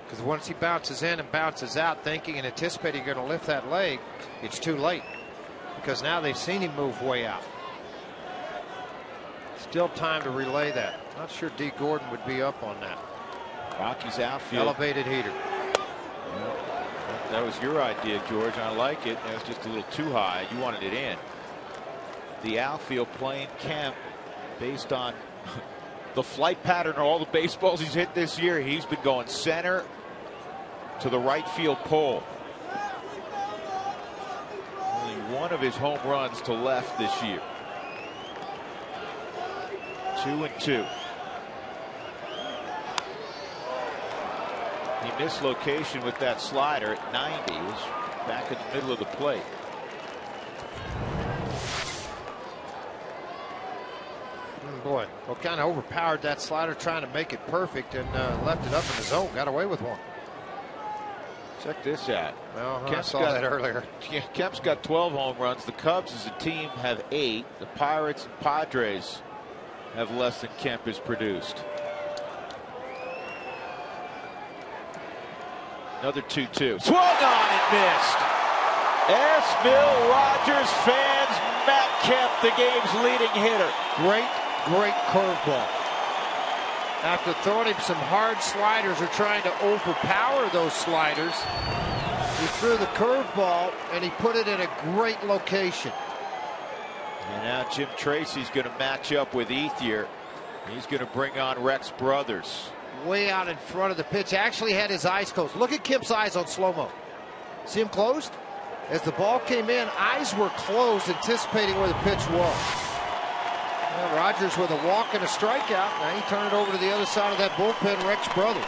because once he bounces in and bounces out thinking and anticipating you're going to lift that leg, it's too late, because now they've seen him move way out. Still time to relay that. Not sure D. Gordon would be up on that. Rockies outfield. Elevated heater. That was your idea, George. I like it. It was just a little too high. You wanted it in. The outfield playing Kemp based on the flight pattern of all the baseballs he's hit this year. He's been going center to the right field pole. Only one of his home runs to left this year. 2-2. He missed location with that slider at 90. He was back in the middle of the plate. Boy, well, kind of overpowered that slider trying to make it perfect, and left it up in the zone. Got away with one. Check this out. Well, I saw that earlier. Yeah, Kemp's got 12 home runs. The Cubs as a team have 8. The Pirates and Padres have less than Kemp has produced. Another 2-2. Swung on and missed. Esmil Rogers fans Matt Kemp, the game's leading hitter. Great curveball. After throwing him some hard sliders or trying to overpower those sliders, he threw the curveball and he put it in a great location. And now Jim Tracy's going to match up with Ethier. He's going to bring on Rex Brothers. Way out in front of the pitch. Actually had his eyes closed. Look at Kemp's eyes on slow-mo. See him closed? As the ball came in, eyes were closed, anticipating where the pitch was. Well, Rogers with a walk and a strikeout. Now he turned it over to the other side of that bullpen, Rex Brothers.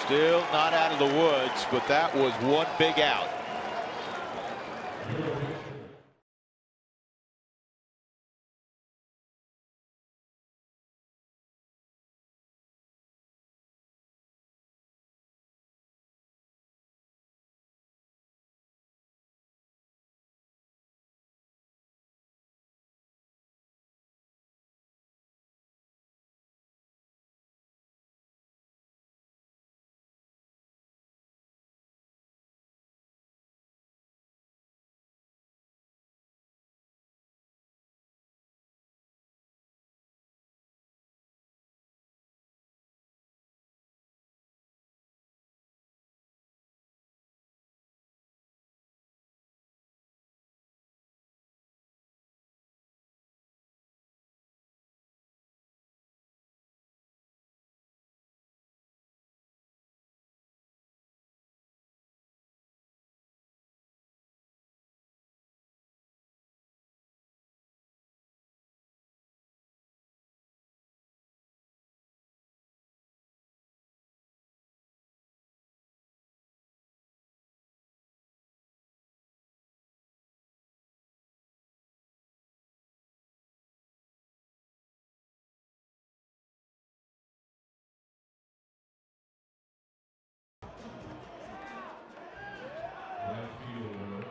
Still not out of the woods, but that was one big out. Left fielder, number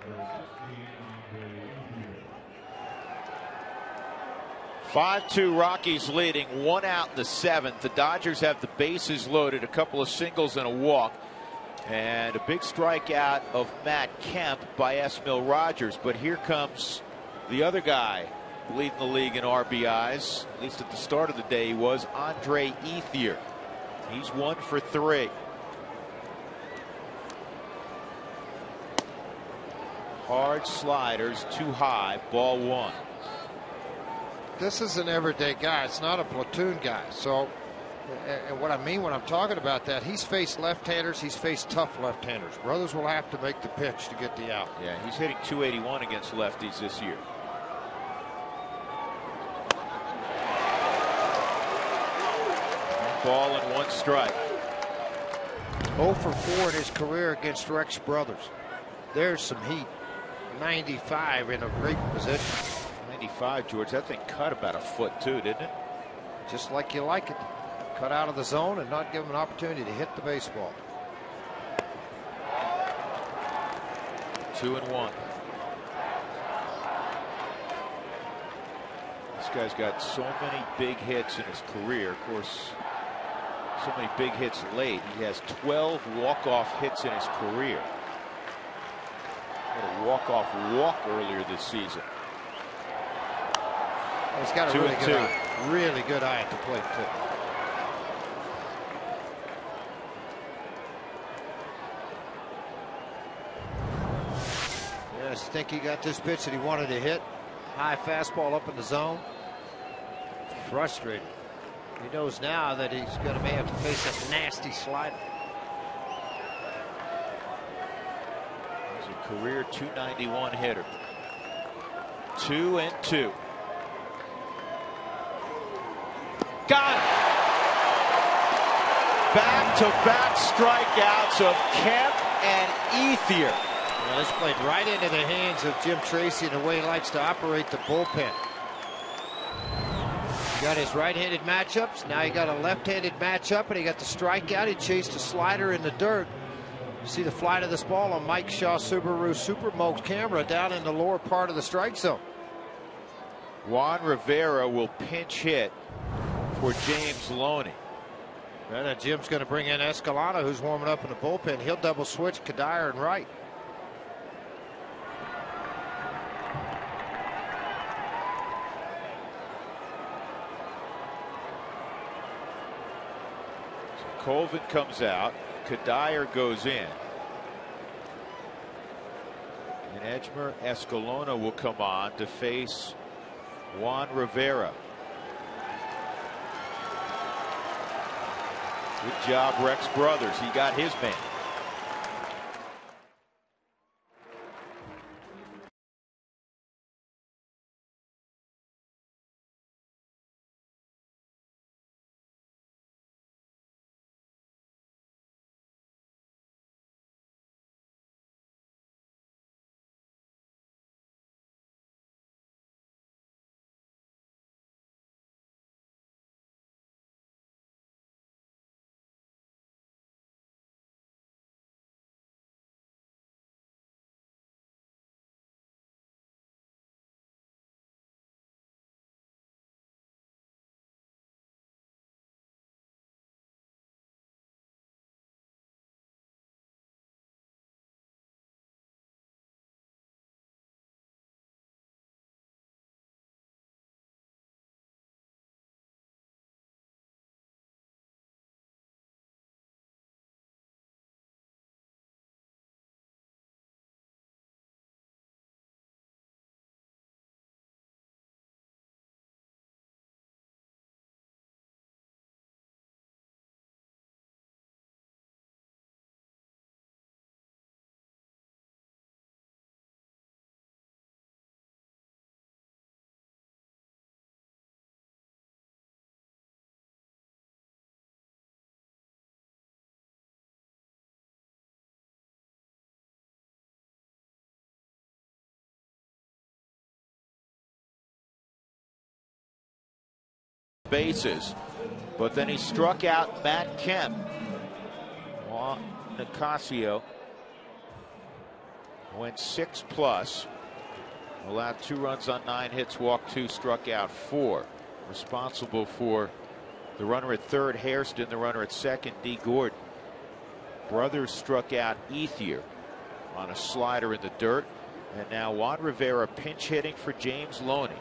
16, Andre Ethier. 5-2 Rockies leading, 1 out in the 7th. The Dodgers have the bases loaded, a couple of singles and a walk, and a big strikeout of Matt Kemp by Esmil Rogers. But here comes the other guy leading the league in RBIs, at least at the start of the day, he was Andre Ethier. He's 1 for 3. Hard sliders, too high, ball 1. This is an everyday guy. It's not a platoon guy. So, and what I mean when I'm talking about that, he's faced left-handers. He's faced tough left-handers. Brothers will have to make the pitch to get the out. Yeah, he's hitting .281 against lefties this year. Ball and 1 strike. 0 for 4 in his career against Rex Brothers. There's some heat. 95 in a great position. 95, George. That thing cut about a foot too, didn't it? Just like you like it. Cut out of the zone and not give him an opportunity to hit the baseball. 2-1. This guy's got so many big hits in his career. Of course, so many big hits late. He has 12 walk-off hits in his career. Had a walk-off walk earlier this season. He's got a really good eye. Really good eye at the plate, too. Yes, I think he got this pitch that he wanted to hit. High fastball up in the zone. Frustrated. He knows now that he's going to may have to face a nasty slider. He's a career .291 hitter. 2-2. Got it. Back-to-back strikeouts of Kemp and Ethier. Well, this played right into the hands of Jim Tracy and the way he likes to operate the bullpen. He got his right-handed matchups. Now he got a left-handed matchup, and he got the strikeout. He chased a slider in the dirt. You see the flight of this ball on Mike Shaw Subaru Supermoto camera down in the lower part of the strike zone. Juan Rivera will pinch hit for James Loney. And Jim's going to bring in Escalona, who's warming up in the bullpen. He'll double switch Kadire and right. So Colvin comes out. Kadire goes in. And Edgmer Escalona will come on to face Juan Rivera. Good job, Rex Brothers. He got his man. Bases, but then he struck out Matt Kemp. Juan Nicasio went 6+, allowed 2 runs on 9 hits, walked 2, struck out 4. Responsible for the runner at third, Hairston, the runner at second, D. Gordon. Brothers struck out Ethier on a slider in the dirt, and now Juan Rivera pinch hitting for James Loney.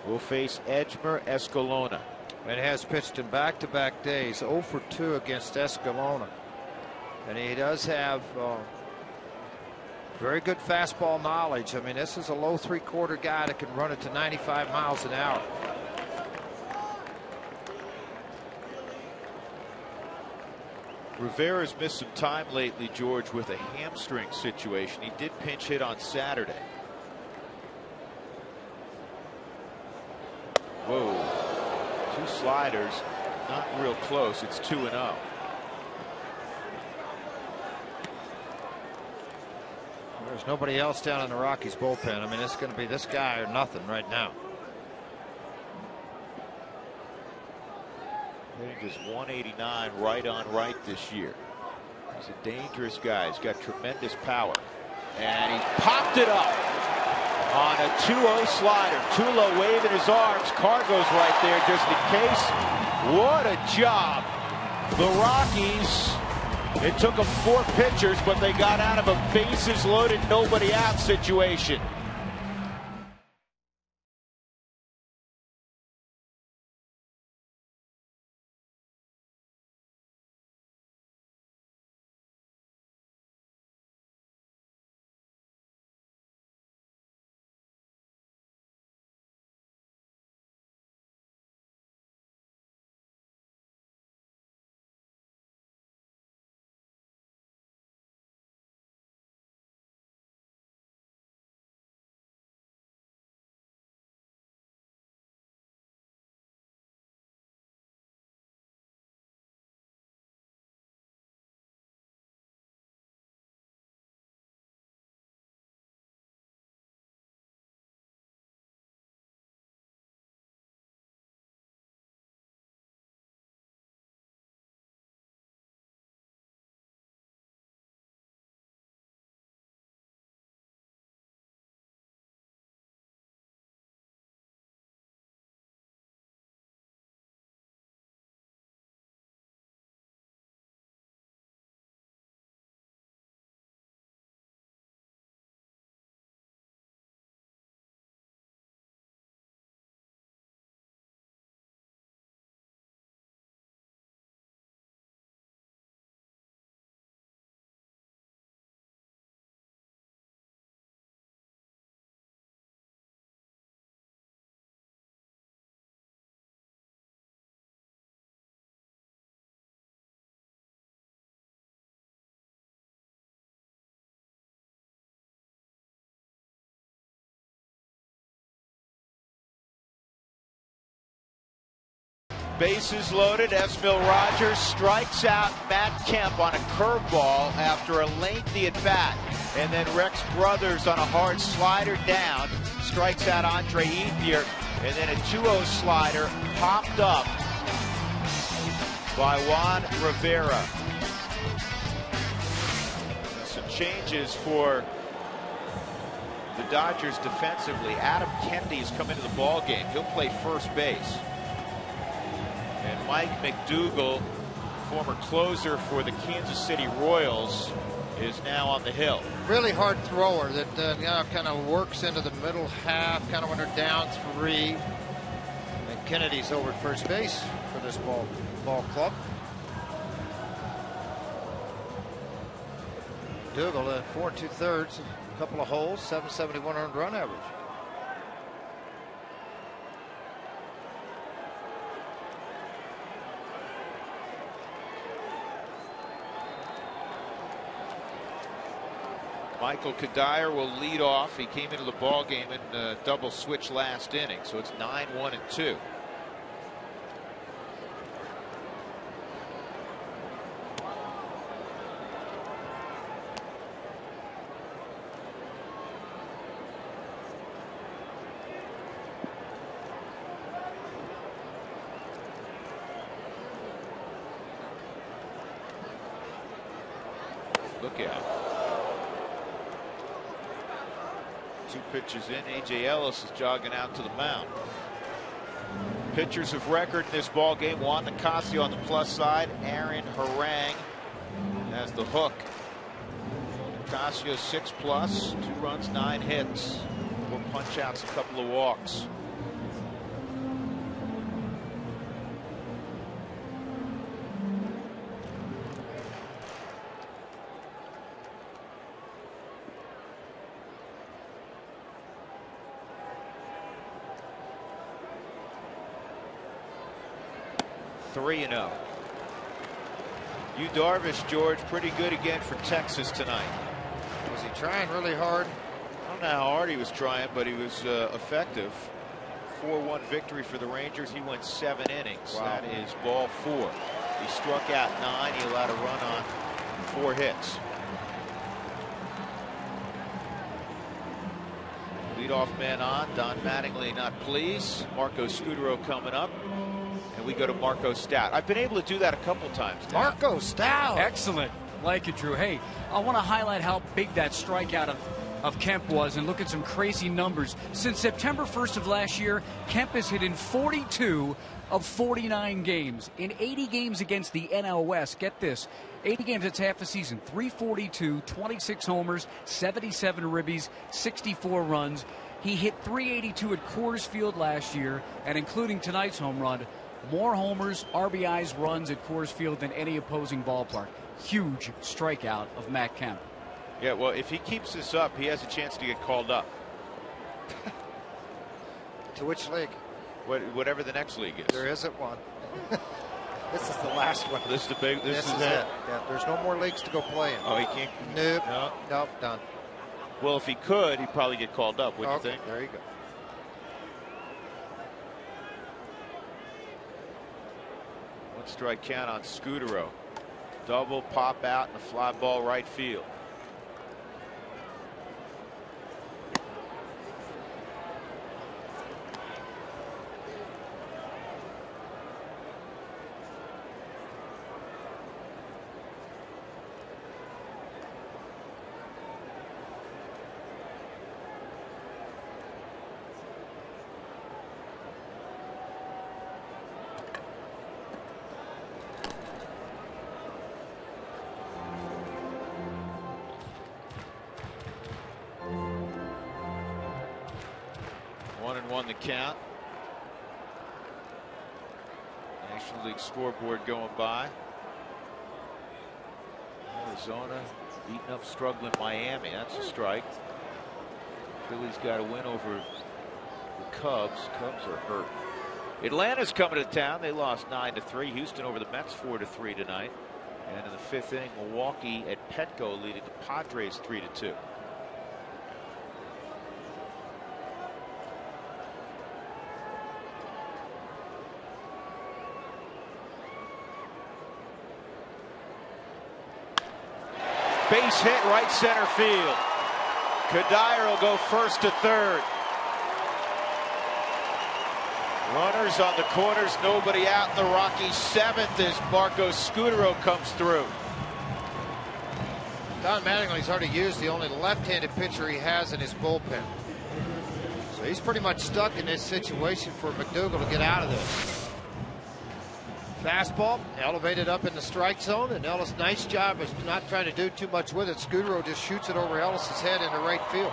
Will face Edgmer Escalona. And has pitched in back-to-back days, 0 for 2 against Escalona. And he does have very good fastball knowledge. I mean, this is a low 3/4 guy that can run it to 95 miles an hour. Rivera's missed some time lately, George, with a hamstring situation. He did pinch hit on Saturday. Whoa. 2 sliders, not real close. It's 2-0. There's nobody else down in the Rockies bullpen. I mean, it's going to be this guy or nothing right now. Hitting just 189 right on right this year. He's a dangerous guy. He's got tremendous power. And he popped it up on a 2-0 slider. Tulo waving his arms. Carr goes right there just in case. What a job. The Rockies, it took them 4 pitchers, but they got out of a bases loaded, nobody out situation. Bases loaded. Esmil Rogers strikes out Matt Kemp on a curveball after a lengthy at bat. And then Rex Brothers on a hard slider down strikes out Andre Ethier. And then a 2-0 slider popped up by Juan Rivera. Some changes for the Dodgers defensively. Adam Kennedy's come into the ball game. He'll play first base. And Mike McDougal, former closer for the Kansas City Royals, is now on the hill. Really hard thrower that kind of works into the middle half, kind of when they're down 3. And Kennedy's over at first base for this ball club. Dougal at 4 2/3, a couple of holes, 771 earned run average. Michael Kadire will lead off. He came into the ball game in a double switch last inning, so it's 9-1-2. Look out. 2 pitches in. A.J. Ellis is jogging out to the mound. Pitchers of record in this ball game. Juan Nicasio on the plus side. Aaron Harang has the hook. Nicasio 6+, 2 runs, 9 hits, 4 punch outs, a couple of walks. Three and 0. Yu Darvish, George, pretty good again for Texas tonight. Was he trying really hard? I don't know how hard he was trying, but he was effective. 4-1 victory for the Rangers. He went 7 innings. Wow. That is ball 4. He struck out 9. He allowed a run on 4 hits. Leadoff man on. Don Mattingly not pleased. Marco Scutaro coming up. And we go to Marco Stout. I've been able to do that a couple times now. Marco Stout. Excellent. Like it, Drew. Hey, I want to highlight how big that strikeout of Kemp was and look at some crazy numbers. Since September 1st of last year, Kemp has hit in 42 of 49 games. In 80 games against the NL West, get this, 80 games, it's half the season, 342, 26 homers, 77 ribbies, 64 runs. He hit 382 at Coors Field last year, and including tonight's home run, more homers, RBIs, runs at Coors Field than any opposing ballpark. Huge strikeout of Matt Kemp. Yeah, well, if he keeps this up, he has a chance to get called up. To which league? Whatever the next league is. There isn't one. This is the last one. This is the big. This is it. Yeah, there's no more leagues to go play in. Oh, he can't. Nope. No. Nope. Done. Well, if he could, he'd probably get called up. Wouldn't you think? There you go. One strike count on Scutaro. Double, pop out, and a fly ball right field. Won the count. National League scoreboard going by. Arizona beating up struggling Miami. That's a strike. Phillies got a win over the Cubs. Cubs are hurt. Atlanta's coming to town. They lost 9-3. Houston over the Mets 4-3 tonight. And in the 5th inning, Milwaukee at Petco leading the Padres 3-2. base hit right center field. Kadire will go first to third. Runners on the corners, nobody out in the Rockies' seventh as Marco Scutaro comes through. Don Mattingly's already used the only left-handed pitcher he has in his bullpen. So he's pretty much stuck in this situation for McDougal to get out of this. Fastball elevated up in the strike zone, and Ellis, nice job is not trying to do too much with it. Scutaro just shoots it over Ellis's head into right field.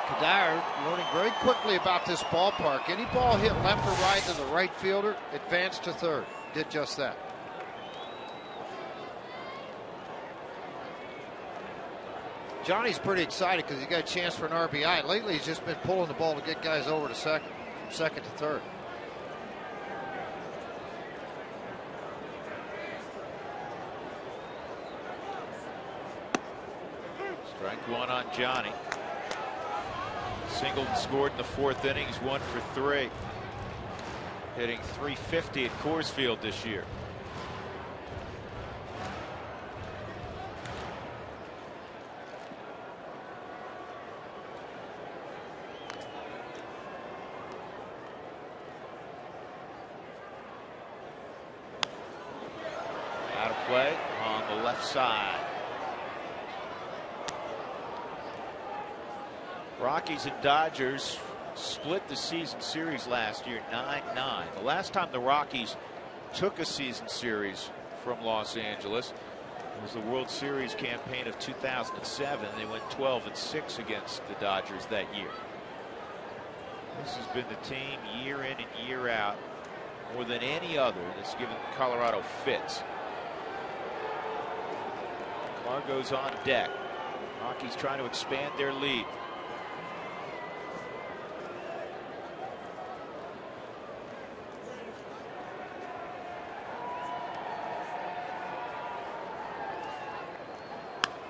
Kadire learning very quickly about this ballpark. Any ball hit left or right to the right fielder, advanced to third. Did just that. Johnny's pretty excited because he got a chance for an RBI. Lately, he's just been pulling the ball to get guys over to second, from second to third. Strike one on Johnny. Singleton scored in the fourth inning. He's 1 for 3. Hitting .350 at Coors Field this year. Out of play on the left side. Rockies and Dodgers split the season series last year 9-9. The last time the Rockies took a season series from Los Angeles was the World Series campaign of 2007. They went 12-6 against the Dodgers that year. This has been the team year in and year out, more than any other, that's given Colorado fits. Carr goes on deck. Rockies trying to expand their lead.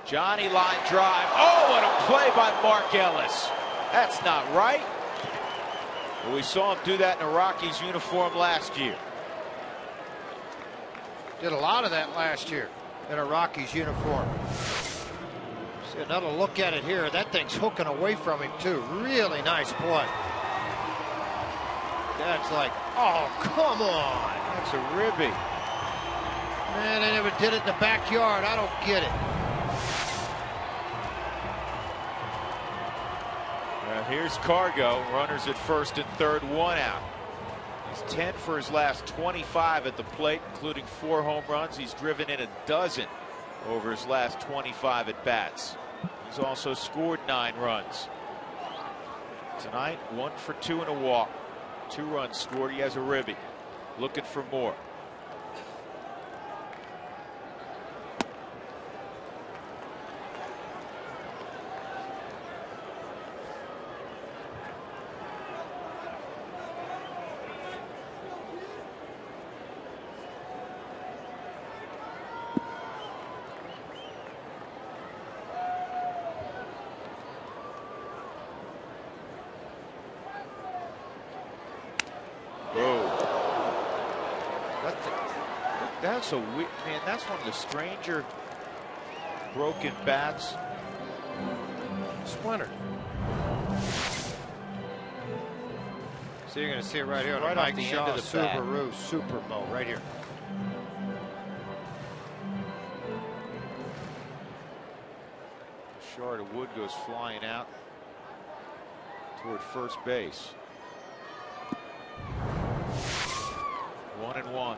Johnny line drive. Oh, what a play by Mark Ellis. That's not right. Well, we saw him do that in a Rockies uniform last year. Did a lot of that last year in a Rockies uniform. See another look at it here. That thing's hooking away from him too. Really nice play. That's like, oh, come on. That's a ribby. Man, they never did it in the backyard. I don't get it. Here's Cargo, runners at first and third, 1 out. He's 10 for his last 25 at the plate, including 4 home runs. He's driven in a dozen over his last 25 at bats. He's also scored 9 runs. Tonight, 1 for 2 and a walk. 2 runs scored. He has a ribby. Looking for more. That's a weird, man, that's one of the stranger broken bats. Splintered. So you're going to see it right here on Right Mike off the Shaw end of the bat. Subaru Super Bowl right here. A shard of wood goes flying out toward first base. 1-1.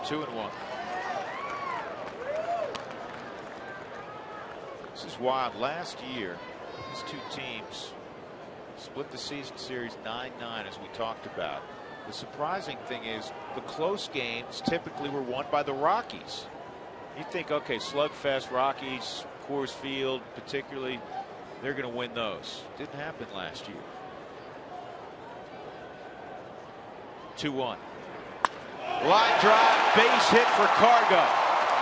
Two and 1. This is wild. Last year, these two teams split the season series 9-9, as we talked about. The surprising thing is the close games typically were won by the Rockies. You think, okay, slugfest, Rockies, Coors Field, particularly, they're going to win those. Didn't happen last year. 2-1. Line drive, base hit for Cargo.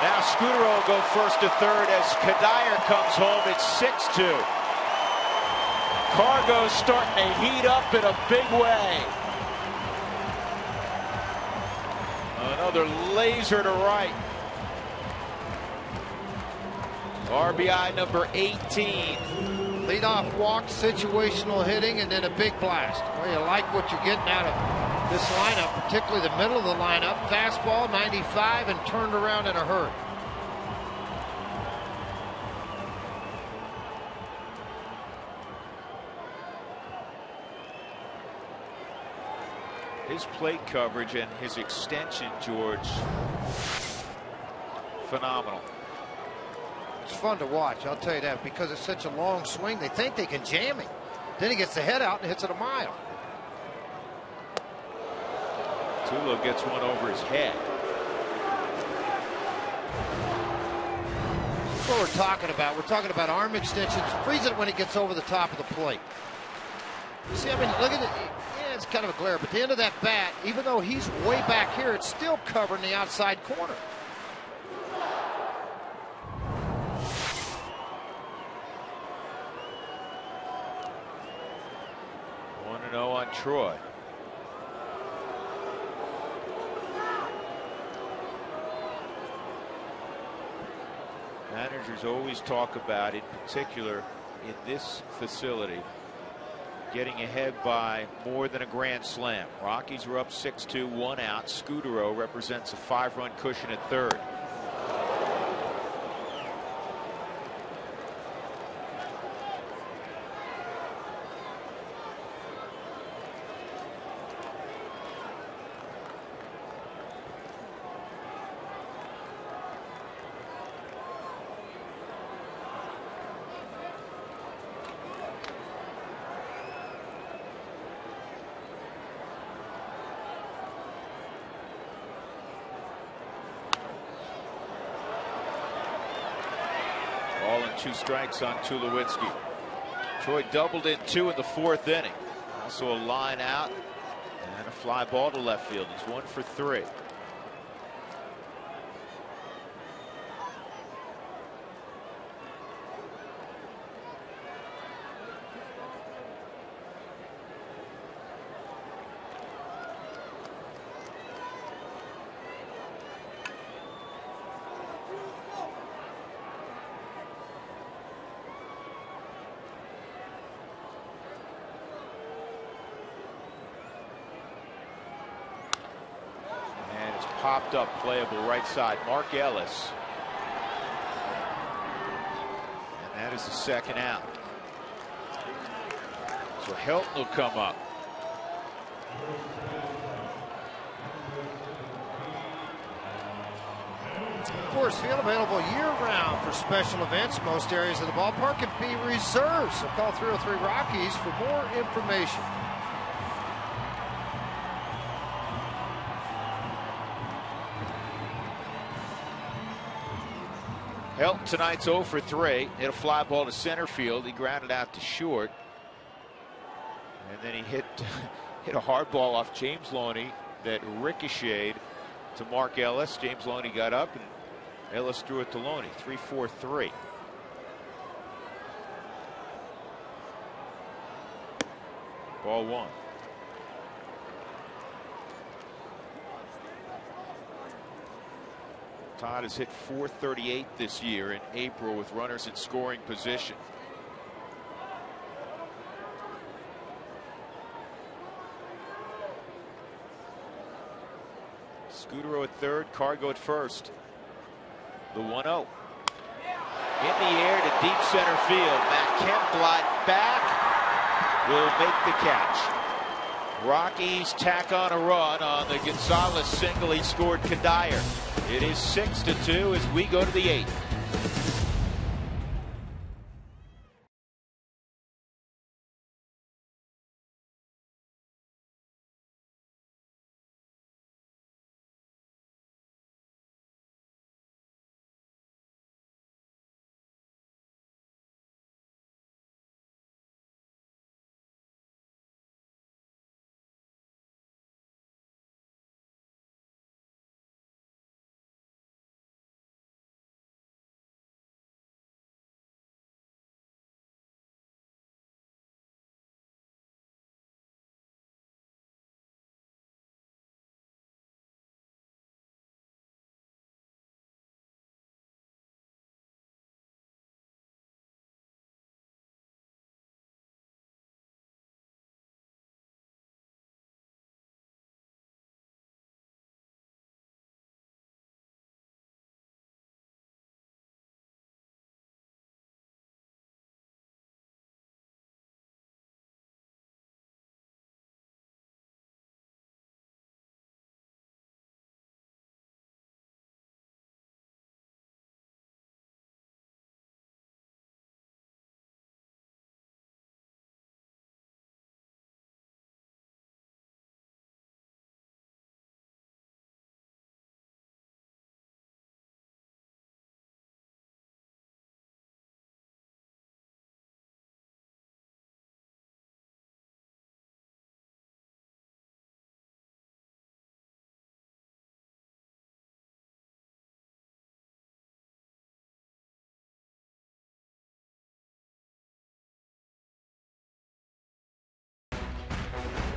Now Scutaro will go first to third as Kadire comes home. It's 6-2. Cargo's starting to heat up in a big way. Another laser to right. RBI number 18. Leadoff walk, situational hitting, and then a big blast. Well, you like what you're getting out of this lineup, particularly the middle of the lineup. Fastball, 95, and turned around in a hurry. His plate coverage and his extension, George, phenomenal. It's fun to watch, I'll tell you that, because it's such a long swing. They think they can jam him. Then he gets the head out and hits it a mile. Tulo gets one over his head. That's what we're talking about. We're talking about arm extensions. Freeze it when it gets over the top of the plate. See, I mean, look at it. Yeah, it's kind of a glare, but the end of that bat, even though he's way back here, it's still covering the outside corner. On Troy. Managers always talk about, in particular in this facility, getting ahead by more than a grand slam. Rockies are up 6-2, 1 out. Scudero represents a 5-run cushion at third. Ball and 2 strikes on Tulowitzki. Troy doubled in 2 in the 4th inning. Also a line out and a fly ball to left field. He's 1 for 3. Popped up, playable right side. Mark Ellis. And that is the 2nd out. So Helton will come up. Of course, field available year-round for special events. Most areas of the ballpark can be reserved. So call 303 Rockies for more information. Helton tonight's 0 for 3. Hit a fly ball to center field. He grounded out to short. And then he hit a hard ball off James Loney that ricocheted to Mark Ellis. James Loney got up and Ellis threw it to Loney. 3-4-3. Ball 1. Todd has hit .438 this year in April with runners in scoring position. Scudero at third, Cargo at first. The 1-0. In the air to deep center field. Matt Kemp glide back. Will make the catch. Rockies tack on a run on the Gonzalez single. He scored Kadire. It is 6-2 as we go to the 8th.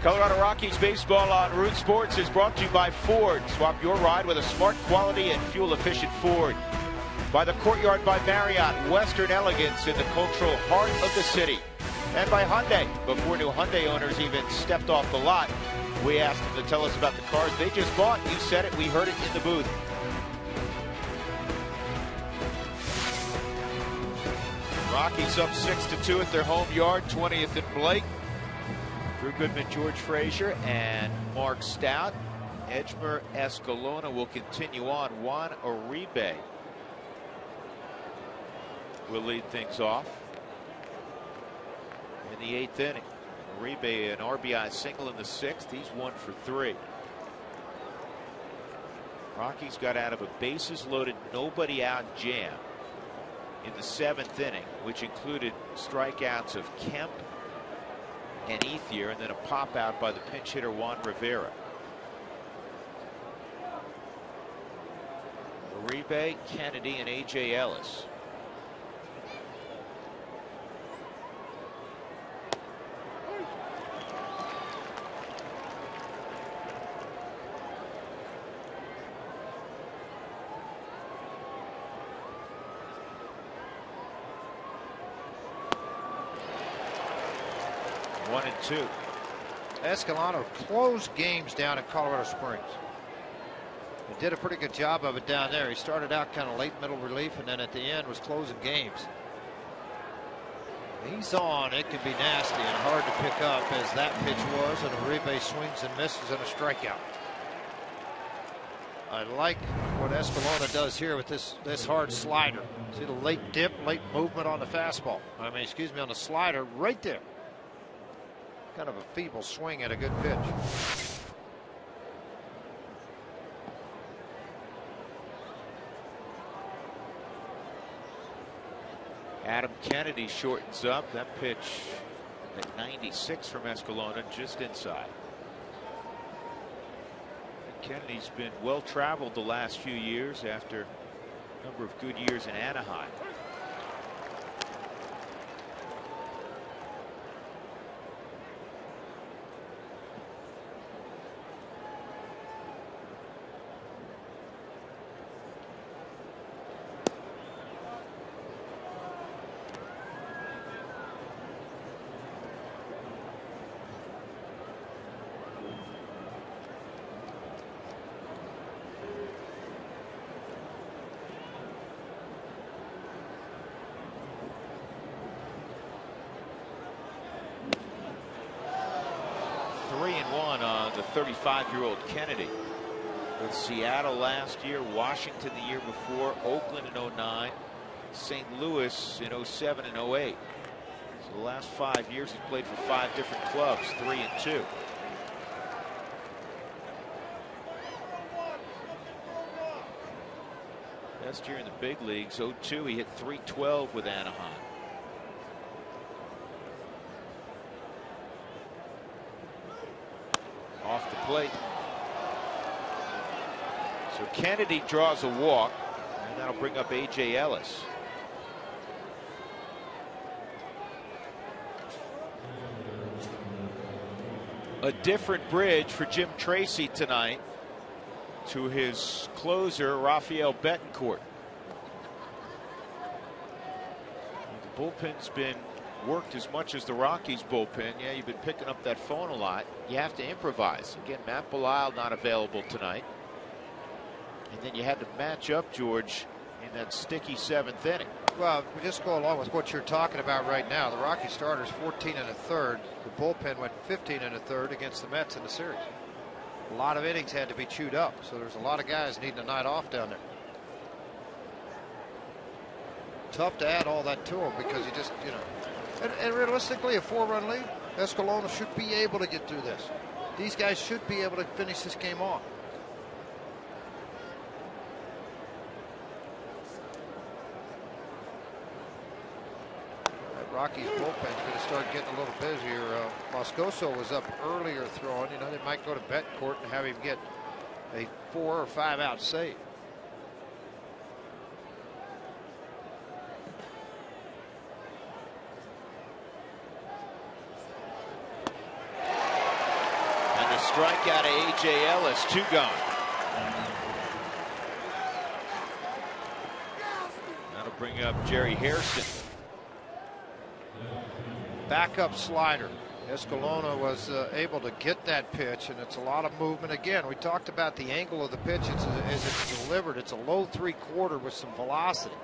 Colorado Rockies baseball on Root Sports is brought to you by Ford. Swap your ride with a smart, quality, and fuel-efficient Ford. By the Courtyard by Marriott, Western elegance in the cultural heart of the city. And by Hyundai. Before new Hyundai owners even stepped off the lot, we asked them to tell us about the cars they just bought. You said it, we heard it in the booth. Rockies up 6-2 at their home yard, 20th and Blake. Drew Goodman, George Frazier, and Mark Stout. Edgemer Escalona will continue on. Juan Uribe will lead things off in the 8th inning. Uribe, an RBI single in the 6th. He's 1 for 3. Rockies got out of a bases loaded, nobody out jam in the 7th inning, which included strikeouts of Kemp and Ethier, and then a pop out by the pinch hitter Juan Rivera. Uribe, Kennedy, and A.J. Ellis. One and two. Escalona closed games down in Colorado Springs. He did a pretty good job of it down there. He started out kind of late middle relief, and then at the end was closing games. He's on. It can be nasty and hard to pick up, as that pitch was, and Uribe swings and misses and a strikeout. I like what Escalona does here with this hard slider. See the late dip, late movement on the fastball. I mean, excuse me, on the slider right there. Kind of a feeble swing at a good pitch. Adam Kennedy shortens up. That pitch at 96 from Escalona, just inside. And Kennedy's been well traveled the last few years after a number of good years in Anaheim. On the 35-year-old Kennedy. With Seattle last year, Washington the year before, Oakland in 09, St. Louis in 07 and 08. So the last 5 years he's played for 5 different clubs, 3 and 2. Last year in the big leagues, 02, he hit .312 with Anaheim. Off the plate. So Kennedy draws a walk, and that'll bring up A.J. Ellis. A different bridge for Jim Tracy tonight to his closer, Rafael Betancourt. The bullpen's been worked as much as the Rockies bullpen. Yeah, you've been picking up that phone a lot. You have to improvise. Again, Matt Belisle not available tonight. And then you had to match up, George, in that sticky 7th inning. Well, we just go along with what you're talking about right now. The Rocky starters 14 1/3. The bullpen went 15 1/3 against the Mets in the series. A lot of innings had to be chewed up, so there's a lot of guys needing a night off down there. Tough to add all that to them because you just, and realistically, a 4-run lead, Escalona should be able to get through this. These guys should be able to finish this game off. That Rockies bullpen's going to start getting a little busier. Moscoso was up earlier throwing. They might go to Betancourt and have him get a 4 or 5 out save. a strikeout of A.J. Ellis. 2 gone. That'll bring up Jerry Hairston. Backup slider. Escalona was able to get that pitch, and it's a lot of movement. Again, we talked about the angle of the pitch as it's delivered. It's a low 3/4 with some velocity.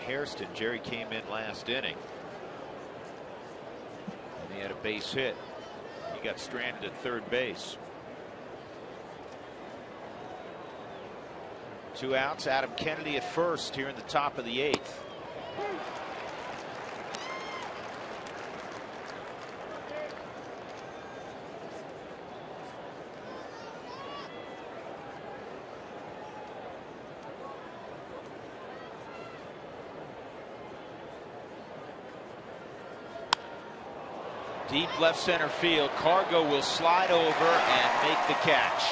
Hairston. Jerry came in last inning and he had a base hit. He got stranded at third base. 2 outs. Adam Kennedy at first here in the top of the 8th. Deep left center field. Cargo will slide over and make the catch.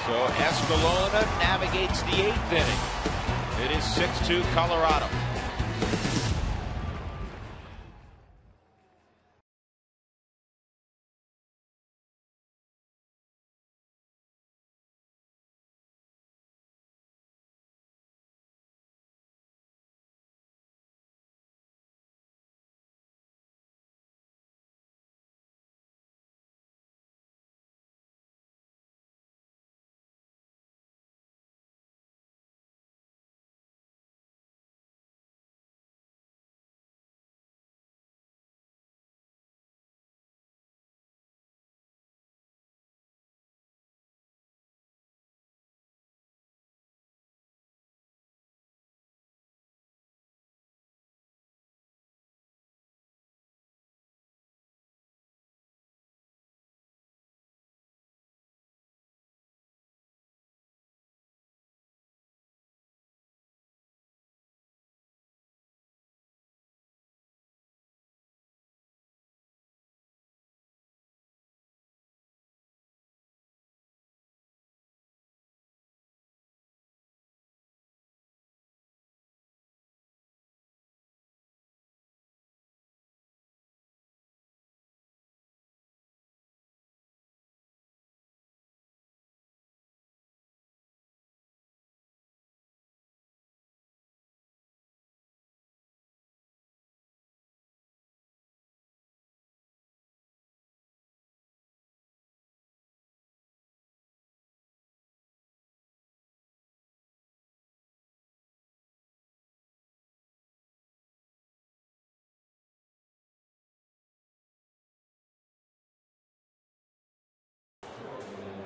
So Escalona navigates the 8th inning. It is 6-2 Colorado.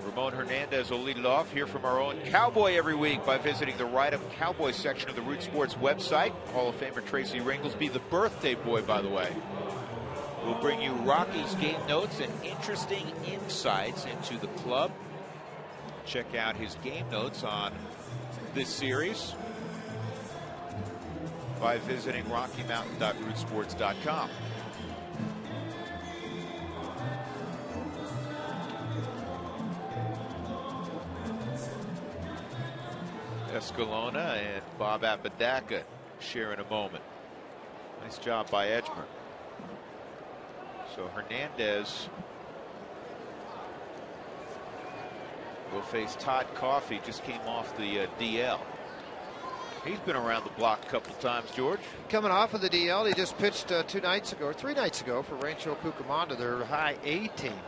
Ramon Hernandez will lead it off. Hear from our own Cowboy every week by visiting the Write Up Cowboy section of the Root Sports website. Hall of Famer Tracy Ringlesby, the birthday boy, by the way, will bring you Rockies game notes and interesting insights into the club. Check out his game notes on this series by visiting RockyMountain.rootsports.com. Escalona and Bob Apodaca sharing a moment. Nice job by Edgemer. So Hernandez will face Todd Coffey. Just came off the DL. He's been around the block a couple times, George. Coming off of the DL, he just pitched 2 nights ago, or 3 nights ago for Rancho Cucamonga, their high A team.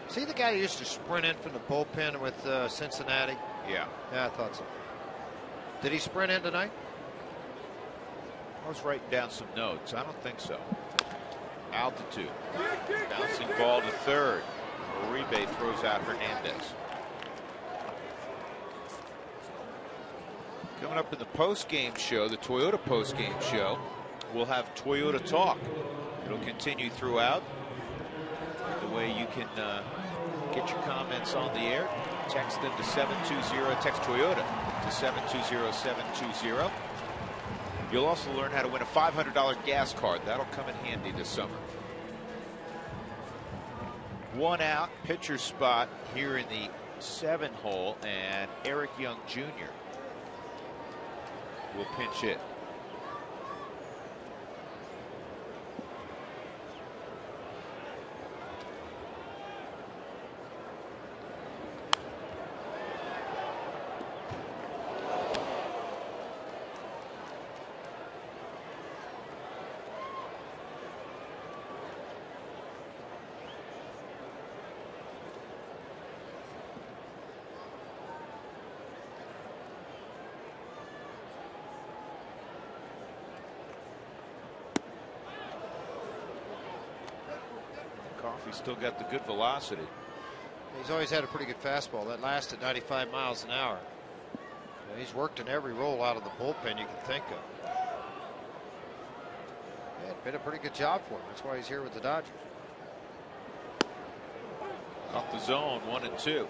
See the guy who used to sprint in from the bullpen with Cincinnati? Yeah. Yeah, I thought so. Did he sprint in tonight? I was writing down some notes. I don't think so. Altitude. Bouncing ball to third. Uribe throws out Hernandez. Coming up in the post-game show, the Toyota post-game show, we'll have Toyota Talk. It'll continue throughout. The way you can get your comments on the air, text them to 720, text Toyota to 720-720. You'll also learn how to win a $500 gas card. That'll come in handy this summer. 1 out, pitcher spot here in the 7 hole, and Eric Young Jr. will pinch hit. Coffey's still got the good velocity. He's always had a pretty good fastball that lasted 95 miles an hour. He's worked in every role out of the bullpen you can think of. Yeah, it's been a pretty good job for him. That's why he's here with the Dodgers. Off the zone, 1-2.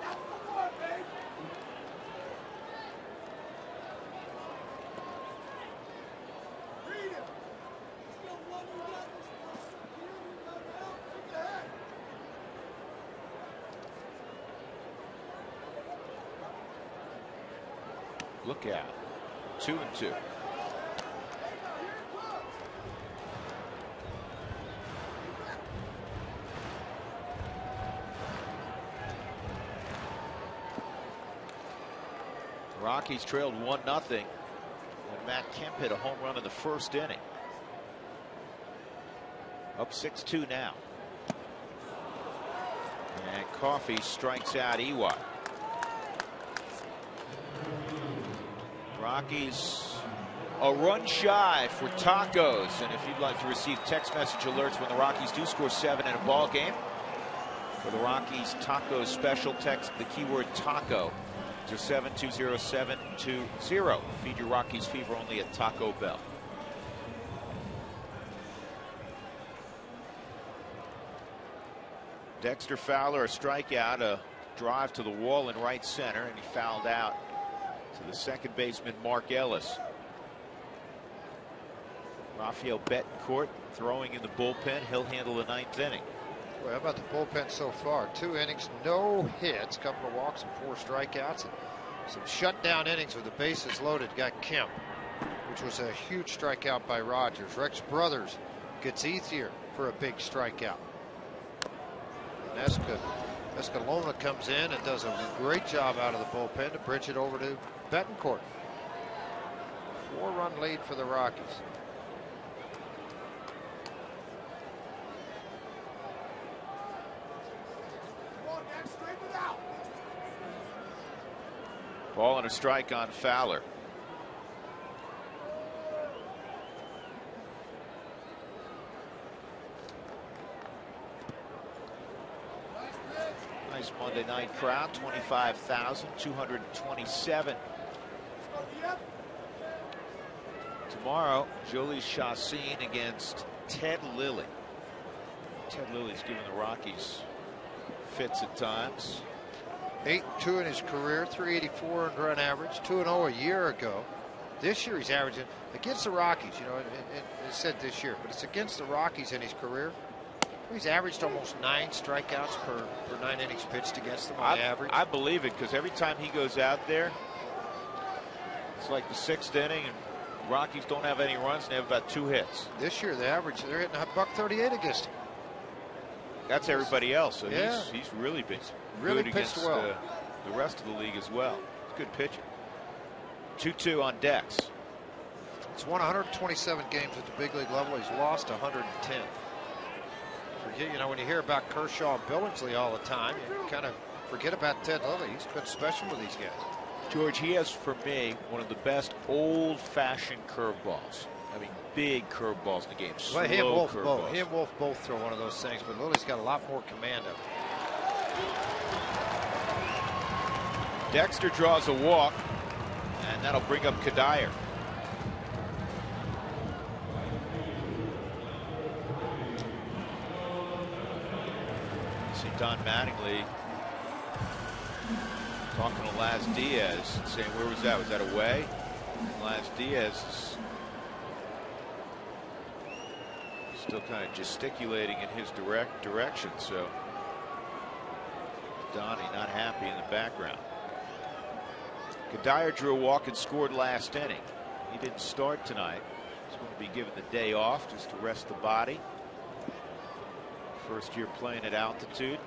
Look out. 2-2. Rockies trailed 1-0 when Matt Kemp hit a home run in the first inning. Up 6-2 now. And Coffey strikes out Ewok. Rockies a run shy for tacos, and if you'd like to receive text message alerts when the Rockies do score 7 in a ball game, for the Rockies tacos special, text the keyword taco to 720-720. Feed your Rockies fever only at Taco Bell. Dexter Fowler, a strikeout, a drive to the wall in right center, and he fouled out to the second baseman Mark Ellis. Rafael Betancourt throwing in the bullpen. He'll handle the 9th inning. Well, how about the bullpen so far? 2 innings, no hits, couple of walks and 4 strikeouts, and some shutdown innings with the bases loaded. Got Kemp, which was a huge strikeout by Rogers. Rex Brothers gets Ethier for a big strikeout. And Escalona comes in and does a great job out of the bullpen to bridge it over to Betancourt. 4-run lead for the Rockies. Ball and a strike on Fowler. Nice Monday night crowd, 25,227. Tomorrow, Jolie Chassin against Ted Lilly. Ted Lilly's giving the Rockies fits at times. 8-2 in his career, 384 earned run average, 2-0 a year ago. This year he's averaging against the Rockies, you know, it said this year, but it's against the Rockies in his career. He's averaged almost 9 strikeouts per 9 innings pitched against them on average. I believe it, because every time he goes out there, it's like the 6th inning, and Rockies don't have any runs, and they have about 2 hits. This year, they're hitting a $138 against him. That's everybody else, so yeah. he's really been really good pitched against well. The rest of the league as well. It's a good pitcher. 2-2 on Dex. He's won 127 games at the big league level. He's lost 110. Forget, you know, when you hear about Kershaw and Billingsley all the time, you kind of forget about Ted Lilly. He's been special with these guys. George, he has, for me, one of the best old-fashioned curveballs. I mean, big curveballs in the game. Slow curveballs. He and Wolf both throw one of those things, but Lilly's got a lot more command of it. Dexter draws a walk, and that'll bring up Kadire. See Don Mattingly talking to Laz Diaz, saying, where was that? Was that away? Laz Diaz is Still kind of gesticulating in his direction, so Donnie not happy in the background. Kadire drew a walk and scored last inning. He didn't start tonight. He's going to be given the day off just to rest the body. First year playing at altitude.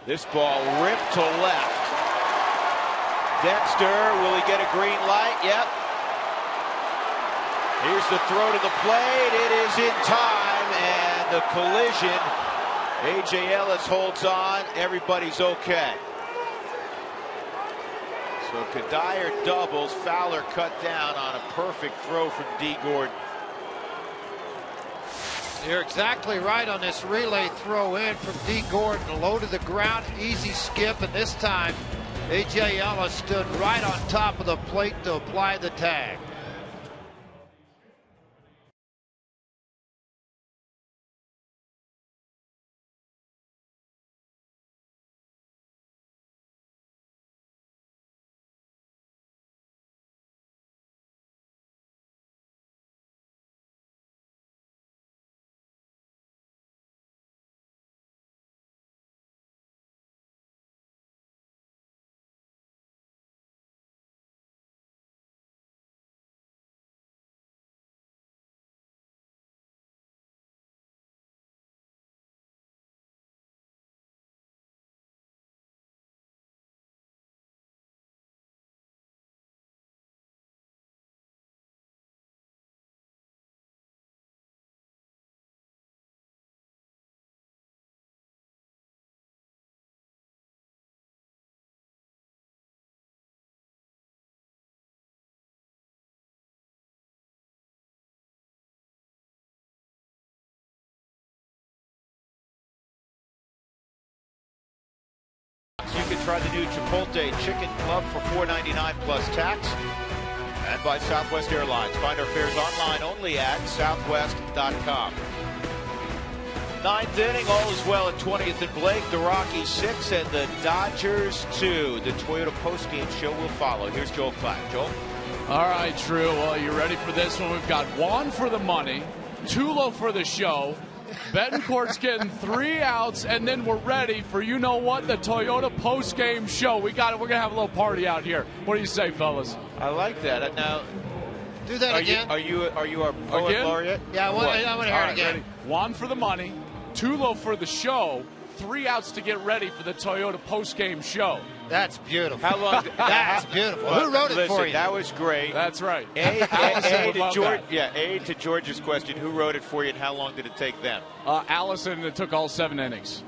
This ball ripped to left. Dexter, will he get a green light? Yep. Here's the throw to the plate. It is in time, and the collision. A.J. Ellis holds on. Everybody's okay. So Kadire doubles. Fowler cut down on a perfect throw from D. Gordon. You're exactly right on this relay throw in from D. Gordon. Low to the ground, easy skip, and this time A.J. Ellis stood right on top of the plate to apply the tag. You can try the new Chipotle Chicken Club for $4.99 plus tax. And by Southwest Airlines. Find our fares online only at southwest.com. Ninth inning, all is well at 20th and Blake. The Rockies 6 and the Dodgers 2. The Toyota postgame show will follow. Here's Joel Klatt. Joel? All right, Drew. Well, you ready for this one? We've got Juan for the money, Tulo for the show. Betancourt's getting 3 outs, and then we're ready for, you know what, the Toyota post-game show. We're gonna have a little party out here. What do you say, fellas? I like that. Now, do that again. Are you our poet laureate? Yeah, I want to hear it again. Ready? Juan for the money, Tulo for the show, 3 outs to get ready for the Toyota post-game show. That's beautiful. How long? That's beautiful. Who wrote it for you? That was great. That's right. A to George's question, who wrote it for you and how long did it take them? Allison, it took all 7 innings.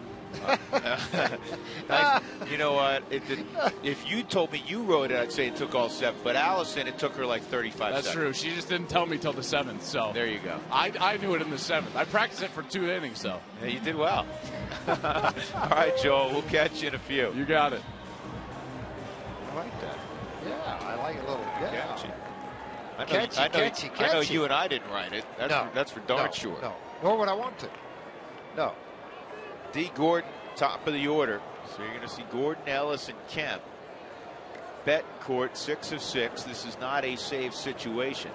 You know what? If you told me you wrote it, I'd say it took all 7. But Allison, it took her like 35 seconds. That's true. She just didn't tell me till the 7th. So there you go. I knew it in the 7th. I practiced it for 2 innings, though. Yeah, you did well. All right, Joel. We'll catch you in a few. You got it. I like that. Yeah, I like a little. Yeah. Catchy. I know you and I didn't write it. That's for darn sure. No, nor would I want to. No. D. Gordon, top of the order. So you're going to see Gordon, Ellis, and Kemp. Betancourt, 6 of 6. This is not a save situation.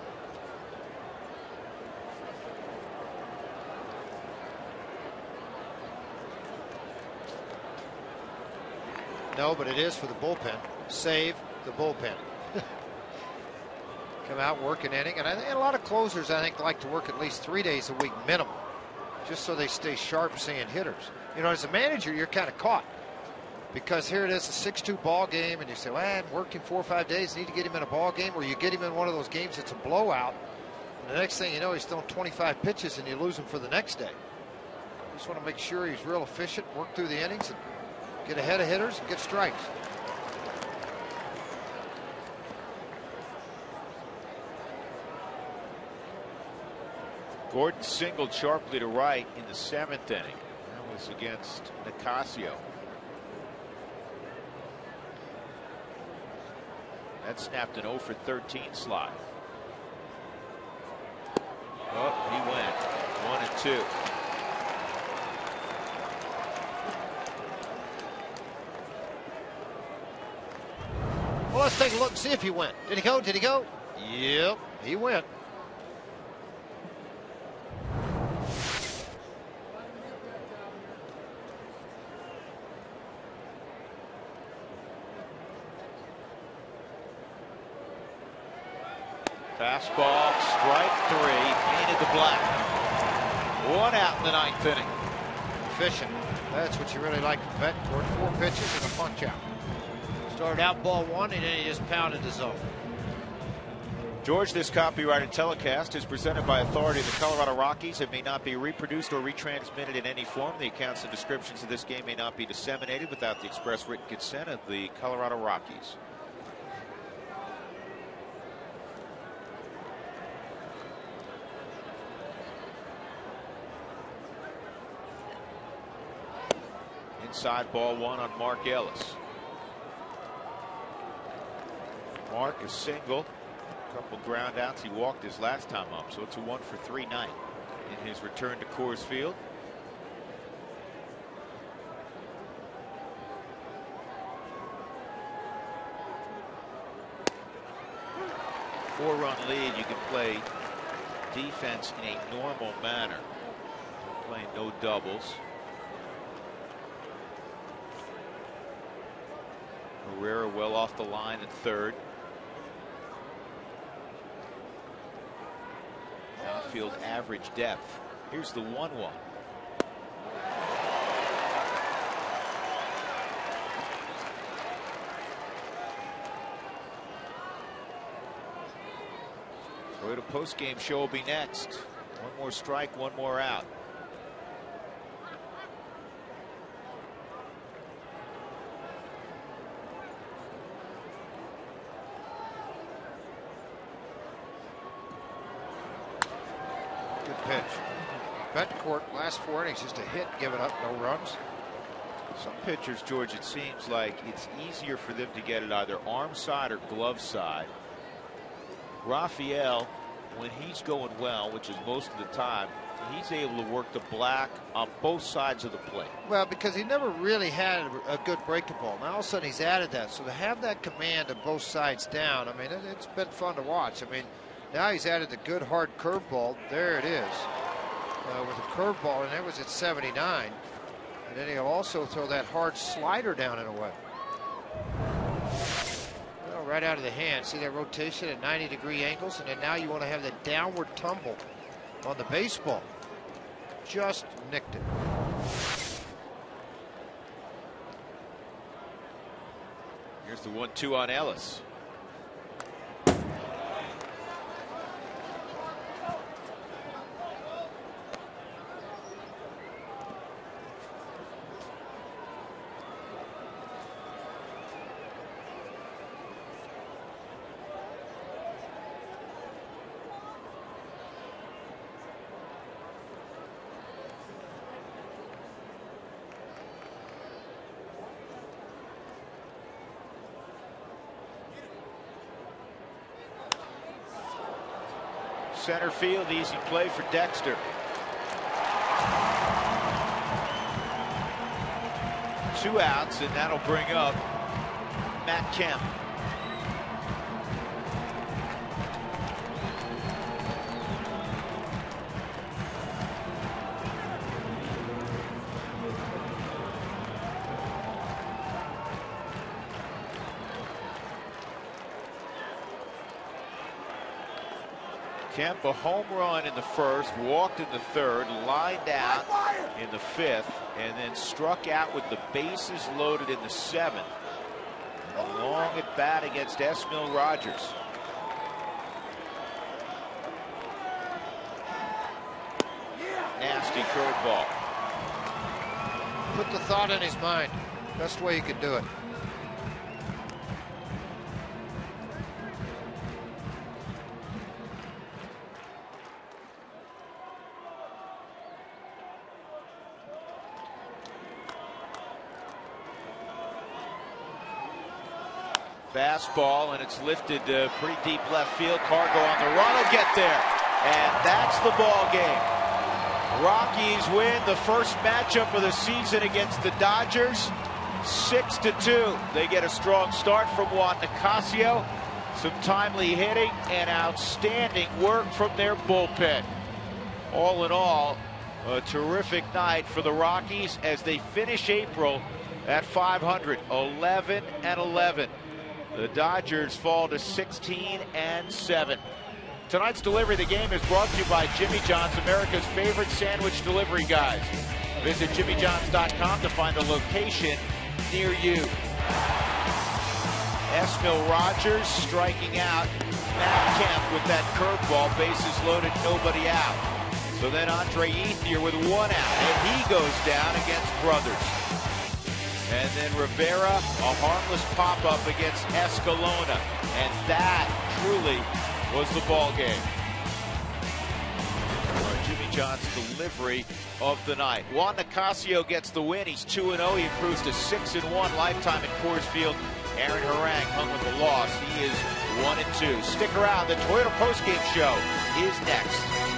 No, but it is for the bullpen. Save the bullpen. Come out, work an inning. And I think a lot of closers, I think, like to work at least 3 days a week minimum, just so they stay sharp seeing hitters. You know, as a manager, you're kind of caught. Because here it is, a 6-2 ball game, and you say, well, I'm working 4 or 5 days, need to get him in a ball game, or you get him in one of those games that's a blowout, and the next thing you know, he's throwing 25 pitches, and you lose him for the next day. You just want to make sure he's real efficient, work through the innings, and get ahead of hitters and get strikes. Gordon singled sharply to right in the 7th inning. That was against Nicasio. That snapped an 0 for 13 slide. Oh, he went 1 and 2. Well, let's take a look and see if he went. Did he go? Did he go? Yep, he went. Fastball, strike 3, painted the black. 1 out in the 9th inning. Efficient. That's what you really like from Betancourt. 4 pitches and a punch out. Started out ball 1 and then he just pounded the zone. George, this copyrighted telecast is presented by authority of the Colorado Rockies. It may not be reproduced or retransmitted in any form. The accounts and descriptions of this game may not be disseminated without the express written consent of the Colorado Rockies. Inside ball 1 on Mark Ellis. Mark is single. A couple ground outs. He walked his last time up, so it's a 1-for-3 night in his return to Coors Field. Four-run lead. You can play defense in a normal manner. Playing no doubles. Herrera well off the line at third. Outfield average depth. Here's the 1-1. Toyota postgame show will be next. 1 more strike, 1 more out. Pitch. Betancourt, last 4 innings, just a hit, given up, no runs. Some pitchers, George, it seems like it's easier for them to get it either arm side or glove side. Rafael, when he's going well, which is most of the time, he's able to work the black on both sides of the plate. Well, because he never really had a good breaking ball. Now all of a sudden he's added that. So to have that command of both sides down, I mean, it's been fun to watch. I mean, now he's added the good hard curveball. There it is. With a curveball, and that was at 79. And then he'll also throw that hard slider down and away. Well, right out of the hand. See that rotation at 90-degree angles? And then now you want to have the downward tumble on the baseball. Just nicked it. Here's the 1-2 on Ellis. Center field, easy play for Dexter. Two outs, and that'll bring up Matt Kemp. Kemp, a home run in the first, walked in the third, lined out in the fifth, and then struck out with the bases loaded in the seventh. A long at bat against Esmil Rogers. Nasty curveball. Put the thought in his mind. Best way he could do it. Fastball, and it's lifted pretty deep left field. Cargo on the run will get there, and that's the ball game. Rockies win the first matchup of the season against the Dodgers. 6-2. They get a strong start from Juan Nicasio. Some timely hitting and outstanding work from their bullpen. All in all, a terrific night for the Rockies as they finish April at 500, 11-11. The Dodgers fall to 16-7. Tonight's delivery of the game is brought to you by Jimmy John's, America's favorite sandwich delivery guys. Visit jimmyjohns.com to find a location near you. Esmil Rogers striking out Matt Kemp with that curveball, bases loaded, nobody out. So then Andre Ethier with 1 out, and he goes down against Brothers. And then Rivera, a harmless pop-up against Escalona, and that truly was the ball game. Jimmy John's delivery of the night. Juan Nicasio gets the win. He's 2-0. He improves to 6-1 lifetime at Coors Field. Aaron Harang hung with the loss. He is 1-2. Stick around. The Toyota postgame show is next.